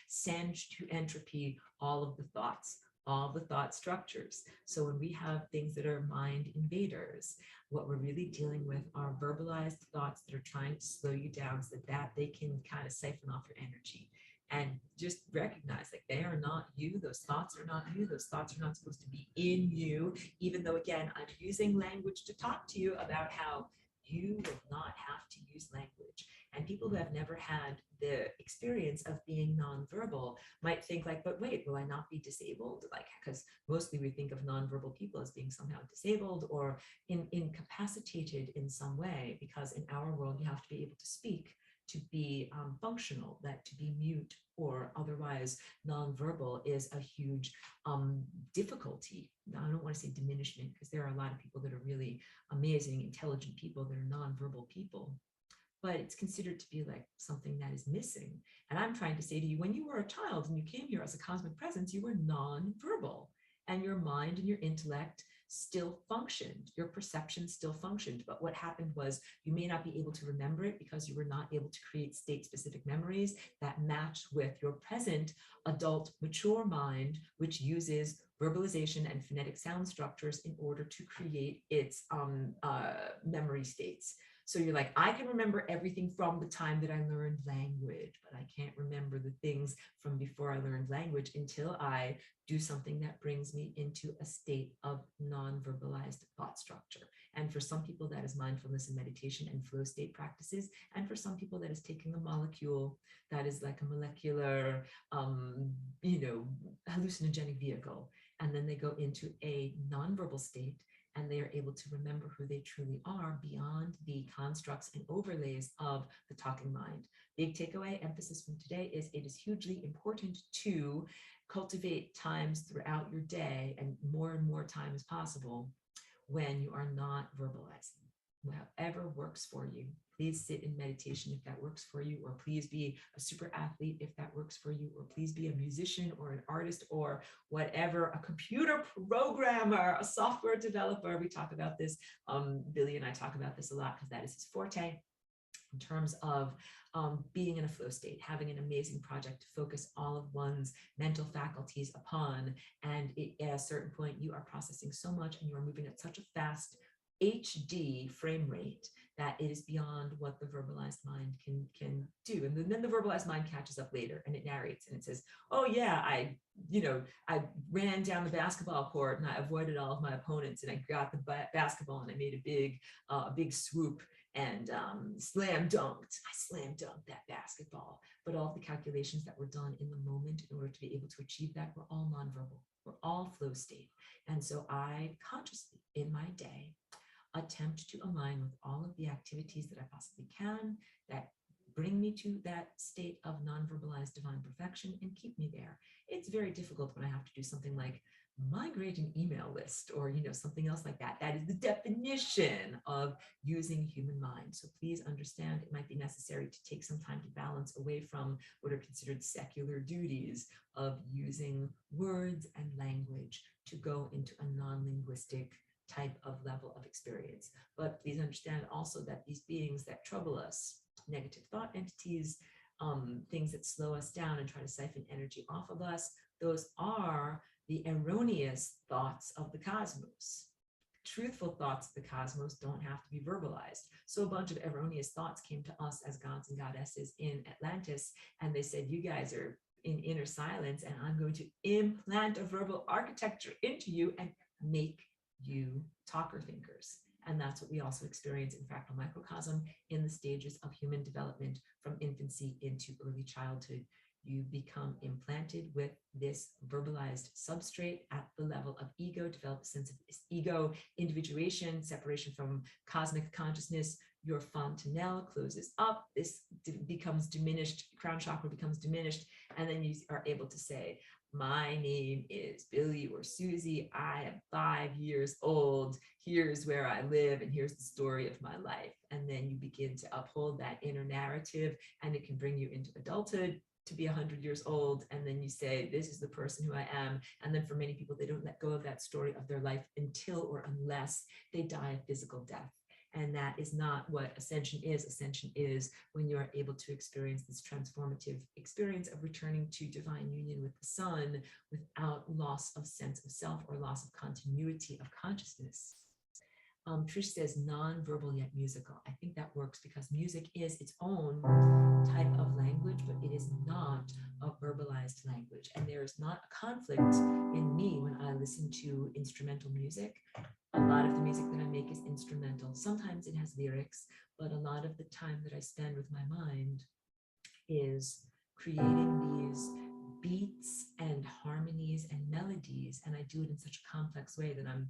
Send to entropy all of the thoughts, all the thought structures. So when we have things that are mind invaders, what we're really dealing with are verbalized thoughts that are trying to slow you down so that they can kind of siphon off your energy. And just recognize, like, they are not you. Those thoughts are not you. Those thoughts are not supposed to be in you, even though, again, I'm using language to talk to you about how you will not have to use language. And people who have never had the experience of being nonverbal might think like, but wait, will I not be disabled? Like, because mostly we think of nonverbal people as being somehow disabled or incapacitated in some way, because in our world, you have to be able to speak to be functional, that to be mute or otherwise nonverbal is a huge difficulty. Now, I don't want to say diminishment, because there are a lot of people that are really amazing, intelligent people that are nonverbal people, but it's considered to be like something that is missing. And I'm trying to say to you, when you were a child and you came here as a cosmic presence, you were nonverbal. and your mind and your intellect still functioned. Your perception still functioned. But what happened was you may not be able to remember it because you were not able to create state-specific memories that match with your present adult, mature mind, which uses verbalization and phonetic sound structures in order to create its memory states. So you're like, I can remember everything from the time that I learned language, but I can't remember the things from before I learned language until I do something that brings me into a state of non-verbalized thought structure. And for some people, that is mindfulness and meditation and flow state practices. And for some people, that is taking a molecule that is like a molecular, hallucinogenic vehicle. And then they go into a non-verbal state, and they are able to remember who they truly are beyond the constructs and overlays of the talking mind. Big takeaway emphasis from today is it is hugely important to cultivate times throughout your day, and more time as possible, when you are not verbalizing. However works for you. Please sit in meditation if that works for you, or please be a super athlete if that works for you, or please be a musician or an artist or whatever, a computer programmer, a software developer. We talk about this. Billy and I talk about this a lot because that is his forte, in terms of being in a flow state, having an amazing project to focus all of one's mental faculties upon. And at a certain point, you are processing so much and you are moving at such a fast HD frame rate that it is beyond what the verbalized mind can do. And then the verbalized mind catches up later and it narrates and it says, oh yeah, I ran down the basketball court and I avoided all of my opponents and I got the basketball and I made a big swoop and slam dunked. I slam dunked that basketball. But all the calculations that were done in the moment in order to be able to achieve that were all nonverbal. We're all flow state. And so I consciously in my day attempt to align with all of the activities that I possibly can that bring me to that state of non-verbalized divine perfection and keep me there. It's very difficult when I have to do something like migrate an email list or something else like that. That is the definition of using human mind. So please understand it might be necessary to take some time to balance away from what are considered secular duties of using words and language to go into a non-linguistic type of level of experience. But please understand also that these beings that trouble us, negative thought entities, things that slow us down and try to siphon energy off of us, those are the erroneous thoughts of the cosmos. Truthful thoughts of the cosmos don't have to be verbalized. So a bunch of erroneous thoughts came to us as gods and goddesses in Atlantis, and they said, you guys are in inner silence, and I'm going to implant a verbal architecture into you and make you talker thinkers. And that's what we also experience in fractal microcosm in the stages of human development from infancy into early childhood. You become implanted with this verbalized substrate at the level of ego, develop a sense of ego, individuation, separation from cosmic consciousness. Your fontanelle closes up, this becomes diminished, crown chakra becomes diminished, and then you are able to say, my name is Billy or Susie. I am 5 years old. Here's where I live, and here's the story of my life. And then you begin to uphold that inner narrative, and it can bring you into adulthood to be 100 years old. And then you say, this is the person who I am. And then for many people, they don't let go of that story of their life until or unless they die a physical death. And that is not what ascension is. Ascension is when you are able to experience this transformative experience of returning to divine union with the sun without loss of sense of self or loss of continuity of consciousness. Trish says non-verbal yet musical. I think that works because music is its own type of language, but it is not a verbalized language. And there is not a conflict in me when I listen to instrumental music. A lot of the music that I make is instrumental. Sometimes it has lyrics, but a lot of the time that I spend with my mind is creating these beats and harmonies and melodies, and I do it in such a complex way that I'm,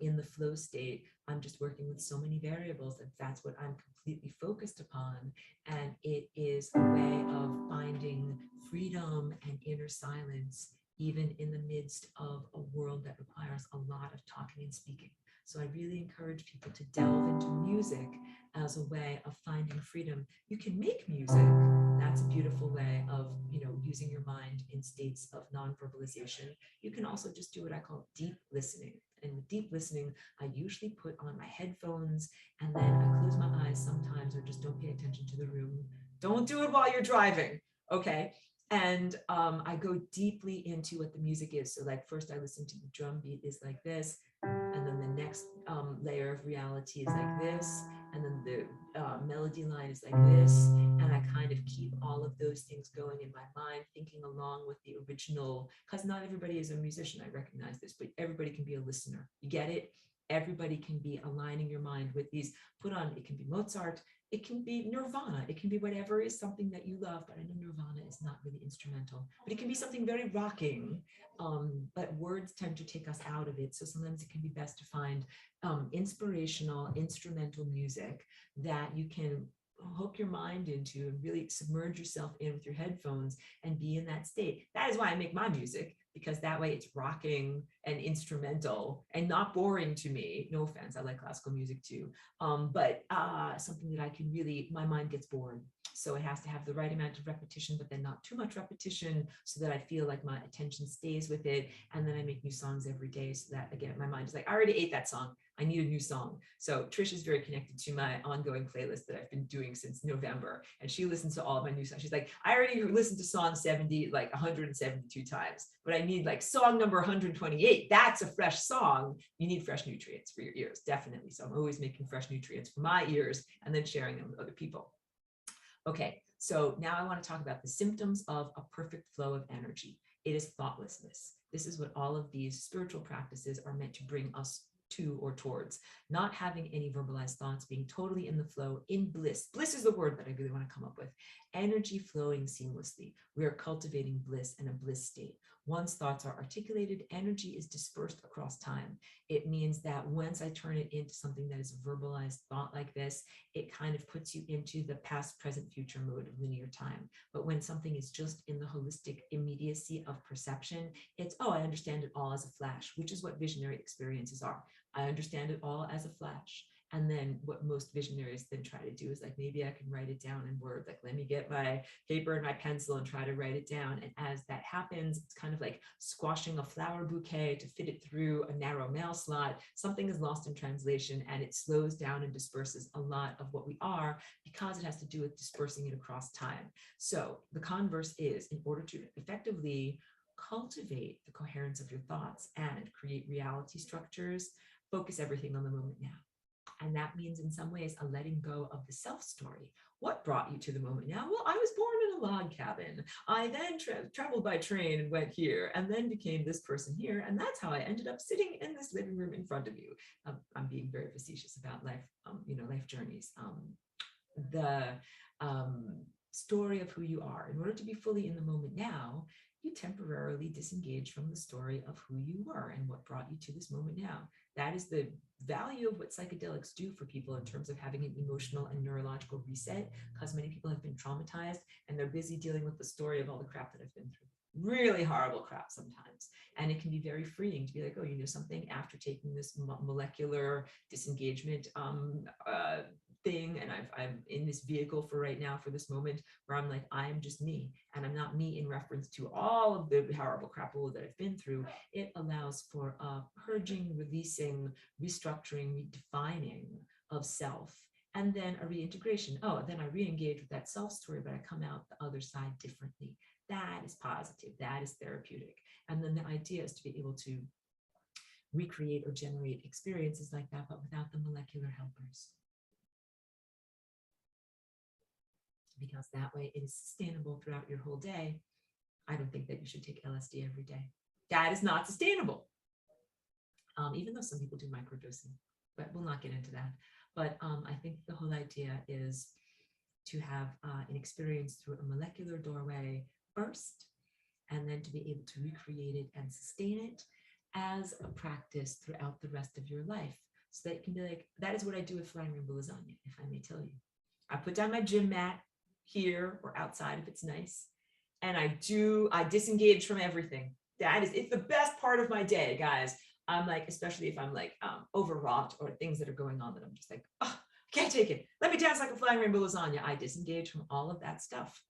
in the flow state. I'm just working with so many variables that that's what I'm completely focused upon, and it is a way of finding freedom and inner silence, even in the midst of a world that requires a lot of talking and speaking. So I really encourage people to delve into music as a way of finding freedom. You can make music. That's a beautiful way of, using your mind in states of non-verbalization. You can also just do what I call deep listening. And with deep listening, I usually put on my headphones and then I close my eyes sometimes or just don't pay attention to the room. Don't do it while you're driving, okay? And I go deeply into what the music is. So like first I listen to the drum beat is like this, and then the next layer of reality is like this, and then the melody line is like this, and I kind of keep all of those things going in my mind, thinking along with the original, because not everybody is a musician, I recognize this, but everybody can be a listener. You get it? Everybody can be aligning your mind with these, put on, it can be Mozart, it can be Nirvana, it can be whatever is something that you love, but I know Nirvana is not really instrumental, but it can be something very rocking, but words tend to take us out of it. So sometimes it can be best to find inspirational, instrumental music that you can hook your mind into and really submerge yourself in with your headphones and be in that state. That is why I make my music, because that way it's rocking and instrumental and not boring to me. No offense, I like classical music too. But something that I can really, my mind gets bored. So it has to have the right amount of repetition, but then not too much repetition so that I feel like my attention stays with it. And then I make new songs every day so that, again, my mind is like, I already ate that song. I need a new song. So Trish is very connected to my ongoing playlist that I've been doing since November. And she listens to all of my new songs. She's like, I already listened to song 70, like 172 times, but I need like song number 128. That's a fresh song. You need fresh nutrients for your ears, definitely. So I'm always making fresh nutrients for my ears and then sharing them with other people. Okay, so now I want to talk about the symptoms of a perfect flow of energy. It is thoughtlessness. This is what all of these spiritual practices are meant to bring us to or towards. Not having any verbalized thoughts, being totally in the flow, in bliss. Bliss is the word that I really want to come up with. Energy flowing seamlessly. We are cultivating bliss and a bliss state. Once thoughts are articulated, energy is dispersed across time. It means that once I turn it into something that is a verbalized thought like this, it kind of puts you into the past, present, future mode of linear time. But when something is just in the holistic immediacy of perception, it's, oh, I understand it all as a flash, which is what visionary experiences are. I understand it all as a flash. And then what most visionaries then try to do is like, maybe I can write it down in Word. Like, let me get my paper and my pencil and try to write it down. And as that happens, it's kind of like squashing a flower bouquet to fit it through a narrow mail slot. Something is lost in translation and it slows down and disperses a lot of what we are because it has to do with dispersing it across time. So the converse is, in order to effectively cultivate the coherence of your thoughts and create reality structures, focus everything on the moment now. And that means in some ways a letting go of the self story. What brought you to the moment now? Well, I was born in a log cabin. I then traveled by train and went here and then became this person here. And that's how I ended up sitting in this living room in front of you. I'm being very facetious about life, life journeys. The story of who you are. In order to be fully in the moment now, you temporarily disengage from the story of who you were and what brought you to this moment now. That is the value of what psychedelics do for people in terms of having an emotional and neurological reset, because many people have been traumatized and they're busy dealing with the story of all the crap that I've been through. Really horrible crap sometimes. And it can be very freeing to be like, oh, you know something, after taking this molecular disengagement thing, and I'm in this vehicle for right now, for this moment, where I'm like, I am just me, and I'm not me in reference to all of the horrible crap that I've been through. It allows for a purging, releasing, restructuring, redefining of self, and then a reintegration. Oh, then I re-engage with that self story, but I come out the other side differently. That is positive. That is therapeutic. And then the idea is to be able to recreate or generate experiences like that, but without the molecular helpers. Because that way it is sustainable throughout your whole day. I don't think that you should take LSD every day. That is not sustainable. Even though some people do microdosing, but we'll not get into that. But I think the whole idea is to have an experience through a molecular doorway first, and then to be able to recreate it and sustain it as a practice throughout the rest of your life. So that you can be like, that is what I do with flying rainbow lasagna, if I may tell you. I put down my gym mat here or outside if it's nice, and I disengage from everything. It's the best part of my day, guys. I'm like, especially if I'm like overwrought or things that are going on that I'm just like, oh, I can't take it. Let me dance like a flying rainbow lasagna. I disengage from all of that stuff,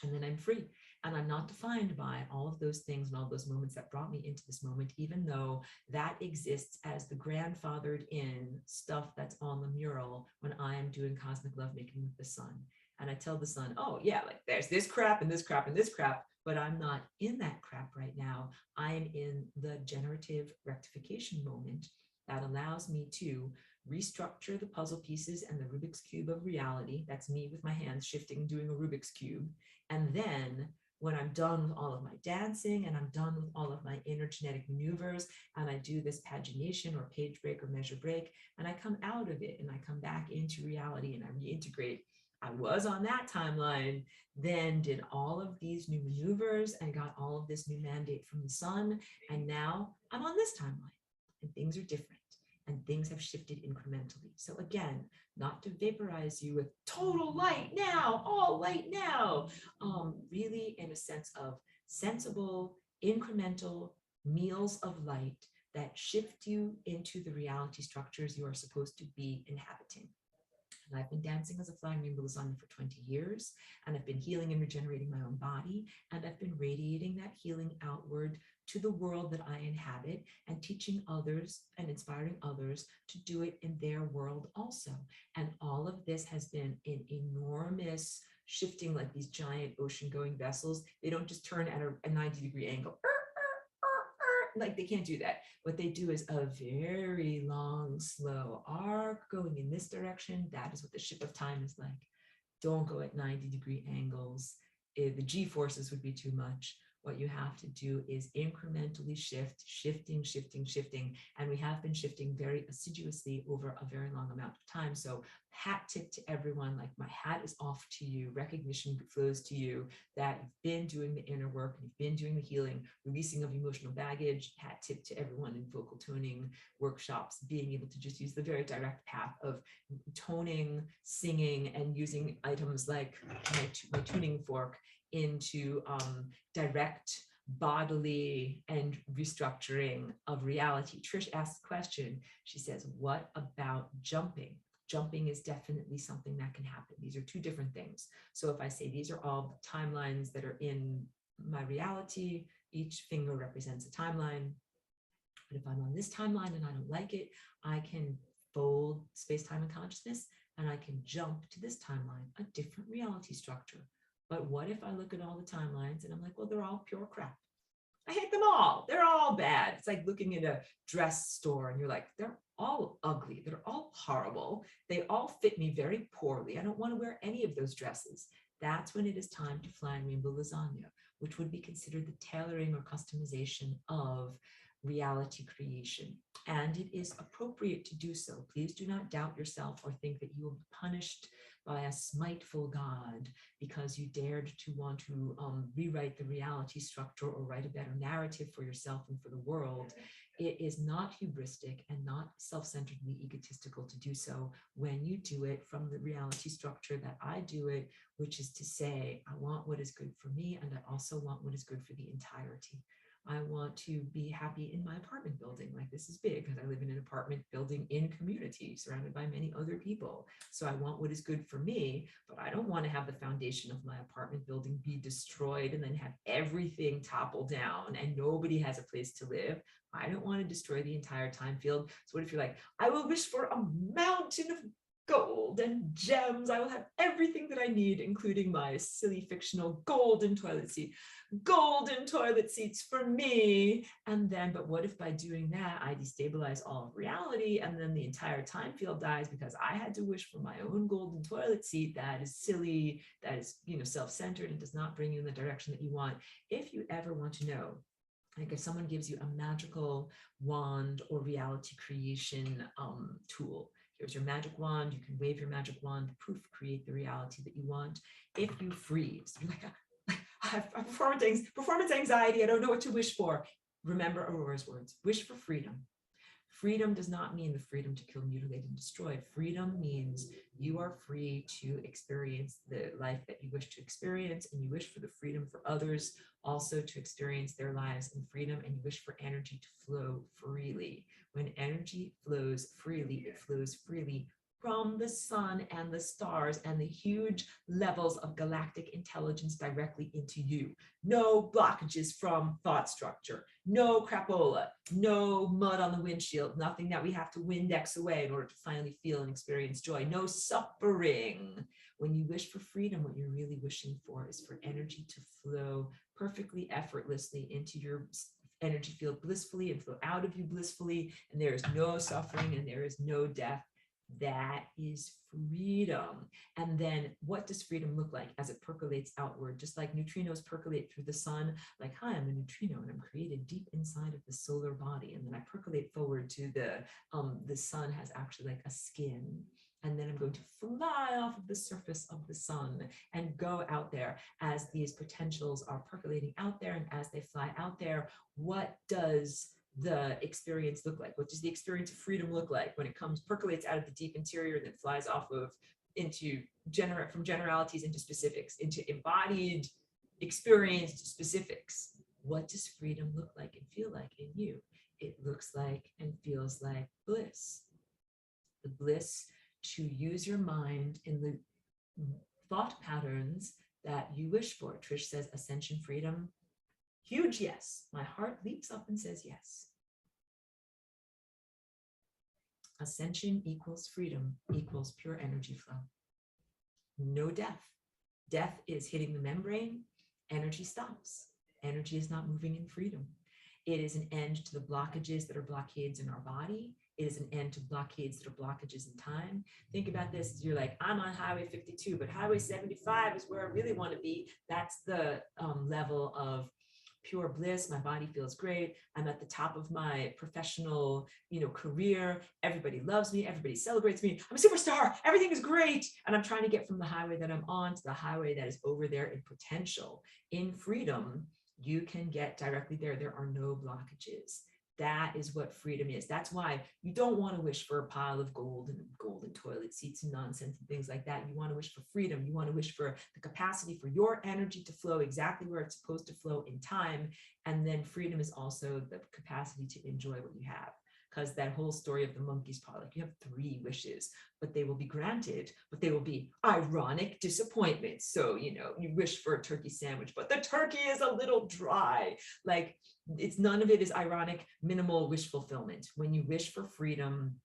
and then I'm free. And I'm not defined by all of those things and all those moments that brought me into this moment, even though that exists as the grandfathered in stuff that's on the mural when I am doing cosmic lovemaking with the sun. And I tell the sun, oh yeah, like there's this crap and this crap and this crap, but I'm not in that crap right now. I am in the generative rectification moment that allows me to restructure the puzzle pieces and the Rubik's Cube of reality. That's me with my hands shifting, doing a Rubik's Cube. And then when I'm done with all of my dancing and I'm done with all of my inner genetic maneuvers, and I do this pagination or page break or measure break, and I come out of it and I come back into reality and I reintegrate. I was on that timeline, then did all of these new maneuvers and got all of this new mandate from the sun. And now I'm on this timeline and things are different and things have shifted incrementally. So again, not to vaporize you with total light now, all light now, really in a sense of sensible, incremental meals of light that shift you into the reality structures you are supposed to be inhabiting. And I've been dancing as a flying rainbow lasagna for 20 years, and I've been healing and regenerating my own body, and I've been radiating that healing outward to the world that I inhabit and teaching others and inspiring others to do it in their world also. And all of this has been an enormous shifting, like these giant ocean going vessels. They don't just turn at a 90-degree angle. Like they can't do that. What they do is a very long, slow arc going in this direction. That is what the ship of time is like. Don't go at 90-degree angles. The G forces would be too much. What you have to do is incrementally shift, shifting, shifting, shifting. And we have been shifting very assiduously over a very long amount of time. So hat tip to everyone, like my hat is off to you, recognition flows to you that you've been doing the inner work, you've been doing the healing, releasing of emotional baggage. Hat tip to everyone in vocal toning workshops, being able to just use the very direct path of toning, singing, and using items like my tuning fork into direct bodily and restructuring of reality. Trish asked a question. She says, what about jumping? Jumping is definitely something that can happen. These are two different things. So if I say these are all timelines that are in my reality, each finger represents a timeline. But if I'm on this timeline and I don't like it, I can fold space, time, and consciousness, and I can jump to this timeline, a different reality structure. But what if I look at all the timelines and I'm like, well, they're all pure crap. I hate them all. They're all bad. It's like looking at a dress store and you're like, they're all ugly. They're all horrible. They all fit me very poorly. I don't want to wear any of those dresses. That's when it is time to fly in rainbow lasagna, which would be considered the tailoring or customization of reality creation. And it is appropriate to do so. Please do not doubt yourself or think that you will be punished by a smiteful God because you dared to want to rewrite the reality structure or write a better narrative for yourself and for the world. It is not hubristic and not self-centeredly egotistical to do so when you do it from the reality structure that I do it, which is to say, I want what is good for me, and I also want what is good for the entirety. I want to be happy in my apartment building. Like this is big because I live in an apartment building in community surrounded by many other people. So I want what is good for me, but I don't want to have the foundation of my apartment building be destroyed and then have everything topple down and nobody has a place to live. I don't want to destroy the entire time field. So what if you're like, I will wish for a mountain of gold and gems. I will have everything that I need, including my silly fictional golden toilet seat. Golden toilet seats for me. And then, but what if by doing that, I destabilize all of reality and then the entire time field dies because I had to wish for my own golden toilet seat that is silly, that is, self-centered and does not bring you in the direction that you want. If you ever want to know, like if someone gives you a magical wand or reality creation tool, here's your magic wand, you can wave your magic wand, poof, create the reality that you want. If you freeze, you're like, I have performance anxiety, I don't know what to wish for. Remember Aurora's words, wish for freedom. Freedom does not mean the freedom to kill, mutilate, and destroy. Freedom means you are free to experience the life that you wish to experience, and you wish for the freedom for others also to experience their lives in freedom, and you wish for energy to flow freely. When energy flows freely, it flows freely from the sun and the stars and the huge levels of galactic intelligence directly into you. No blockages from thought structure, no crapola, no mud on the windshield, nothing that we have to Windex away in order to finally feel and experience joy, no suffering. When you wish for freedom, what you're really wishing for is for energy to flow perfectly effortlessly into your energy field blissfully and flow out of you blissfully, and there is no suffering and there is no death. That is freedom. And then what does freedom look like as it percolates outward? Just like neutrinos percolate through the sun, like, hi, I'm a neutrino and I'm created deep inside of the solar body. And then I percolate forward to the sun has actually like a skin. And then I'm going to fly off of the surface of the sun and go out there as these potentials are percolating out there. And as they fly out there, what does the experience look like? What does the experience of freedom look like when it comes, percolates out of the deep interior and then flies off of into from generalities into specifics, into embodied experienced specifics? What does freedom look like and feel like in you? It looks like and feels like bliss. The bliss to use your mind in the thought patterns that you wish for. Trish says ascension, freedom. Huge yes. My heart leaps up and says yes. Ascension equals freedom equals pure energy flow. No death. Death is hitting the membrane. Energy stops. Energy is not moving in freedom. It is an end to the blockages that are blockades in our body. It is an end to blockades that are blockages in time. Think about this. You're like, I'm on Highway 52, but Highway 75 is where I really want to be. That's the level of pure bliss. My body feels great. I'm at the top of my professional, career. Everybody loves me. Everybody celebrates me. I'm a superstar. Everything is great. And I'm trying to get from the highway that I'm on to the highway that is over there in potential. In freedom, you can get directly there. There are no blockages. That is what freedom is. That's why you don't want to wish for a pile of gold and golden toilet seats and nonsense and things like that. You want to wish for freedom. You want to wish for the capacity for your energy to flow exactly where it's supposed to flow in time. And then freedom is also the capacity to enjoy what you have. Because that whole story of the monkey's paw, like you have 3 wishes, but they will be granted, but they will be ironic disappointments. So, you wish for a turkey sandwich, but the turkey is a little dry. Like, it's none of it is ironic, minimal wish fulfillment. When you wish for freedom,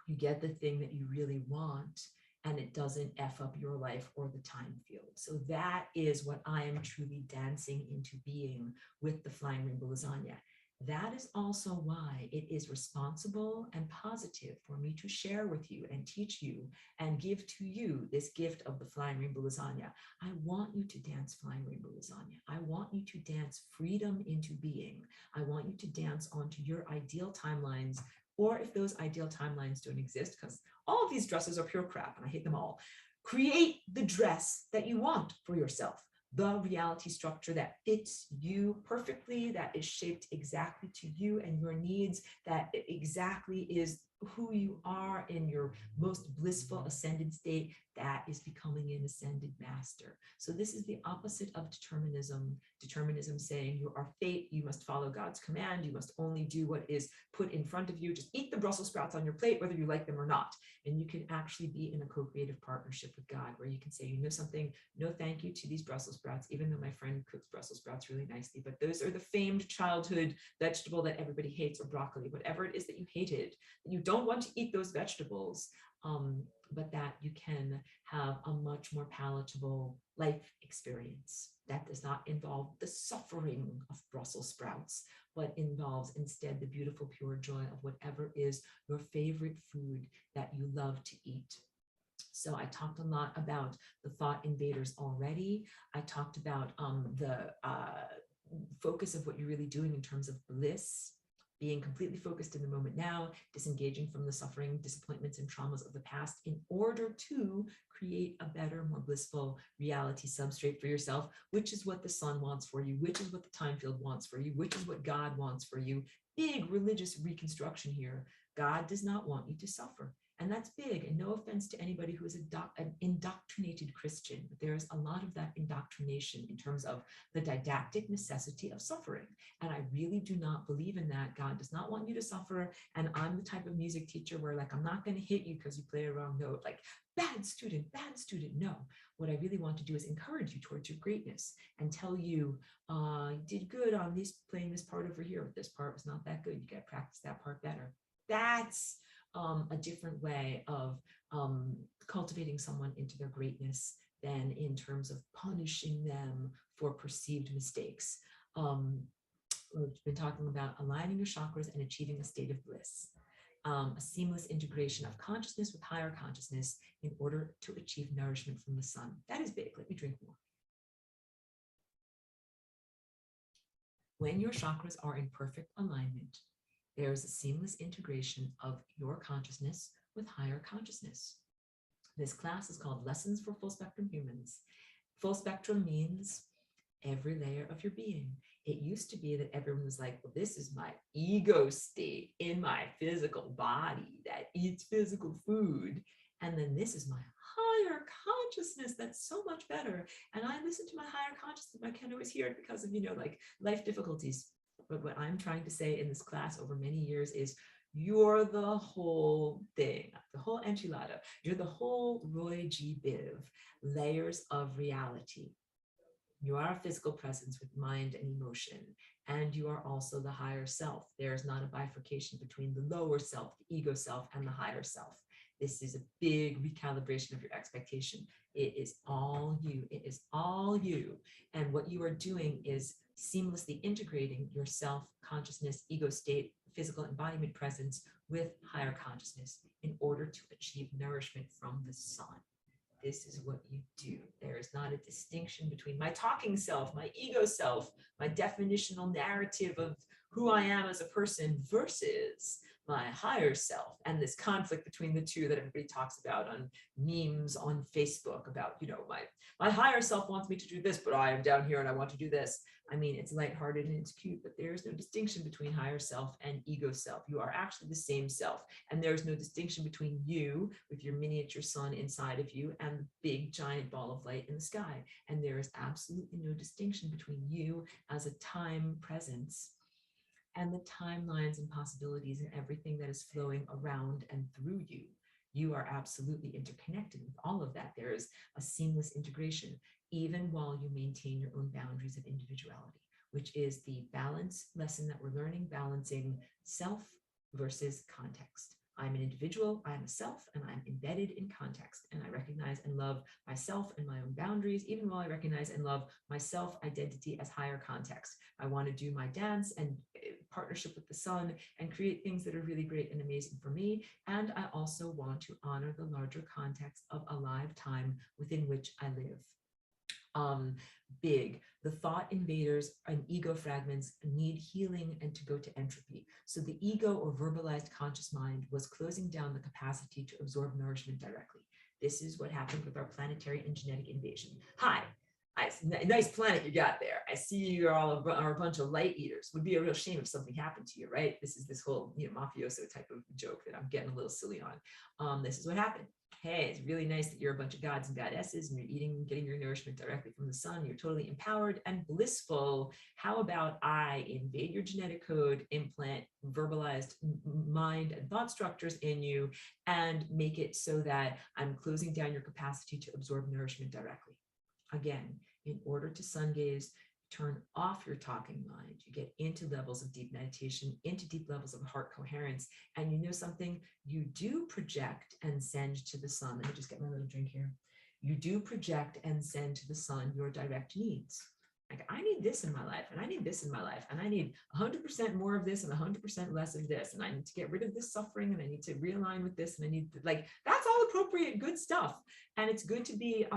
you get the thing that you really want, and it doesn't F up your life or the time field. So that is what I am truly dancing into being with the Flying Rainbow Lasagna. That is also why it is responsible and positive for me to share with you and teach you and give to you this gift of the Flying Rainbow Lasagna. I want you to dance Flying Rainbow Lasagna. I want you to dance freedom into being. I want you to dance onto your ideal timelines, or if those ideal timelines don't exist, because all of these dresses are pure crap and I hate them all, create the dress that you want for yourself. The reality structure that fits you perfectly, that is shaped exactly to you and your needs, that exactly is who you are in your most blissful ascended state, that is becoming an ascended master. So this is the opposite of determinism. Determinism saying you are fate, you must follow God's command, you must only do what is put in front of you, just eat the Brussels sprouts on your plate, whether you like them or not. And you can actually be in a co-creative partnership with God, where you can say, something, no thank you to these Brussels sprouts, even though my friend cooks Brussels sprouts really nicely, but those are the famed childhood vegetable that everybody hates, or broccoli, whatever it is that you hated, you don't want to eat those vegetables, but that you can have a much more palatable life experience that does not involve the suffering of Brussels sprouts, but involves instead the beautiful, pure joy of whatever is your favorite food that you love to eat. So I talked a lot about the thought invaders already. I talked about the focus of what you're really doing in terms of bliss, being completely focused in the moment now, disengaging from the suffering, disappointments, and traumas of the past in order to create a better, more blissful reality substrate for yourself, which is what the sun wants for you, which is what the time field wants for you, which is what God wants for you. Big religious reconstruction here. God does not want you to suffer. And that's big. And no offense to anybody who is an indoctrinated Christian, but there's a lot of that indoctrination in terms of the didactic necessity of suffering. And I really do not believe in that. God does not want you to suffer. And I'm the type of music teacher where, like, I'm not going to hit you because you play a wrong note, like, bad student, bad student. No, what I really want to do is encourage you towards your greatness and tell you, you did good on this, playing this part over here. This part was not that good. You got to practice that part better. That's a different way of cultivating someone into their greatness than in terms of punishing them for perceived mistakes. We've been talking about aligning your chakras and achieving a state of bliss. A seamless integration of consciousness with higher consciousness in order to achieve nourishment from the sun. That is big. Let me drink more. When your chakras are in perfect alignment, there is a seamless integration of your consciousness with higher consciousness. This class is called Lessons for Full Spectrum Humans. Full spectrum means every layer of your being. It used to be that everyone was like, well, this is my ego state in my physical body that eats physical food. And then this is my higher consciousness that's so much better. And I listen to my higher consciousness, but I can't always hear it because of, like, life difficulties. But what I'm trying to say in this class over many years is you're the whole thing, the whole enchilada. You're the whole Roy G. Biv, layers of reality. You are a physical presence with mind and emotion, and you are also the higher self. There is not a bifurcation between the lower self, the ego self, and the higher self. This is a big recalibration of your expectation. It is all you. It is all you. And what you are doing is seamlessly integrating your self-consciousness, ego state, physical embodiment presence with higher consciousness in order to achieve nourishment from the sun. This is what you do. There is not a distinction between my talking self, my ego self, my definitional narrative of who I am as a person versus my higher self, and this conflict between the two that everybody talks about on memes on Facebook about, my higher self wants me to do this, but I am down here and I want to do this. I mean, it's lighthearted and it's cute, but there's no distinction between higher self and ego self. You are actually the same self. And there's no distinction between you with your miniature sun inside of you and the big giant ball of light in the sky. And there is absolutely no distinction between you as a time presence and the timelines and possibilities and everything that is flowing around and through you. You are absolutely interconnected with all of that. There is a seamless integration, even while you maintain your own boundaries of individuality, which is the balance lesson that we're learning, balancing self versus context. I'm an individual, I'm a self, and I'm embedded in context. And I recognize and love myself and my own boundaries, even while I recognize and love my self-identity as higher context. I want to do my dance and partnership with the sun and create things that are really great and amazing for me. And I also want to honor the larger context of a live time within which I live. Big. The thought invaders and ego fragments need healing and to go to entropy. So the ego or verbalized conscious mind was closing down the capacity to absorb nourishment directly. This is what happened with our planetary and genetic invasion. Hi, nice planet you got there. I see you all are a bunch of light eaters. Would be a real shame if something happened to you, right? This is this whole mafioso type of joke that I'm getting a little silly on. This is what happened. Hey, it's really nice that you're a bunch of gods and goddesses and you're getting your nourishment directly from the sun. You're totally empowered and blissful. How about I invade your genetic code, implant verbalized mind and thought structures in you, and make it so that I'm closing down your capacity to absorb nourishment directly. Again, in order to sun gaze, turn off your talking mind. You get into levels of deep meditation, into deep levels of heart coherence. And you know something? You do project and send to the sun. Let me just get my little drink here. You do project and send to the sun your direct needs. Like, I need this in my life, and I need this in my life, and I need 100% more of this and 100% less of this, and I need to get rid of this suffering, and I need to realign with this, and I need to, that's all appropriate, good stuff. And it's good to be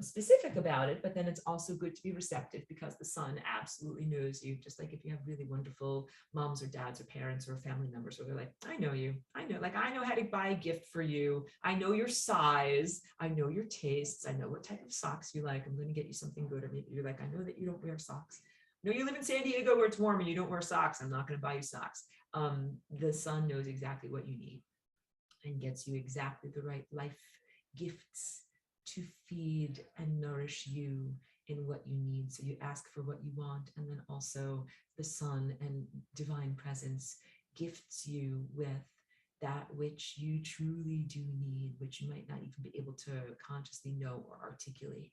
specific about it, but then it's also good to be receptive, because the sun absolutely knows you. Just like if you have really wonderful moms or dads or parents or family members where they're like, I know you, I know how to buy a gift for you. I know your size. I know your tastes. I know what type of socks you like. I'm going to get you something good. Or maybe you're like, I know that you don't wear socks. No, you live in San Diego where it's warm and you don't wear socks. I'm not going to buy you socks. The sun knows exactly what you need. and gets you exactly the right life gifts to feed and nourish you in what you need. So you ask for what you want, and then also the sun and divine presence gifts you with that which you truly do need, which you might not even be able to consciously know or articulate.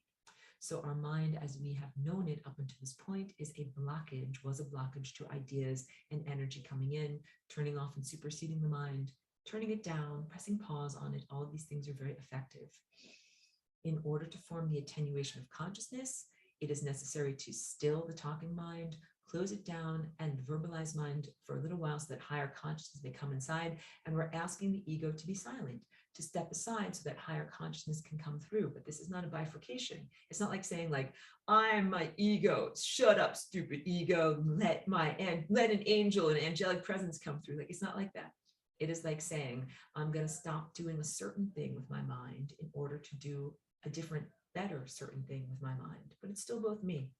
So our mind, as we have known it up until this point, is a blockage, was a blockage to ideas and energy coming in, turning off and superseding the mind, turning it down, pressing pause on it. All of these things are very effective. In order to form the attenuation of consciousness, it is necessary to still the talking mind, close it down, and verbalize mind for a little while so that higher consciousness may come inside. And we're asking the ego to be silent, to step aside so that higher consciousness can come through. But this is not a bifurcation. It's not like saying like, I'm my ego, shut up, stupid ego, let an angel and angelic presence come through. Like, it's not like that. It is like saying, I'm going to stop doing a certain thing with my mind in order to do a different, better certain thing with my mind. But it's still both me.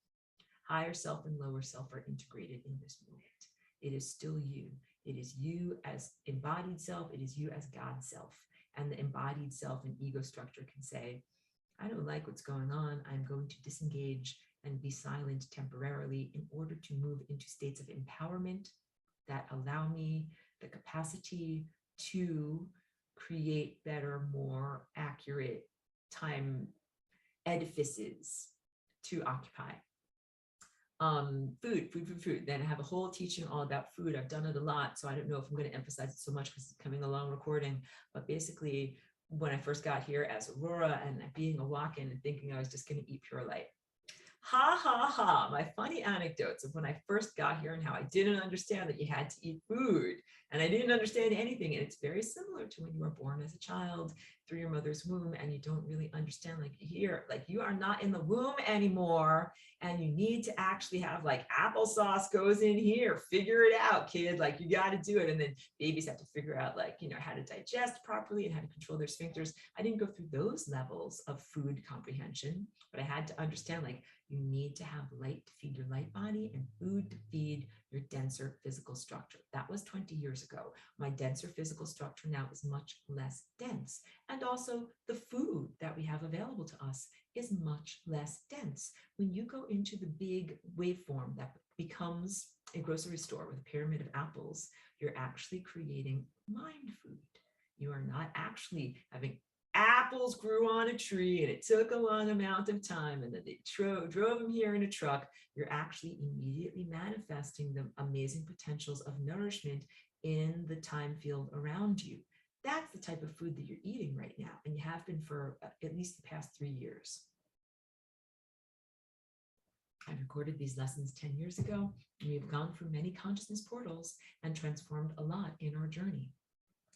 Higher self and lower self are integrated in this moment. It is still you. It is you as embodied self. It is you as God's self. And the embodied self and ego structure can say, I don't like what's going on. I'm going to disengage and be silent temporarily in order to move into states of empowerment that allow me the capacity to create better, more accurate time edifices to occupy. Food. Then I have a whole teaching all about food. I've done it a lot, so I don't know if I'm going to emphasize it so much because it's coming along recording. But basically, when I first got here as Aurora and being a walk-in and thinking I was just going to eat pure light. Ha ha ha, my funny anecdotes of when I first got here and how I didn't understand that you had to eat food and I didn't understand anything. And it's very similar to when you were born as a child through your mother's womb and you don't really understand, like here, like you are not in the womb anymore and you need to actually have like applesauce goes in here, figure it out, kid, like you got to do it. And then babies have to figure out like, you know, how to digest properly and how to control their sphincters. I didn't go through those levels of food comprehension, but I had to understand like, you need to have light to feed your light body and food to feed your denser physical structure. That was 20 years ago. My denser physical structure now is much less dense. And also the food that we have available to us is much less dense. When you go into the big waveform that becomes a grocery store with a pyramid of apples, you're actually creating mind food. You are not actually having apples grew on a tree and it took a long amount of time and then they drove them here in a truck. You're actually immediately manifesting the amazing potentials of nourishment in the time field around you. That's the type of food that you're eating right now, and you have been for at least the past 3 years. I recorded these lessons 10 years ago, and we've gone through many consciousness portals and transformed a lot in our journey.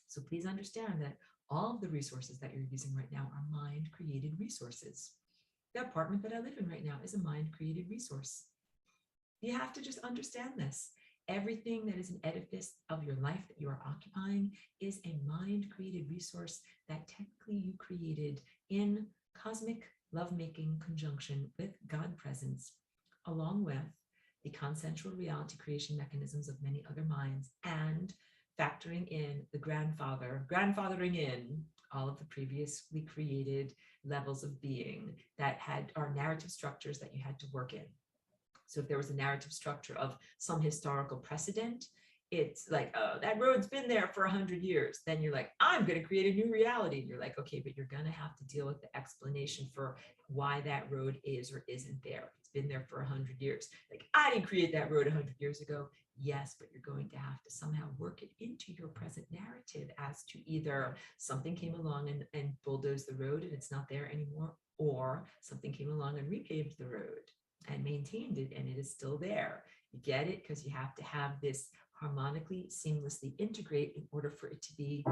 So please understand that all of the resources that you're using right now are mind-created resources. The apartment that I live in right now is a mind-created resource. You have to just understand this. Everything that is an edifice of your life that you are occupying is a mind-created resource that technically you created in cosmic lovemaking conjunction with God presence, along with the consensual reality creation mechanisms of many other minds, and factoring in the grandfathering in all of the previously created levels of being that are narrative structures that you had to work in. So if there was a narrative structure of some historical precedent, it's like, oh, that road's been there for 100 years. Then you're like, I'm going to create a new reality. And you're like, okay, but you're going to have to deal with the explanation for why that road is or isn't there. It's been there for 100 years. Like, I didn't create that road 100 years ago. Yes, but you're going to have to somehow work it into your present narrative as to either something came along and bulldozed the road and it's not there anymore, or something came along and repaved the road and maintained it and it is still there. You get it? Because you have to have this harmonically, seamlessly integrate in order for it to be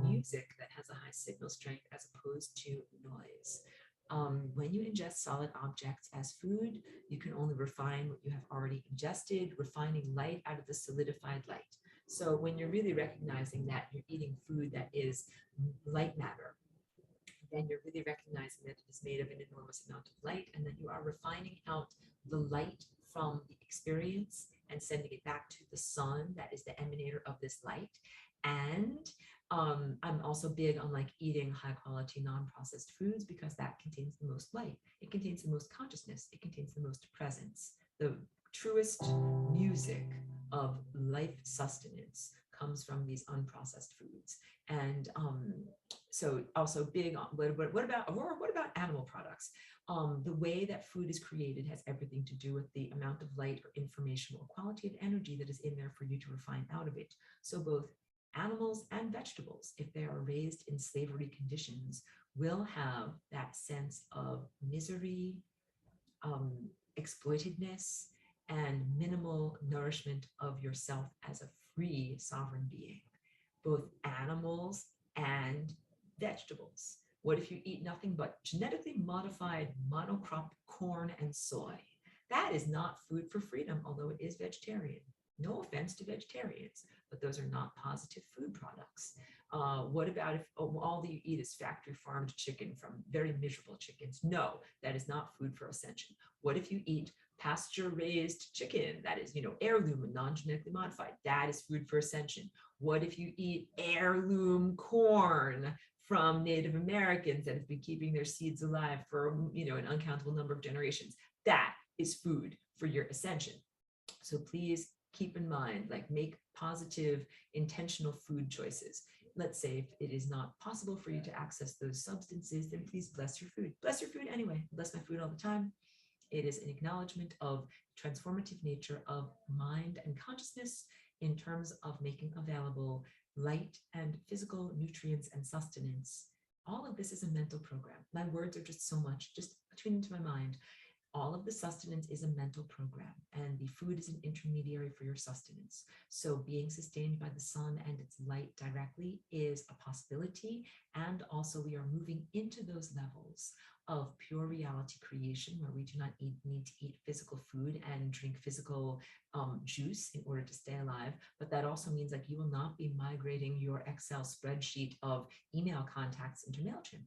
music that has a high signal strength as opposed to noise. When you ingest solid objects as food, you can only refine what you have already ingested, refining light out of the solidified light. So when you're really recognizing that you're eating food that is light matter, then you're really recognizing that it is made of an enormous amount of light and that you are refining out the light from the experience and sending it back to the sun that is the emanator of this light. And I'm also big on like eating high quality non-processed foods because that contains the most light. It contains the most consciousness. It contains the most presence. The truest music of life sustenance comes from these unprocessed foods. And so also big on what about animal products? The way that food is created has everything to do with the amount of light or information or quality of energy that is in there for you to refine out of it. So both animals and vegetables, if they are raised in slavery conditions, will have that sense of misery, um, exploitedness, and minimal nourishment of yourself as a free sovereign being, both animals and vegetables. What if you eat nothing but genetically modified monocrop corn and soy? That is not food for freedom, although it is vegetarian. No offense to vegetarians, but those are not positive food products. What about if all that you eat is factory farmed chicken from very miserable chickens? No, that is not food for ascension. What if you eat pasture raised chicken that is, heirloom and non-genetically modified? That is food for ascension. What if you eat heirloom corn from Native Americans that have been keeping their seeds alive for, an uncountable number of generations? That is food for your ascension. So please keep in mind, like, make positive, intentional food choices. Let's say if it is not possible for you to access those substances, then please bless your food. Bless your food anyway. Bless my food all the time. It is an acknowledgement of transformative nature of mind and consciousness in terms of making available light and physical nutrients and sustenance. All of this is a mental program. My words are just so much, just tune into my mind. All of the sustenance is a mental program, and the food is an intermediary for your sustenance. So being sustained by the sun and its light directly is a possibility. And also we are moving into those levels of pure reality creation where we do not need to eat physical food and drink physical juice in order to stay alive. But that also means like you will not be migrating your Excel spreadsheet of email contacts into MailChimp.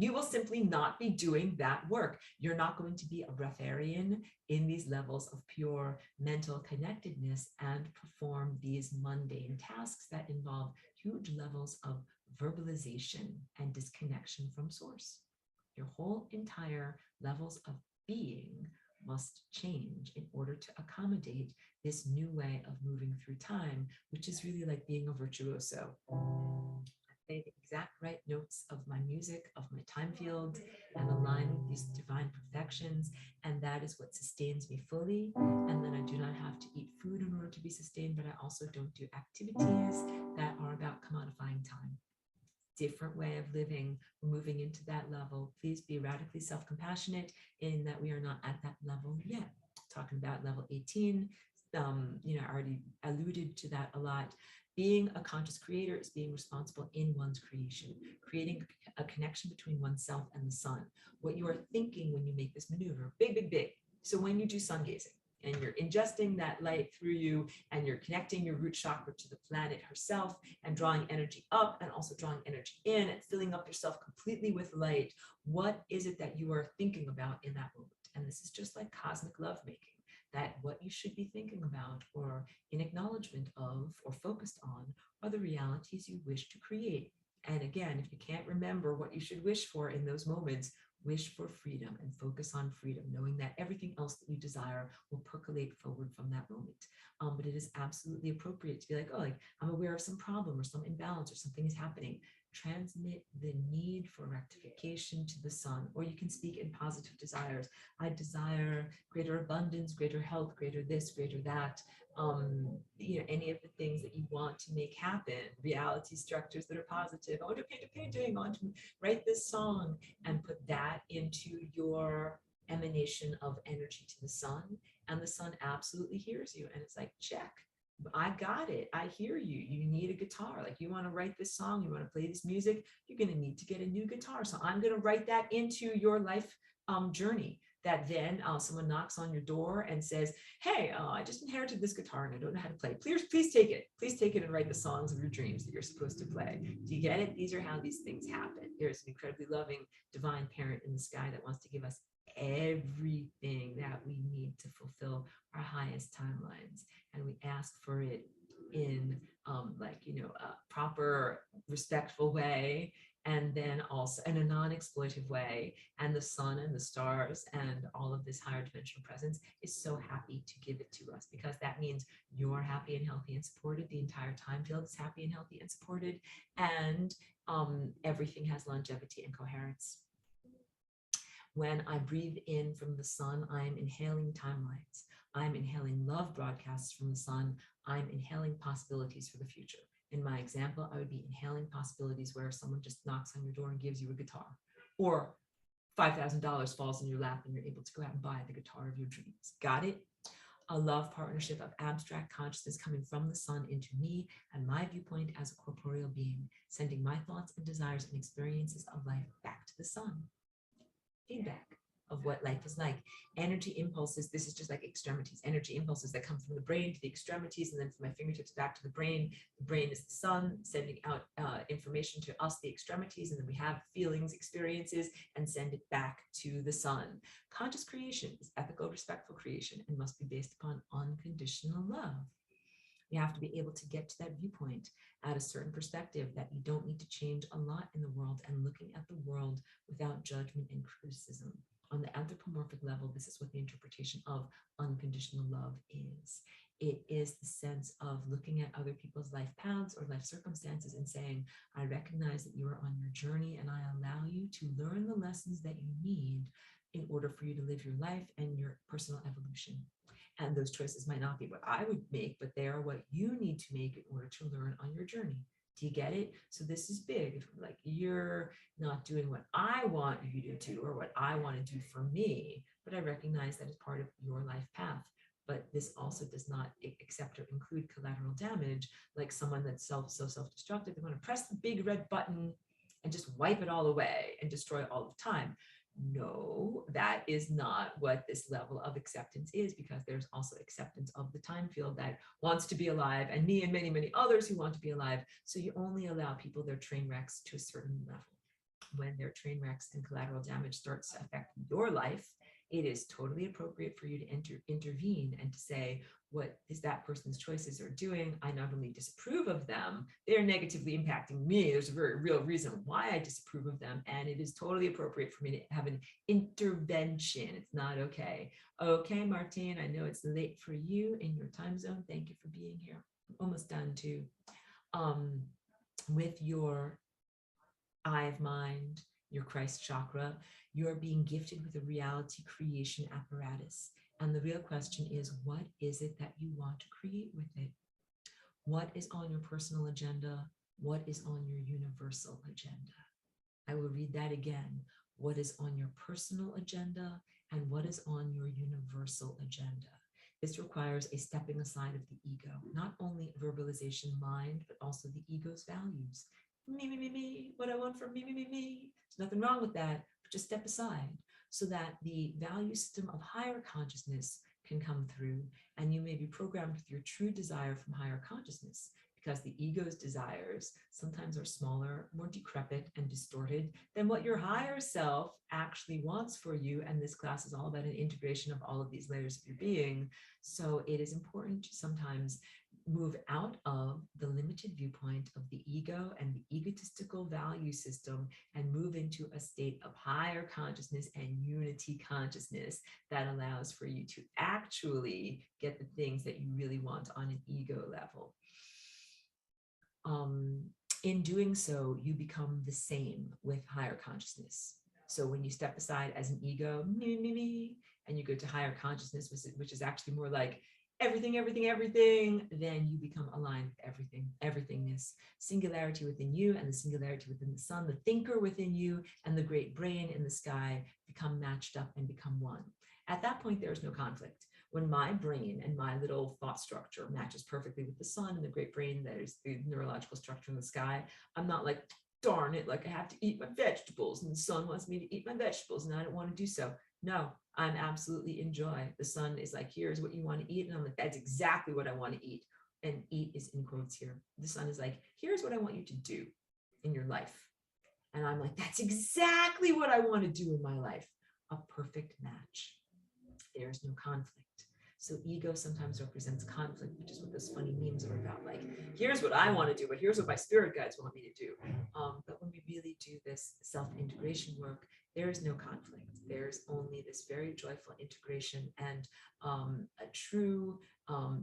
You will simply not be doing that work. You're not going to be a breatharian in these levels of pure mental connectedness and perform these mundane tasks that involve huge levels of verbalization and disconnection from source. Your whole entire levels of being must change in order to accommodate this new way of moving through time, which is really like being a virtuoso. The exact right notes of my music, of my time field, and align with these divine perfections. And that is what sustains me fully. And then I do not have to eat food in order to be sustained, but I also don't do activities that are about commodifying time. Different way of living. We're moving into that level. Please be radically self-compassionate in that we are not at that level yet. Talking about level 18, I already alluded to that a lot. Being a conscious creator is being responsible in one's creation, creating a connection between oneself and the sun. What you are thinking when you make this maneuver, big, big, big. So when you do sun gazing and you're ingesting that light through you and you're connecting your root chakra to the planet herself and drawing energy up and also drawing energy in and filling up yourself completely with light, what is it that you are thinking about in that moment? And this is just like cosmic lovemaking. That what you should be thinking about or in acknowledgement of or focused on are the realities you wish to create. And again, if you can't remember what you should wish for in those moments, wish for freedom and focus on freedom, knowing that everything else that you desire will percolate forward from that moment. But it is absolutely appropriate to be like, oh, like I'm aware of some problem or some imbalance or something is happening. Transmit the need for rectification to the sun, or you can speak in positive desires. I desire greater abundance, greater health, greater this, greater that. Any of the things that you want to make happen, reality structures that are positive. I want to paint a painting, I want to write this song, and put that into your emanation of energy to the sun. And the sun absolutely hears you. And it's like, check. I got it. I hear you. You need a guitar. Like you want to write this song, you want to play this music, you're going to need to get a new guitar. So I'm going to write that into your life journey. That then someone knocks on your door and says, hey, I just inherited this guitar and I don't know how to play. Please take it. Please take it and write the songs of your dreams that you're supposed to play. Do you get it? These are how these things happen. There's an incredibly loving divine parent in the sky that wants to give us everything that we need to fulfill our highest timelines. And we ask for it in a proper, respectful way, and then also in a non-exploitive way. And the sun and the stars and all of this higher dimensional presence is so happy to give it to us, because that means you're happy and healthy and supported. The entire time field is happy and healthy and supported. And everything has longevity and coherence. When I breathe in from the sun, I'm inhaling timelines. I'm inhaling love broadcasts from the sun. I'm inhaling possibilities for the future. In my example, I would be inhaling possibilities where someone just knocks on your door and gives you a guitar, or $5,000 falls in your lap and you're able to go out and buy the guitar of your dreams. Got it? A love partnership of abstract consciousness coming from the sun into me and my viewpoint as a corporeal being, sending my thoughts and desires and experiences of life back to the sun. Feedback of what life is like. Energy impulses, this is just like extremities, energy impulses that come from the brain to the extremities, and then from my fingertips back to the brain. The brain is the sun sending out information to us, the extremities, and then we have feelings, experiences, and send it back to the sun. Conscious creation is ethical, respectful creation and must be based upon unconditional love. You have to be able to get to that viewpoint at a certain perspective, that you don't need to change a lot in the world, and looking at the world without judgment and criticism. On the anthropomorphic level, this is what the interpretation of unconditional love is. It is the sense of looking at other people's life paths or life circumstances and saying, I recognize that you are on your journey, and I allow you to learn the lessons that you need in order for you to live your life and your personal evolution. And those choices might not be what I would make, but they are what you need to make in order to learn on your journey. Do you get it? So this is big. If like you're not doing what I want you to do or what I want to do for me, but I recognize that it's part of your life path. But this also does not accept or include collateral damage, like someone that's so self-destructive. They want to press the big red button and just wipe it all away and destroy all of time. No, that is not what this level of acceptance is, because there's also acceptance of the time field that wants to be alive, and me and many, many others who want to be alive. So you only allow people their train wrecks to a certain level. When their train wrecks and collateral damage starts to affect your life, it is totally appropriate for you to intervene and to say, what is that person's choices are doing? I not only disapprove of them, they're negatively impacting me. There's a very real reason why I disapprove of them. And it is totally appropriate for me to have an intervention. It's not okay. Okay, Martine, I know it's late for you in your time zone. Thank you for being here. I'm almost done too. With your eye of mind, your Christ chakra, you're being gifted with a reality creation apparatus. And the real question is, what is it that you want to create with it? What is on your personal agenda? What is on your universal agenda? I will read that again. What is on your personal agenda and what is on your universal agenda? This requires a stepping aside of the ego, not only verbalization mind, but also the ego's values. Me, what I want from me. There's nothing wrong with that, but just step aside so that the value system of higher consciousness can come through, and you may be programmed with your true desire from higher consciousness, because the ego's desires sometimes are smaller, more decrepit and distorted than what your higher self actually wants for you. And this class is all about an integration of all of these layers of your being. So it is important to sometimes move out of the limited viewpoint of the ego and the egotistical value system and move into a state of higher consciousness and unity consciousness that allows for you to actually get the things that you really want on an ego level. In doing so, you become the same with higher consciousness. So when you step aside as an ego, me, and you go to higher consciousness, which is actually more like everything, then you become aligned with everythingness, singularity within you and the singularity within the sun, the thinker within you and the great brain in the sky become matched up and become one. At that point, there is no conflict. When my brain and my little thought structure matches perfectly with the sun and the great brain, that is the neurological structure in the sky, I'm not like, darn it, like I have to eat my vegetables and the sun wants me to eat my vegetables and I don't want to do so. No, I'm absolutely in joy. The sun is like, here's what you want to eat. And I'm like, that's exactly what I want to eat. And eat is in quotes here. The sun is like, here's what I want you to do in your life. And I'm like, that's exactly what I want to do in my life. A perfect match. There's no conflict. So ego sometimes represents conflict, which is what those funny memes are about. Like, here's what I want to do, but here's what my spirit guides want me to do. But when we really do this self-integration work, there is no conflict. There's only this very joyful integration and a true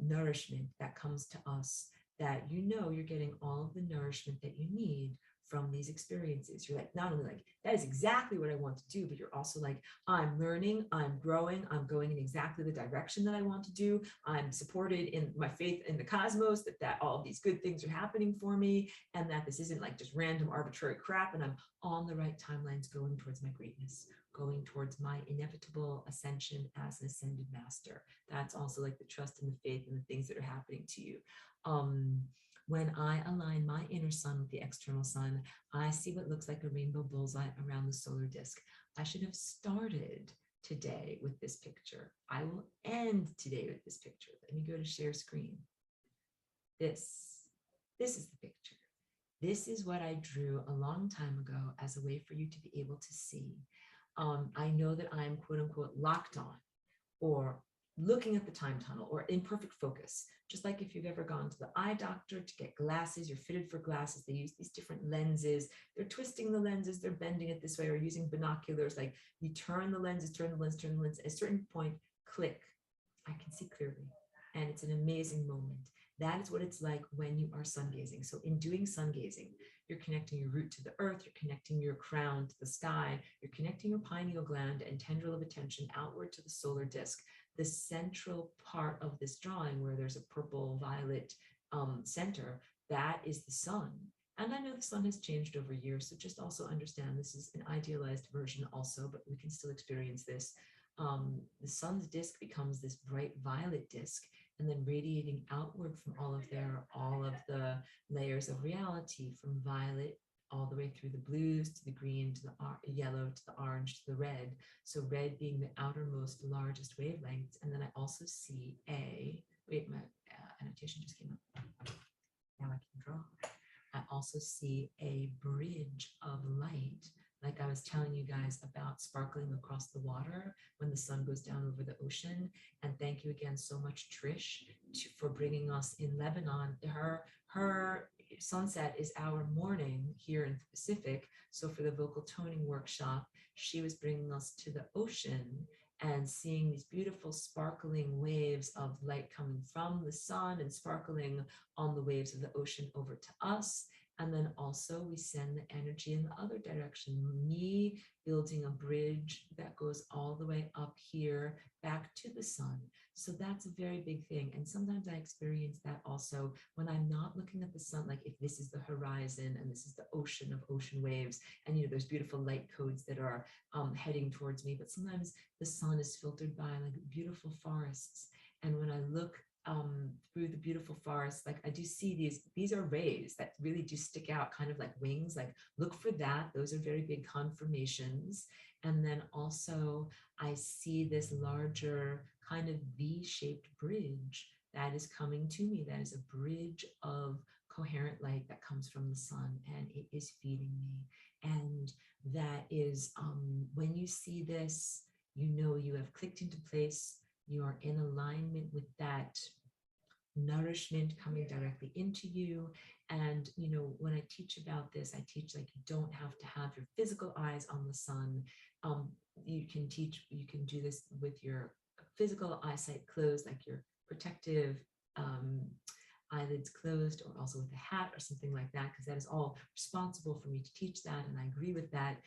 nourishment that comes to us, that you know you're getting all of the nourishment that you need from these experiences. You're like, not only like, that is exactly what I want to do, but you're also like, I'm learning, I'm growing, I'm going in exactly the direction that I want to do. I'm supported in my faith in the cosmos, that all of these good things are happening for me, and that this isn't like just random arbitrary crap, and I'm on the right timelines going towards my greatness, going towards my inevitable ascension as an ascended master. That's also like the trust and the faith and the things that are happening to you. When I align my inner sun with the external sun, I see what looks like a rainbow bullseye around the solar disk. I should have started today with this picture. I will end today with this picture. Let me go to share screen. This is the picture. This is what I drew a long time ago as a way for you to be able to see. I know that I'm quote unquote locked on, or looking at the time tunnel, or in perfect focus. Just like if you've ever gone to the eye doctor to get glasses, you're fitted for glasses. They use these different lenses. They're twisting the lenses, they're bending it this way, or using binoculars. Like, you turn the lenses, turn the lens, turn the lens. At a certain point, click, I can see clearly. And it's an amazing moment. That is what it's like when you are sun gazing. So in doing sun gazing, you're connecting your root to the earth, you're connecting your crown to the sky, you're connecting your pineal gland and tendril of attention outward to the solar disk. The central part of this drawing, where there's a purple violet center, that is the sun. And I know the sun has changed over years, so just also understand this is an idealized version also, but we can still experience this. The sun's disk becomes this bright violet disk, and then radiating outward from all of the layers of reality, from violet all the way through the blues to the green to the yellow to the orange to the red. So red being the outermost largest wavelengths. And then I also see wait, my annotation just came up. Now I can draw. I also see a bridge of light, like I was telling you guys about, sparkling across the water when the sun goes down over the ocean. And thank you again so much, Trish, for bringing us in Lebanon. Her sunset is our morning here in the Pacific. So for the vocal toning workshop, she was bringing us to the ocean and seeing these beautiful sparkling waves of light coming from the sun and sparkling on the waves of the ocean over to us. And then also we send the energy in the other direction, me building a bridge that goes all the way up here back to the sun. So that's a very big thing. And sometimes I experience that also when I'm not looking at the sun, like if this is the horizon and this is the ocean of ocean waves, and there's beautiful light codes that are heading towards me, but sometimes the sun is filtered by like beautiful forests. And when I look through the beautiful forest, like I do see these are rays that really do stick out, kind of like wings. Like, look for that. Those are very big confirmations. And then also I see this larger kind of V-shaped bridge that is coming to me. That is a bridge of coherent light that comes from the sun, and it is feeding me. And that is, when you see this, you have clicked into place. You are in alignment with that nourishment coming directly into you. And when I teach about this, I teach like you don't have to have your physical eyes on the sun. You can do this with your physical eyesight closed, like your protective eyelids closed, or also with a hat or something like that, because that is all responsible for me to teach that, and I agree with that.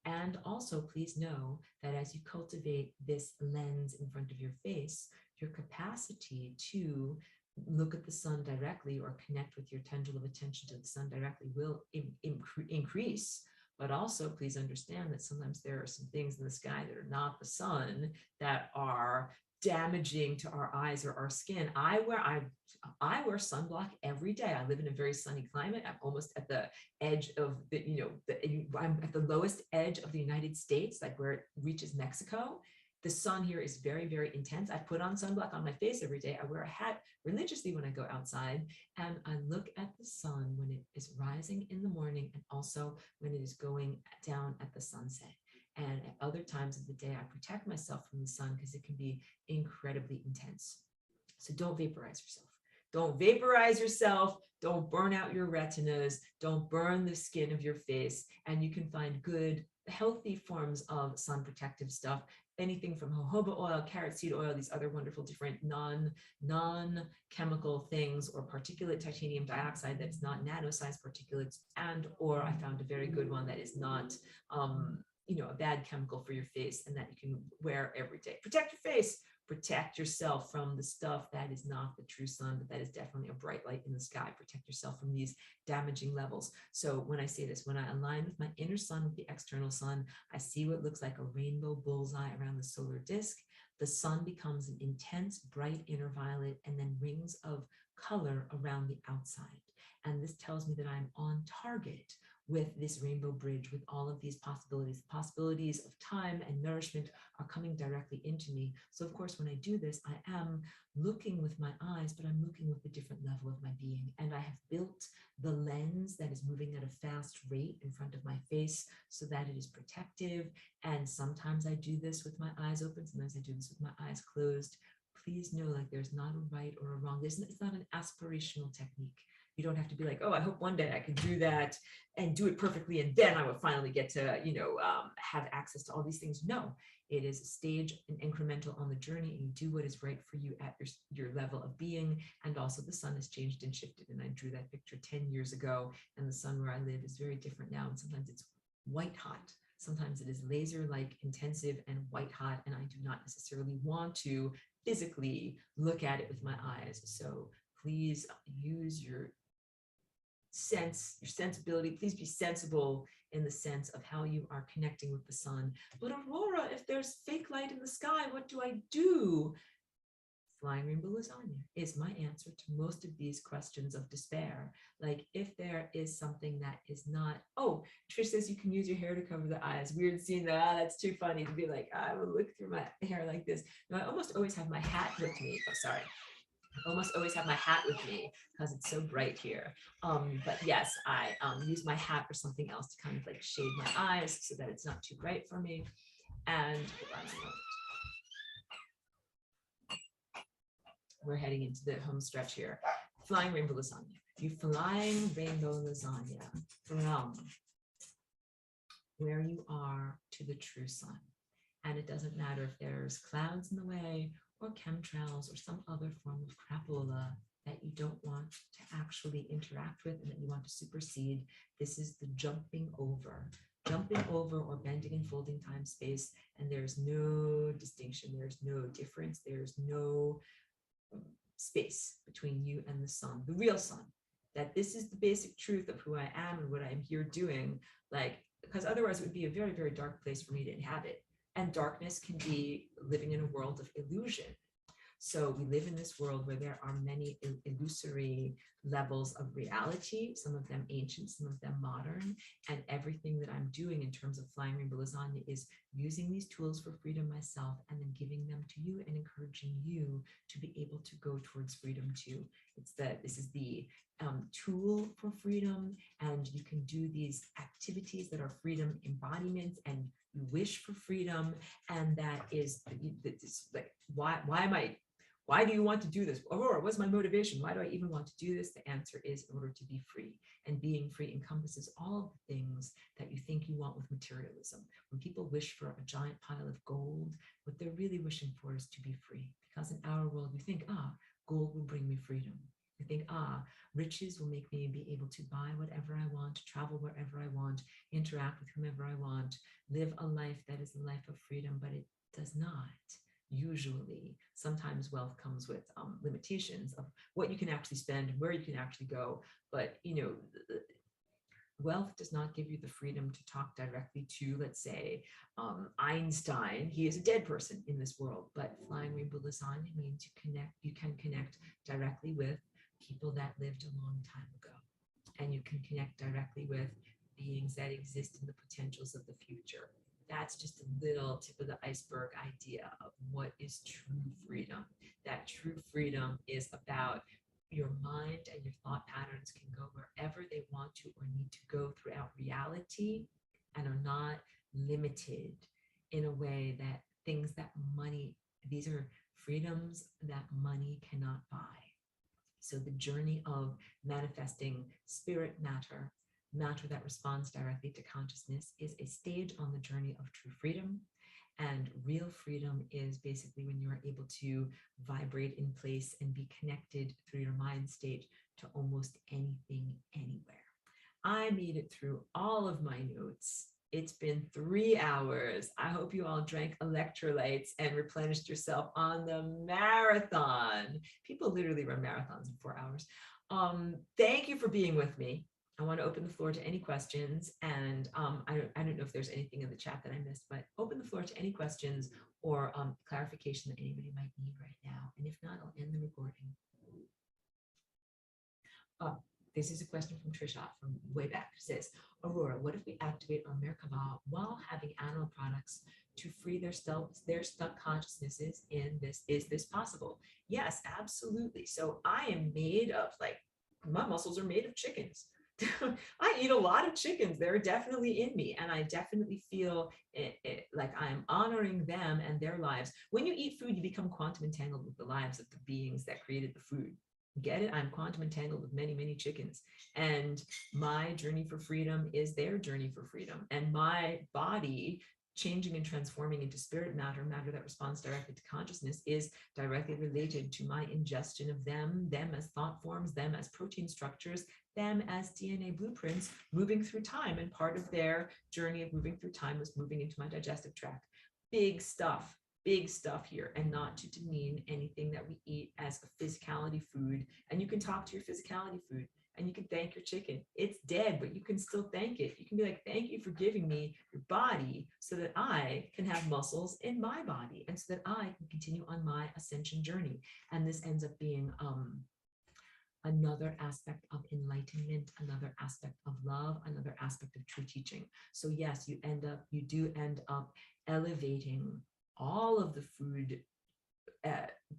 And also, please know that as you cultivate this lens in front of your face, your capacity to look at the sun directly or connect with your tendril of attention to the sun directly will increase. But also, please understand that sometimes there are some things in the sky that are not the sun that are damaging to our eyes or our skin. I wear sunblock every day. I live in a very sunny climate. I'm almost at the edge of I'm at the lowest edge of the United States, like where it reaches Mexico. The sun here is very, very intense. I put on sunblock on my face every day. I wear a hat religiously when I go outside, and I look at the sun when it is rising in the morning, and also when it is going down at the sunset. And at other times of the day, I protect myself from the sun because it can be incredibly intense. So don't vaporize yourself. Don't vaporize yourself. Don't burn out your retinas. Don't burn the skin of your face. And you can find good, healthy forms of sun protective stuff. Anything from jojoba oil, carrot seed oil, these other wonderful different non-chemical things, or particulate titanium dioxide that's not nano-sized particulates, and or I found a very good one that is not a bad chemical for your face and that you can wear every day. Protect your face. Protect yourself from the stuff that is not the true sun, but that is definitely a bright light in the sky. Protect yourself from these damaging levels. So when I say this, when I align with my inner sun with the external sun, I see what looks like a rainbow bullseye around the solar disk. The sun becomes an intense, bright inner violet, and then rings of color around the outside. And this tells me that I'm on target with this rainbow bridge, with all of these possibilities. The possibilities of time and nourishment are coming directly into me. So of course, when I do this, I am looking with my eyes, but I'm looking with a different level of my being. And I have built the lens that is moving at a fast rate in front of my face so that it is protective. And sometimes I do this with my eyes open. Sometimes I do this with my eyes closed. Please know, like, there's not a right or a wrong. It's not an aspirational technique. You don't have to be like, oh, I hope one day I can do that and do it perfectly, and then I will finally get to, have access to all these things. No, it is a stage and incremental on the journey, and you do what is right for you at your level of being. And also the sun has changed and shifted. And I drew that picture 10 years ago, and the sun where I live is very different now. And sometimes it's white hot. Sometimes it is laser-like intensive and white hot, and I do not necessarily want to physically look at it with my eyes. So please use your sensibility. Please be sensible in the sense of how you are connecting with the sun. But Aurora, if there's fake light in the sky, what do I do? Flying rainbow lasagna is my answer to most of these questions of despair. Like, if there is something that is not, oh, Trish says you can use your hair to cover the eyes. Weird seeing that. That's too funny to be like, I will look through my hair like this. No, I almost always have my hat with me. Oh, sorry. I almost always have my hat with me because it's so bright here. But yes, I use my hat or something else to kind of like shade my eyes so that it's not too bright for me. And we're heading into the home stretch here. Flying rainbow lasagna. You flying rainbow lasagna from where you are to the true sun. And it doesn't matter if there's clouds in the way or chemtrails or some other form of crapola that you don't want to actually interact with and that you want to supersede. This is the jumping over or bending and folding time space. And there's no distinction. There's no difference. There's no space between you and the sun, the real sun. That this is the basic truth of who I am and what I'm here doing. Like, because otherwise it would be a very, very dark place for me to inhabit. And darkness can be living in a world of illusion. So we live in this world where there are many illusory levels of reality, some of them ancient, some of them modern. And everything that I'm doing in terms of flying rainbow lasagna is using these tools for freedom myself and then giving them to you and encouraging you to be able to go towards freedom too. This is the tool for freedom, and you can do these activities that are freedom embodiments, and you wish for freedom. And that is like, why do you want to do this? Aurora, what's my motivation? Why do I even want to do this? The answer is in order to be free. And being free encompasses all of the things that you think you want with materialism. When people wish for a giant pile of gold, what they're really wishing for is to be free. Because in our world, you think, gold will bring me freedom. You think, riches will make me be able to buy whatever I want, travel wherever I want, interact with whomever I want, live a life that is a life of freedom, but it does not. Usually, sometimes wealth comes with limitations of what you can actually spend and where you can actually go. But, wealth does not give you the freedom to talk directly to, let's say, Einstein. He is a dead person in this world, but flying rainbow lasagna means you can connect directly with people that lived a long time ago. And you can connect directly with beings that exist in the potentials of the future. That's just a little tip of the iceberg idea of what is true freedom. That true freedom is about your mind, and your thought patterns can go wherever they want to or need to go throughout reality and are not limited in a way that things that money, these are freedoms that money cannot buy. So the journey of manifesting spirit matter, matter that responds directly to consciousness, is a stage on the journey of true freedom. And real freedom is basically when you're able to vibrate in place and be connected through your mind state to almost anything, anywhere. I made it through all of my notes. It's been 3 hours. I hope you all drank electrolytes and replenished yourself on the marathon. People literally run marathons in 4 hours. Thank you for being with me. I want to open the floor to any questions. And I don't know if there's anything in the chat that I missed, but open the floor to any questions or clarification that anybody might need right now. And if not, I'll end the recording. This is a question from Trisha from way back. It says, Aurora, what if we activate our Merkaba while having animal products to free their stuck consciousnesses in this? Is this possible? Yes, absolutely. So I am made of, like, my muscles are made of chickens. I eat a lot of chickens. They're definitely in me. And I definitely feel like I'm honoring them and their lives. When you eat food, you become quantum entangled with the lives of the beings that created the food. Get it? I'm quantum entangled with many, many chickens. And my journey for freedom is their journey for freedom. And my body changing and transforming into spirit matter, matter that responds directly to consciousness, is directly related to my ingestion of them as thought forms, them as protein structures, them as DNA blueprints moving through time. And part of their journey of moving through time was moving into my digestive tract. Big stuff here, and not to demean anything that we eat as a physicality food. And you can talk to your physicality food and you can thank your chicken. It's dead, but you can still thank it. You can be like, thank you for giving me your body so that I can have muscles in my body and so that I can continue on my ascension journey. And this ends up being another aspect of enlightenment, another aspect of love, another aspect of true teaching. So yes, you do end up elevating all of the food,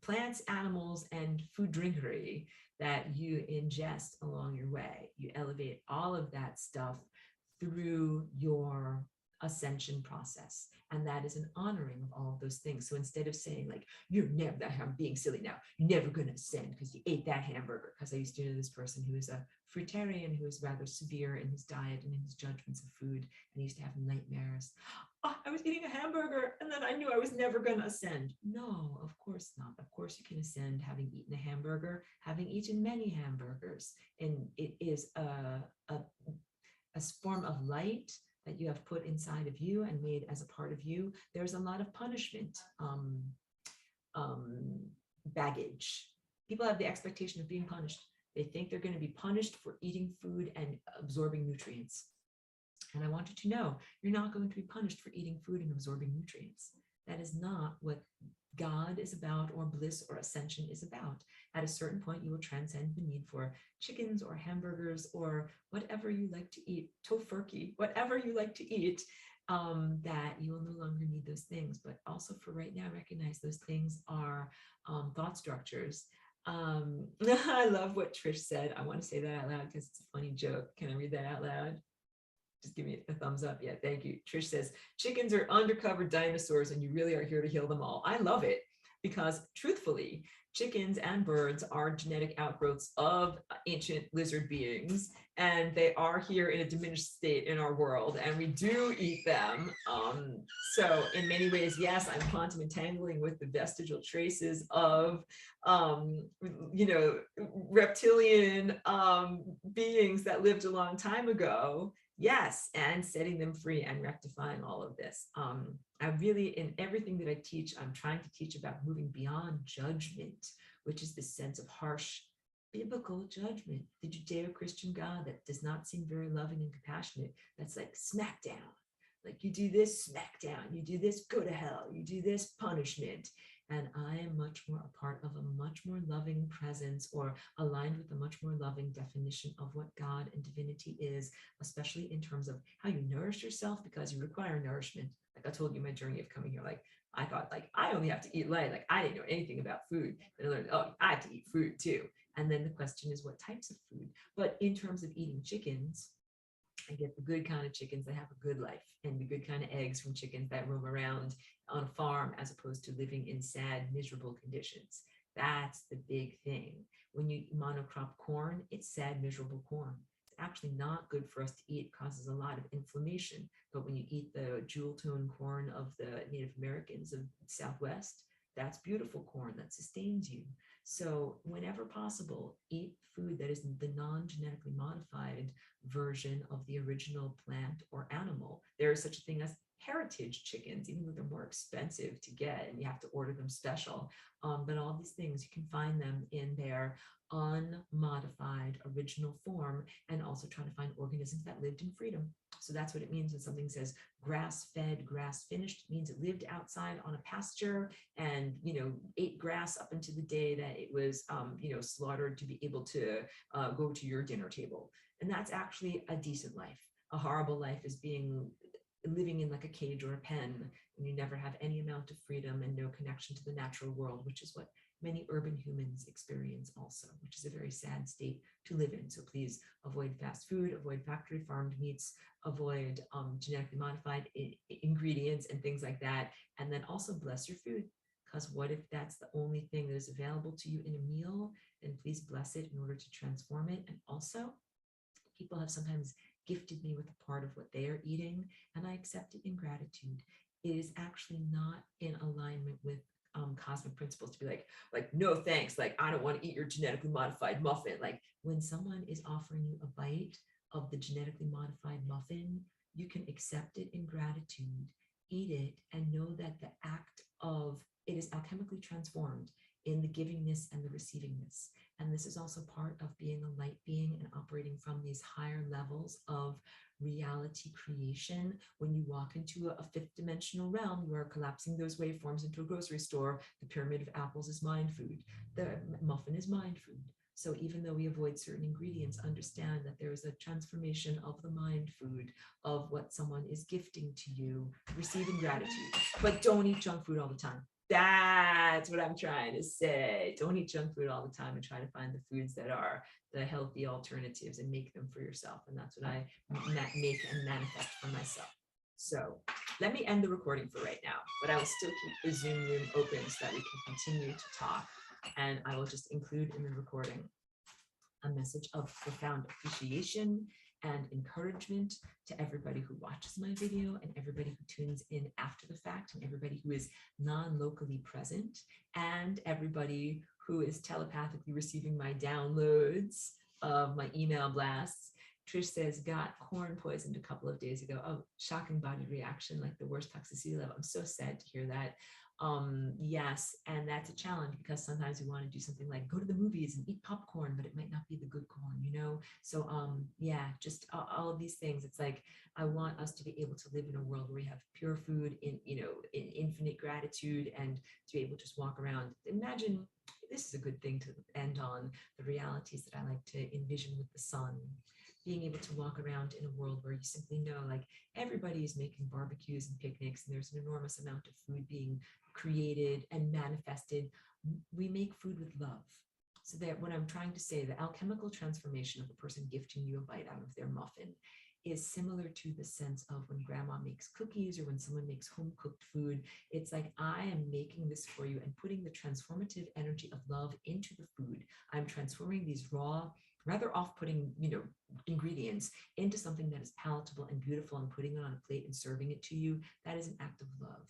plants, animals, and food drinkery that you ingest along your way. You elevate all of that stuff through your ascension process. And that is an honoring of all of those things. So instead of saying like, you're never, I'm being silly now, you're never going to ascend because you ate that hamburger. Because I used to know this person who is a fruitarian who is rather severe in his diet and in his judgments of food. And he used to have nightmares. Oh, I was eating a hamburger and then I knew I was never going to ascend. No, of course not. Of course you can ascend having eaten a hamburger, having eaten many hamburgers. And it is a form of light that you have put inside of you and made as a part of you. There's a lot of punishment baggage. People have the expectation of being punished. They think they're going to be punished for eating food and absorbing nutrients. And I want you to know, you're not going to be punished for eating food and absorbing nutrients. That is not what God is about, or bliss or ascension is about. At a certain point, you will transcend the need for chickens or hamburgers or whatever you like to eat, tofurkey, whatever you like to eat, that you will no longer need those things. But also for right now, recognize those things are thought structures. I love what Trish said. I want to say that out loud because it's a funny joke. Can I read that out loud? Just give me a thumbs up. Yeah, thank you. Trish says, chickens are undercover dinosaurs and you really are here to heal them all. I love it because truthfully, chickens and birds are genetic outgrowths of ancient lizard beings, and they are here in a diminished state in our world, and we do eat them. So in many ways, yes, I'm quantum entangling with the vestigial traces of reptilian beings that lived a long time ago. Yes, and setting them free and rectifying all of this. I really, in everything that I teach, I'm trying to teach about moving beyond judgment, which is the sense of harsh biblical judgment, the Judeo-Christian God that does not seem very loving and compassionate. That's like smack down. Like you do this, smack down. You do this, go to hell. You do this, punishment. And I am much more a part of a much more loving presence, or aligned with a much more loving definition of what God and divinity is, especially in terms of how you nourish yourself, because you require nourishment. Like I told you, my journey of coming here, like I thought like I only have to eat light. Like I didn't know anything about food. And I learned, oh, I have to eat food too. And then the question is what types of food. But in terms of eating chickens, I get the good kind of chickens that have a good life, and the good kind of eggs from chickens that roam around on a farm as opposed to living in sad, miserable conditions. That's the big thing. When you monocrop corn, it's sad, miserable corn. It's actually not good for us to eat. It causes a lot of inflammation. But when you eat the jewel tone corn of the Native Americans of the Southwest, that's beautiful corn that sustains you. So whenever possible, eat food that is the non-genetically modified version of the original plant or animal. There is such a thing as heritage chickens, even though they're more expensive to get and you have to order them special. But all these things, you can find them in their unmodified original form, and also trying to find organisms that lived in freedom. So that's what it means when something says grass fed, grass finished. It means it lived outside on a pasture and, ate grass up until the day that it was, slaughtered to be able to go to your dinner table. And that's actually a decent life. A horrible life is living in like a cage or a pen, and you never have any amount of freedom and no connection to the natural world, which is what many urban humans experience also, which is a very sad state to live in. So please avoid fast food, avoid factory farmed meats, avoid genetically modified ingredients and things like that. And then also bless your food, because what if that's the only thing that is available to you in a meal? Then please bless it in order to transform it. And also, people have sometimes gifted me with a part of what they are eating, and I accept it in gratitude. It is actually not in alignment with cosmic principles to be like, no thanks, like I don't want to eat your genetically modified muffin. Like when someone is offering you a bite of the genetically modified muffin, you can accept it in gratitude, eat it, and know that the act of it is alchemically transformed in the givingness and the receivingness. And this is also part of being a light being and operating from these higher levels of reality creation. When you walk into a fifth dimensional realm, you are collapsing those waveforms into a grocery store. The pyramid of apples is mind food. The muffin is mind food. So even though we avoid certain ingredients, understand that there is a transformation of the mind food of what someone is gifting to you, receiving gratitude. But don't eat junk food all the time. That's what I'm trying to say. Don't eat junk food all the time, and try to find the foods that are the healthy alternatives and make them for yourself. And that's what I make and manifest for myself. So let me end the recording for right now, but I will still keep the Zoom room open so that we can continue to talk. And I will just include in the recording a message of profound appreciation and encouragement to everybody who watches my video, and everybody who tunes in after the fact, and everybody who is non-locally present, and everybody who is telepathically receiving my downloads of my email blasts. Trish says, got corn poisoned a couple of days ago. Oh, shocking body reaction, like the worst toxicity level. I'm so sad to hear that. Yes, and that's a challenge, because sometimes we want to do something like go to the movies and eat popcorn, but it might not be the good corn, so yeah, just all of these things. It's like I want us to be able to live in a world where we have pure food in infinite gratitude, and to be able to just walk around. Imagine, this is a good thing to end on, the realities that I like to envision with the sun, being able to walk around in a world where you simply know, like, everybody is making barbecues and picnics, and there's an enormous amount of food being created and manifested. We make food with love. So that what I'm trying to say, the alchemical transformation of the person gifting you a bite out of their muffin is similar to the sense of when grandma makes cookies or when someone makes home cooked food. It's like, I am making this for you and putting the transformative energy of love into the food. I'm transforming these raw, rather off-putting, ingredients into something that is palatable and beautiful, and putting it on a plate and serving it to you. That is an act of love.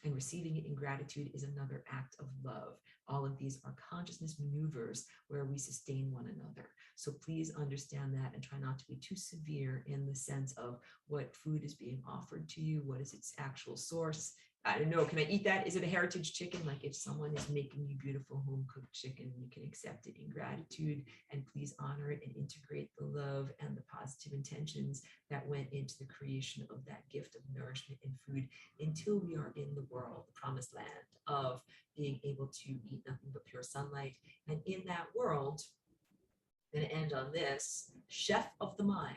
And receiving it in gratitude is another act of love. All of these are consciousness maneuvers where we sustain one another. So please understand that, and try not to be too severe in the sense of what food is being offered to you. What is its actual source? I don't know, can I eat that? Is it a heritage chicken? Like, if someone is making you beautiful home cooked chicken, you can accept it in gratitude, and please honor it and integrate the love and the positive intentions that went into the creation of that gift of nourishment and food, until we are in the world, the promised land of being able to eat nothing but pure sunlight. And in that world, I'm going to end on this, chef of the mind.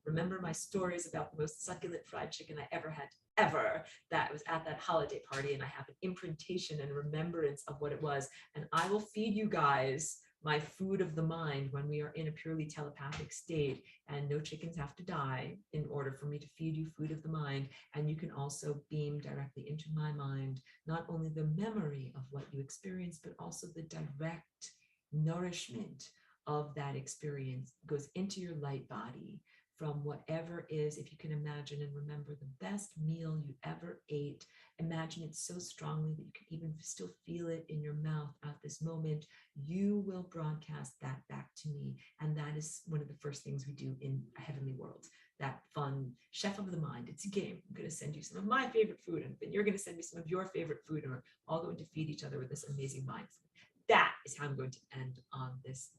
Remember my stories about the most succulent fried chicken I ever had, ever. That was at that holiday party, and I have an imprintation and remembrance of what it was. And I will feed you guys my food of the mind when we are in a purely telepathic state, and no chickens have to die in order for me to feed you food of the mind. And you can also beam directly into my mind, not only the memory of what you experienced, but also the direct nourishment of that experience goes into your light body from whatever is, if you can imagine and remember the best meal you ever ate, imagine it so strongly that you can even still feel it in your mouth at this moment. You will broadcast that back to me. And that is one of the first things we do in a heavenly world. That fun chef of the mind. It's a game. I'm going to send you some of my favorite food, and then you're going to send me some of your favorite food, and we're all going to feed each other with this amazing mind food. That is how I'm going to end on this